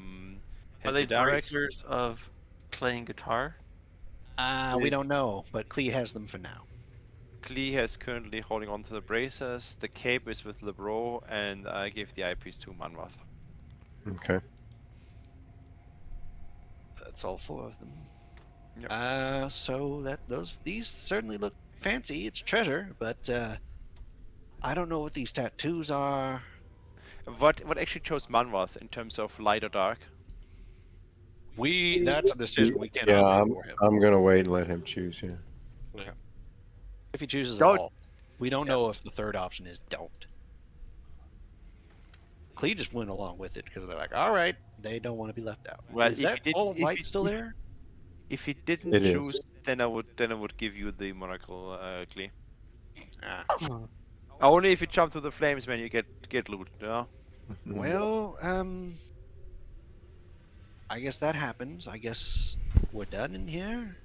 Has
they
the direct.
bracers of playing guitar?
We don't know, but Klee has them for now.
Klee has currently holding on to the braces. The cape is with Libero, and I give the eyepiece to Manworth.
Okay.
That's all 4 of them.
Yep.
So these certainly look fancy. It's treasure, but I don't know what these tattoos are.
What actually chose Manworth in terms of light or dark?
That's a decision we cannot
Yeah,
make for him.
I'm gonna wait and let him choose. Yeah.
If he chooses
Don't-
at all, we don't know if the third option is don't. Klee just went along with it because they're like, all right, they don't want to be left out.
Well,
Is
if
that
he did-
all of
if
light
he-
still there?
If he didn't
It is.
choose then I would give you the monocle, Klee.
Ah,
Only if you jump through the flames, man, you get loot. Yeah.
well, I guess that happens. I guess we're done in here.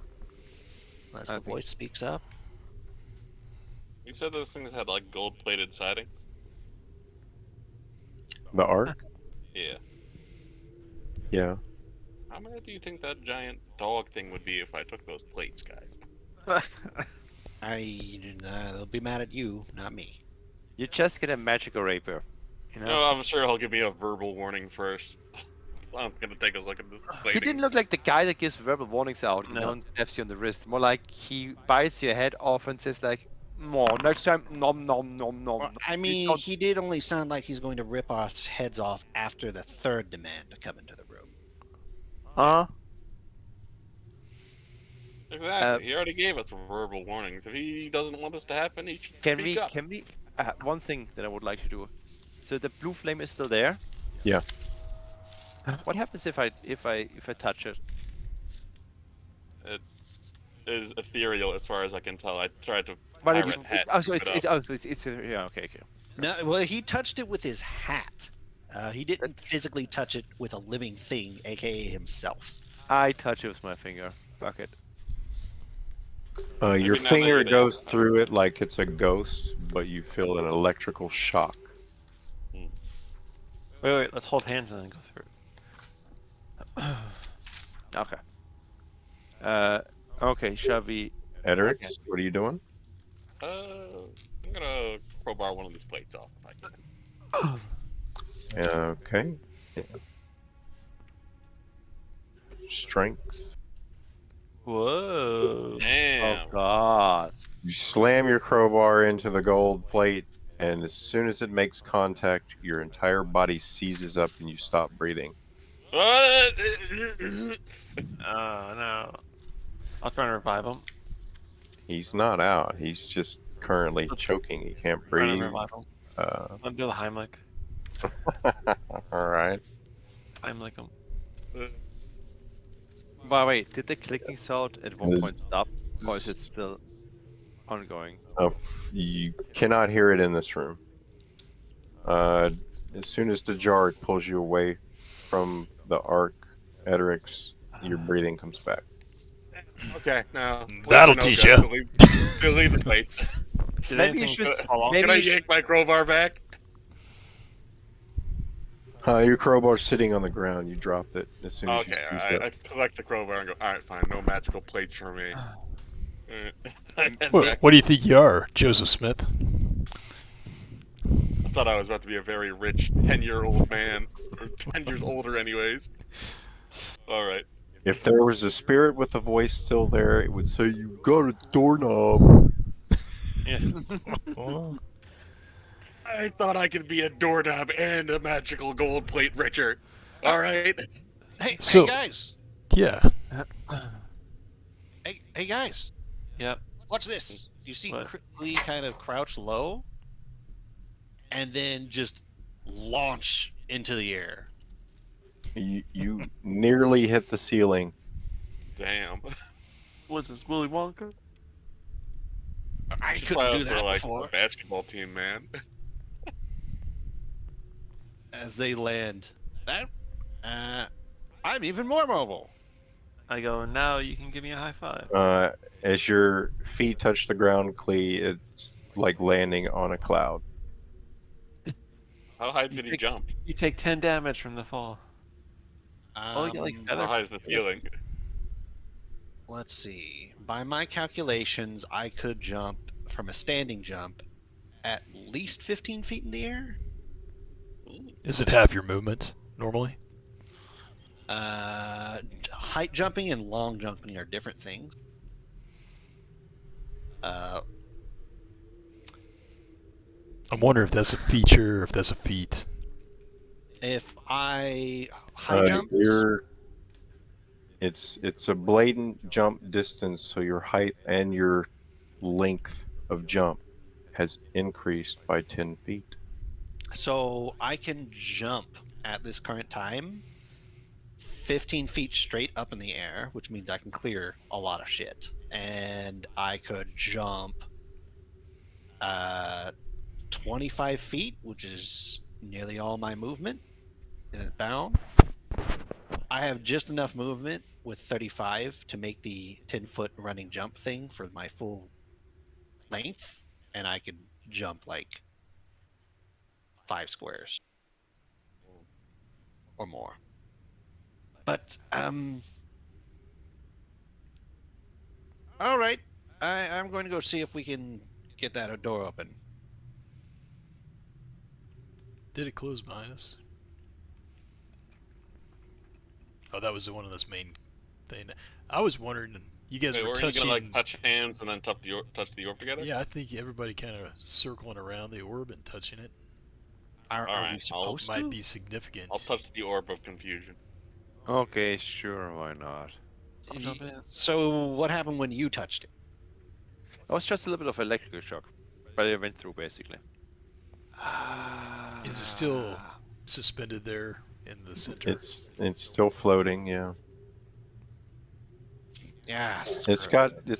Unless
I
the
think
voice speaks up.
You said those things had like gold-plated siding.
The arc?
Yeah.
Yeah.
How many do you think that giant dog thing would be if I took those plates, guys?
They'll be mad at you, not me.
You just get a magical rapier. You know.
No, I'm sure he'll give me a verbal warning first. I'm gonna take a look at this
He
plating.
didn't look like the guy that gives verbal warnings out, you
No.
know, and slaps you on the wrist. More like he bites your head off and says like, "No, next time, nom nom nom nom."
Well,
nom."
I
You
mean,
don't-
he did only sound like he's going to rip our heads off after the third demand to come into the room.
Huh?
Exactly. He already gave us verbal warnings. If he doesn't want this to happen, he should
Can
speak
we?
up.
Can we? One thing that I would like to do. So the blue flame is still there.
Yeah.
What happens if I touch it?
It is ethereal as far as I can tell. I tried to
But it's,
pirate hat
oh, so
scoop
it's,
it
it's,
up.
oh, it's yeah, okay.
No, well, he touched it with his hat. He didn't physically touch it with a living thing, aka himself.
I touch it with my finger. Fuck it.
Your
Maybe now that
finger
you're there.
goes through it like it's a ghost, but you feel an electrical shock.
Wait, let's hold hands and then go through it.
Okay. Okay, shall we?
Edric,
Okay.
what are you doing?
I'm gonna crowbar one of these plates off if I can.
Okay. Yeah. Strength.
Whoa.
Damn.
Oh God.
You slam your crowbar into the gold plate, and as soon as it makes contact, your entire body seizes up and you stop breathing.
What?
Oh no. I'll try and revive him.
He's not out. He's just currently choking. He can't
Trying
breathe.
to revive him. I'll do the Heimlich.
All right.
Heimlich him.
But wait, did the clicking sound at one
This-
point stop, or is it still ongoing?
You cannot hear it in this room. As soon as the jar pulls you away from the arc, Edric's, your breathing comes back.
Okay, now.
That'll
plates
teach
are
ya.
no go. Delete the plates.
Did
Maybe you
anything
should-
fall off?
maybe
Can I
you should-
yank my crowbar back?
Your crowbar's sitting on the ground. You dropped it as soon as
Okay,
you seized
I
up.
collect the crowbar and go, alright, fine, no magical plates for me. I head
What,
back.
what do you think you are, Joseph Smith?
I thought I was about to be a very rich 10-year-old man. Or 10 years older, anyways. Alright.
If there was a spirit with a voice still there, it would say, "You got a doorknob."
Yeah.
I thought I could be a doorknob and a magical gold plate richer. Alright?
Hey,
So-
hey guys!
Yeah.
Hey guys!
Yep.
Watch this. You see
What?
Lee kind of crouch low, and then just launch into the air.
You nearly hit the ceiling.
Damn.
Was this Willy Wonka?
I
Should
couldn't
try
do
out for
that
like
before.
a basketball team, man.
As they land, I'm even more mobile.
I go, now you can give me a high five.
As your feet touch the ground, Clee, it's like landing on a cloud.
How high did he
think-
jump?
You take 10 damage from the fall. Oh, you get like
Um,
How
feather.
high is the ceiling?
Let's see. By my calculations, I could jump from a standing jump at least 15 feet in the air.
Is it half your movement normally?
Height jumping and long jumping are different things.
I'm wondering if that's a feature or if that's a feat.
If I high jump,
It's a blatant jump distance, so your height and your length of jump has increased by 10 feet.
so I can jump at this current time 15 feet straight up in the air, which means I can clear a lot of shit. And I could jump 25 feet, which is nearly all my movement in a bound. I have just enough movement with 35 to make the 10-foot running jump thing for my full length, and I could jump like 5 squares or more. But all right, I'm going to go see if we can get that door open.
Did it close behind us? Oh, that was the one of this main thing. I was wondering, you guys
Wait,
were
were you
touching.
gonna like touch hands and then touch the orb together?
Yeah, I think everybody kind of circling around the orb and touching it
Are we
Alright,
supposed
might
to?
be significant.
I'll touch the orb of confusion.
Okay, sure, why not?
I'll jump in.
So what happened when you touched it?
It was just a little bit of electrical shock, but it went through basically.
Is it still suspended there in the center?
It's still floating. Yeah.
Yeah.
It's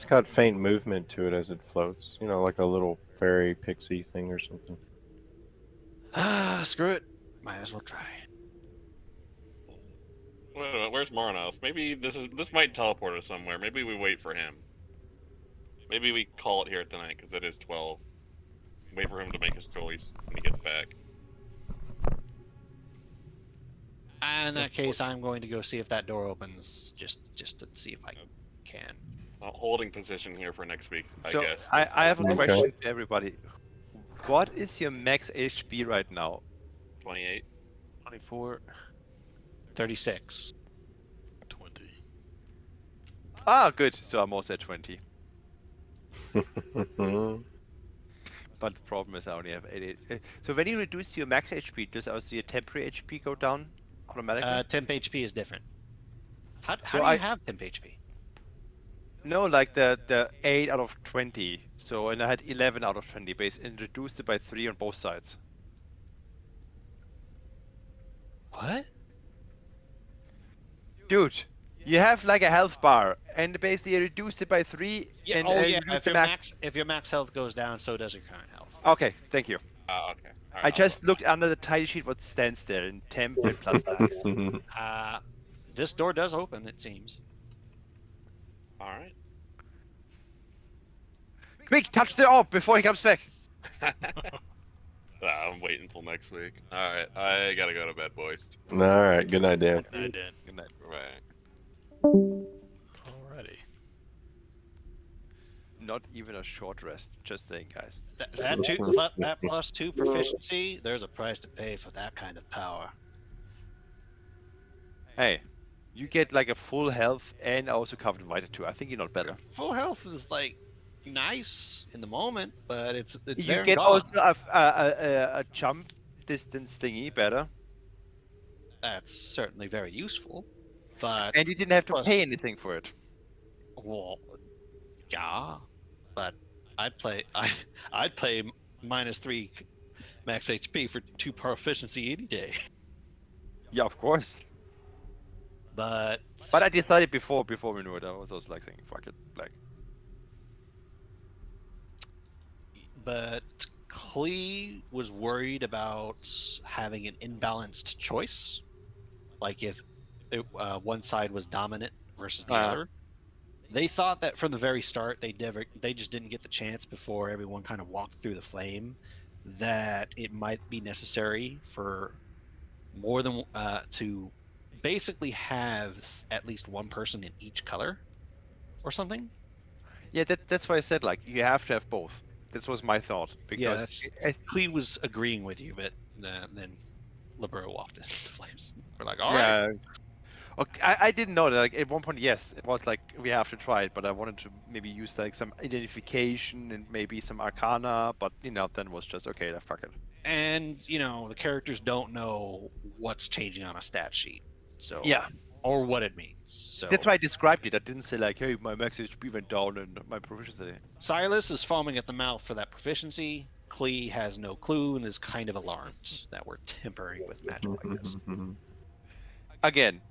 got faint movement to it as it floats. You know, like a little fairy pixie thing or something.
Screw it. Might as well try.
Wait a minute, where's Marnov? Maybe this might teleport us somewhere. Maybe we wait for him. Maybe we call it here tonight because it is 12. Wait for him to make his choice when he gets back.
In that case, I'm going to go see if that door opens, just to see if I can.
Holding position here for next week,
So
I guess.
I have a
Okay.
question to everybody. What is your max HP right now?
28.
24.
36.
20.
Ah, good. So I'm also at 20. But the problem is I only have 88. So when you reduce your max HP, does also your temporary HP go down automatically?
Temp HP is different. How
So
do you
I-
have temp HP?
No, like the 8 out of 20. So, and I had 11 out of 20 base and reduced it by 3 on both sides.
What?
Dude, you have like a health bar and basically you reduced it by 3
Yeah.
and
Yeah.
reduced
If
the
your if your max health goes down, so does your current health.
Okay, thank you.
Okay. All right,
I just looked under the title sheet what stands there in temp and plus tax.
This door does open, it seems.
All right.
Quick, touch the orb before he comes back.
I'm waiting until next week. All right, I gotta go to bed, boys.
All right. Good night, Dan.
Alright, Dan.
Good night.
Bye.
Alrighty.
Not even a short rest. Just saying, guys.
That that +2 proficiency, there's a price to pay for that kind of power.
Hey, you get like a full health and also covered in Vita too. I think you're not better.
Full health is like nice in the moment, but it's there
You
and
get
gone.
also a jump distance thingy better,
That's certainly very useful, but
and you didn't have to
Plus-
pay anything for it.
well, yeah, but I'd play -3 max HP for 2 proficiency any day.
Yeah, of course.
But
But I decided before we knew it. I was also like saying, fuck it, like.
but Klee was worried about having an imbalanced choice, like if one side was dominant versus the other. They thought that from the very start they just didn't get the chance before everyone kind of walked through the flame, that it might be necessary for more than to basically have at least one person in each color or something.
Yeah, that's why I said like you have to have both. This was my thought
Yeah,
because
Klee was agreeing with you, but then Libero walked into the flames. We're like, all right.
yeah. Okay, I didn't know that. Like at one point, yes, it was like we have to try it, but I wanted to maybe use like some identification and maybe some arcana, but then it was just okay. Fuck it.
And the characters don't know what's changing on a stat sheet, so
Yeah.
or what it means. So
That's why I described it. I didn't say like, hey, my max HP went down and my proficiency.
Silas is foaming at the mouth for that proficiency. Klee has no clue and is kind of alarmed that we're tempering with magic like this.
Again,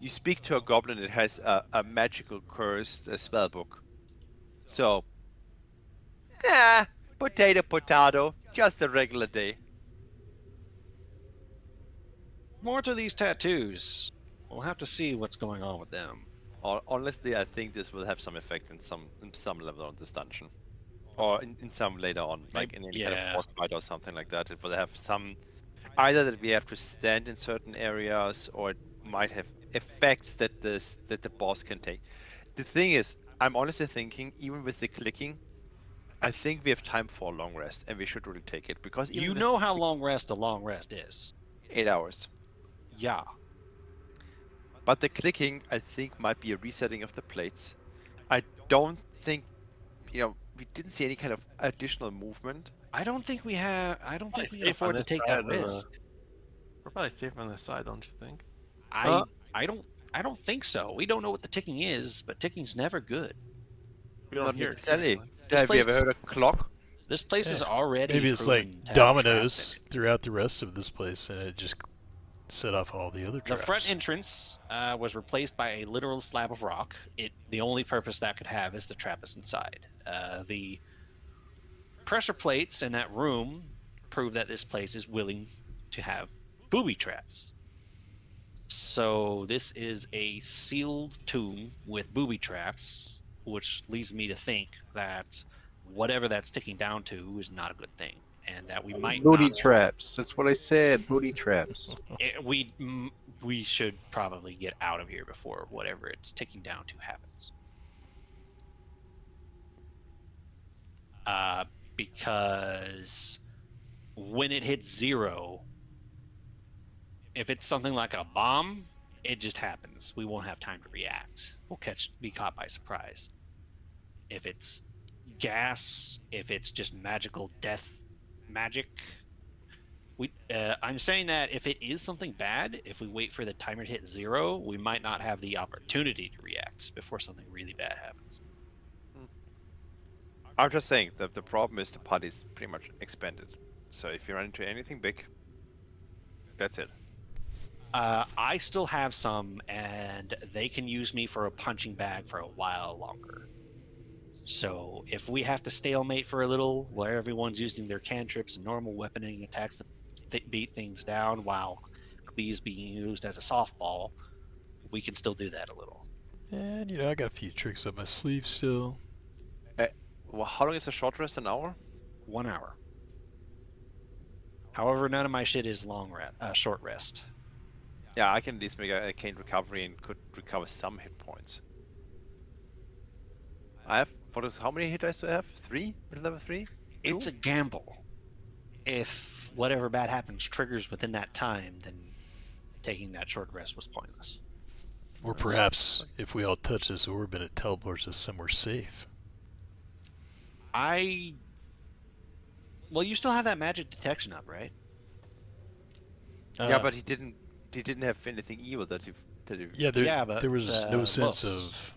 you speak to a goblin that has a magical cursed spell book. So, potato, potato, just a regular day.
More to these tattoos. We'll have to see what's going on with them.
Honestly, I think this will have some effect in some level on this dungeon, or in some later on, like in any kind of
Yeah.
boss fight or something like that. It will have some either that we have to stand in certain areas, or it might have effects that the boss can take. The thing is, I'm honestly thinking, even with the clicking, I think we have time for a long rest, and we should really take it because even
You
with
know how long rest a long rest is.
8 hours.
Yeah.
But the clicking, I think, might be a resetting of the plates. I don't think, we didn't see any kind of additional movement.
I don't think we have. I don't think
Probably
we can
safe on
afford to
this
take
side
that
of the-
risk.
We're probably safe on this side, don't you think?
I don't think so. We don't know what the ticking is, but ticking's never good.
We don't
Not
hear it
necessarily.
anyway.
This
Have you ever
place-
heard a clock?
This place is
Yeah.
already
Maybe it's
proven
like
to have traps
dominoes
in it.
throughout the rest of this place, and it just set off all the other
The
traps.
front entrance was replaced by a literal slab of rock. The only purpose that could have is to trap us inside. The pressure plates in that room prove that this place is willing to have booby traps. So this is a sealed tomb with booby traps, which leads me to think that whatever that's ticking down to is not a good thing, and that we might
Booty
not.
traps. That's what I said. Booty traps.
We should probably get out of here before whatever it's ticking down to happens. Because when it hits 0, if it's something like a bomb, it just happens. We won't have time to react. We'll be caught by surprise. If it's gas, if it's just magical death magic, I'm saying that if it is something bad, if we wait for the timer to hit 0, we might not have the opportunity to react before something really bad happens.
I'm just saying that the problem is the party's pretty much expanded. So if you run into anything big, that's it.
I still have some, and they can use me for a punching bag for a while longer. So if we have to stalemate for a little, where everyone's using their cantrips and normal weaponing attacks to beat things down, while these being used as a softball, we can still do that a little.
And I got a few tricks up my sleeve still.
Well, how long is a short rest? An hour?
1 hour. However, none of my shit is short rest.
Yeah, I can at least make a cane recovery and could recover some hit points. I have how many hit dice do I have? 3 with level 3?
It's a gamble. If whatever bad happens triggers within that time, then taking that short rest was pointless.
Or perhaps if we all touch this orb and it teleports us somewhere safe.
Well, you still have that magic detection up, right?
Yeah, but he didn't have anything evil that he.
Yeah,
but
there was no sense
Los,
of.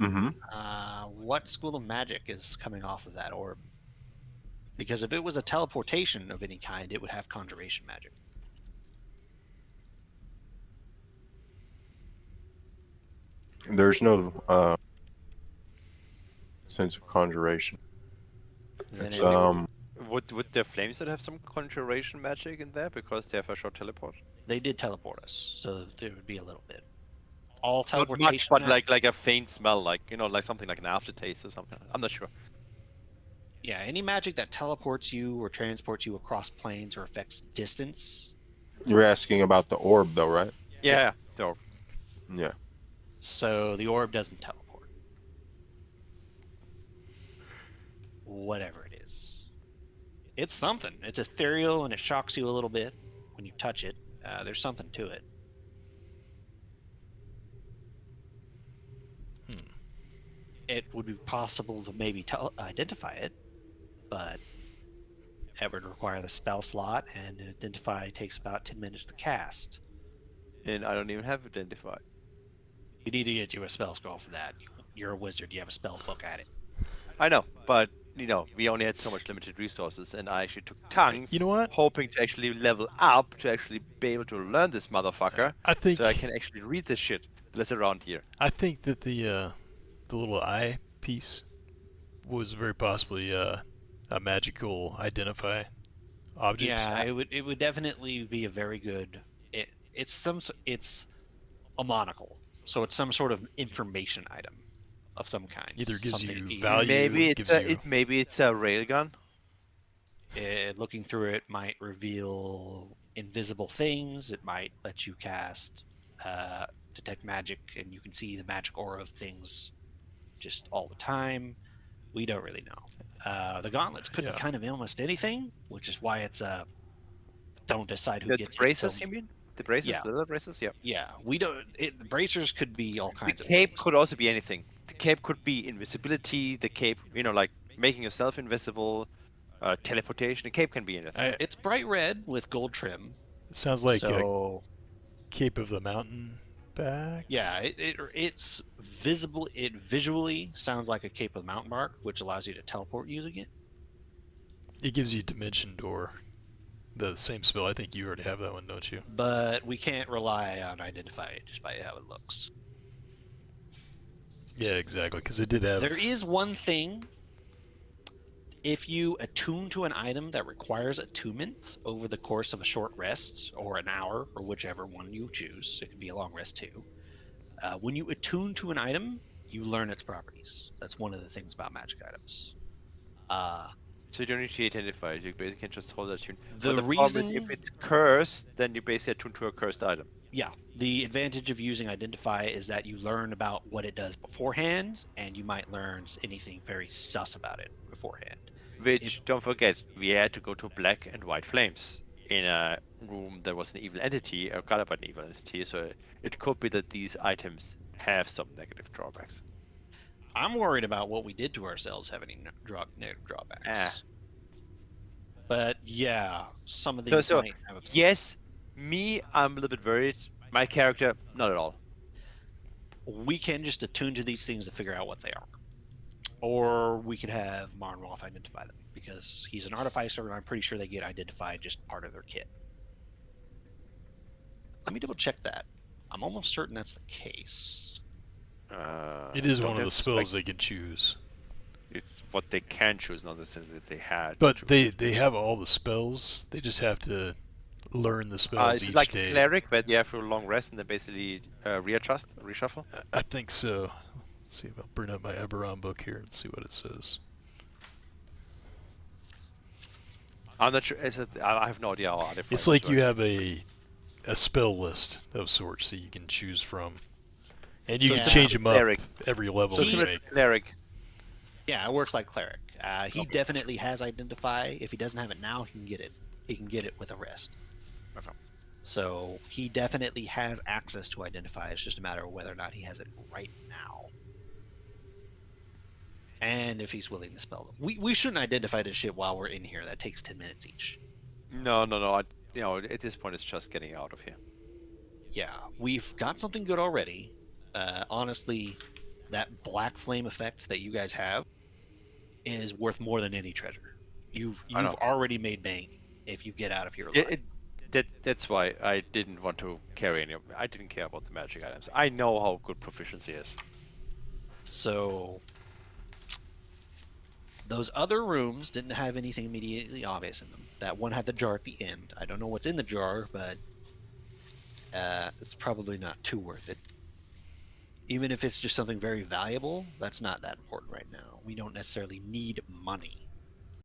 Mm-hmm.
what school of magic is coming off of that orb? Because if it was a teleportation of any kind, it would have conjuration magic.
There's no sense of conjuration.
Then
It's,
it-
Would the flames that have some conjuration magic in there because they have a short teleport?
they did teleport us, so there would be a little bit. All
Not
teleportation,
much, but
magic-
like a faint smell, like like something like an aftertaste or something. I'm not sure.
yeah, any magic that teleports you or transports you across planes or affects distance.
You're asking about the orb, though, right?
Yeah, so
Yeah.
So the orb doesn't teleport. Whatever it is. It's something. It's ethereal and it shocks you a little bit when you touch it. There's something to it. It would be possible to maybe identify it, but it would require the spell slot, and identify takes about 10 minutes to cast.
and I don't even have identify.
You need to get you a spell scroll for that. You're a wizard. You have a spell book at it.
I know, but we only had so much limited resources, and I actually took tongues,
You know what?
hoping to actually level up to actually be able to learn this motherfucker,
I think
so I can actually read this shit that's around here.
I think that the little eye piece was very possibly a magical identify object.
Yeah, it would definitely be a very good. It's a monocle, so it's some sort of information item of some kind.
Either gives
Something
you
either-
value,
Maybe it's
gives
a
you.
maybe it's a railgun.
Looking through it might reveal invisible things. It might let you cast detect magic, and you can see the magic aura of things just all the time. We don't really know. The gauntlets could
Yeah.
be kind of almost anything, which is why it's don't decide who
The
gets
braces,
hit
you
till-
mean? The braces,
Yeah.
the leather braces, yeah.
Yeah, we don't. The bracers could be all
The
kinds of
cape
things.
could also be anything. The cape could be invisibility. The cape, like making yourself invisible, teleportation. The cape can be anything.
It's bright red with gold trim.
It sounds like a
So
Cape of the Mountain back.
yeah, it's visible. It visually sounds like a cape of mountain bark, which allows you to teleport using it.
It gives you Dimension Door. The same spell. I think you already have that one, don't you?
But we can't rely on identify it just by how it looks.
Yeah, exactly. Because it did have.
There is one thing. If you attune to an item that requires attunement over the course of a short rest, or an hour, or whichever one you choose, it could be a long rest too. When you attune to an item, you learn its properties. That's one of the things about magic items.
So you don't need to identify it. You basically can just hold that tune.
The
But the problem is,
reason-
if it's cursed, then you basically attune to a cursed item.
Yeah, the advantage of using identify is that you learn about what it does beforehand, and you might learn anything very sus about it beforehand.
Which, don't forget, we had to go to black and white flames in a room that was an evil entity, or color by an evil entity, so it could be that these items have some negative drawbacks.
I'm worried about what we did to ourselves having negative drawbacks.
Ah.
But yeah, some of
So-
these
so,
might have a
Yes, me, I'm a little bit worried. My character, not at all.
we can just attune to these things to figure out what they are. Or we could have Marnwolf identify them, because he's an artificer, and I'm pretty sure they get identified just part of their kit. Let me double check that. I'm almost certain that's the case.
It is
don't
one of the
disrespect-
spells they can choose.
It's what they can choose, not necessarily that they had. to
But
choose.
they have all the spells. They just have to learn the spells
Is
each
it like
day.
a cleric that you have to long rest and then basically readjust, reshuffle?
I think so. Let's see if I'll bring up my Eberron book here and see what it says.
I'm not sure. I have no idea how artifice
It's like
works.
you have a spell list of sorts that you can choose from, and you
So
can
it's
change them up
cleric.
every level
So
you
similar
make.
to cleric.
Yeah, it works like cleric. He definitely has identify. If he doesn't have it now, he can get it. He can get it with a rest.
Okay.
So he definitely has access to identify. It's just a matter of whether or not he has it right now. And if he's willing to spell them. We shouldn't identify this shit while we're in here. That takes 10 minutes each.
No. At this point, it's just getting out of here.
Yeah, we've got something good already. Honestly, that black flame effect that you guys have is worth more than any treasure. You've
I know.
already made bank if you get out of here alive.
That's why I didn't want to carry any. I didn't care about the magic items. I know how good proficiency is.
So those other rooms didn't have anything immediately obvious in them. That one had the jar at the end. I don't know what's in the jar, but it's probably not too worth it. Even if it's just something very valuable, that's not that important right now. We don't necessarily need money.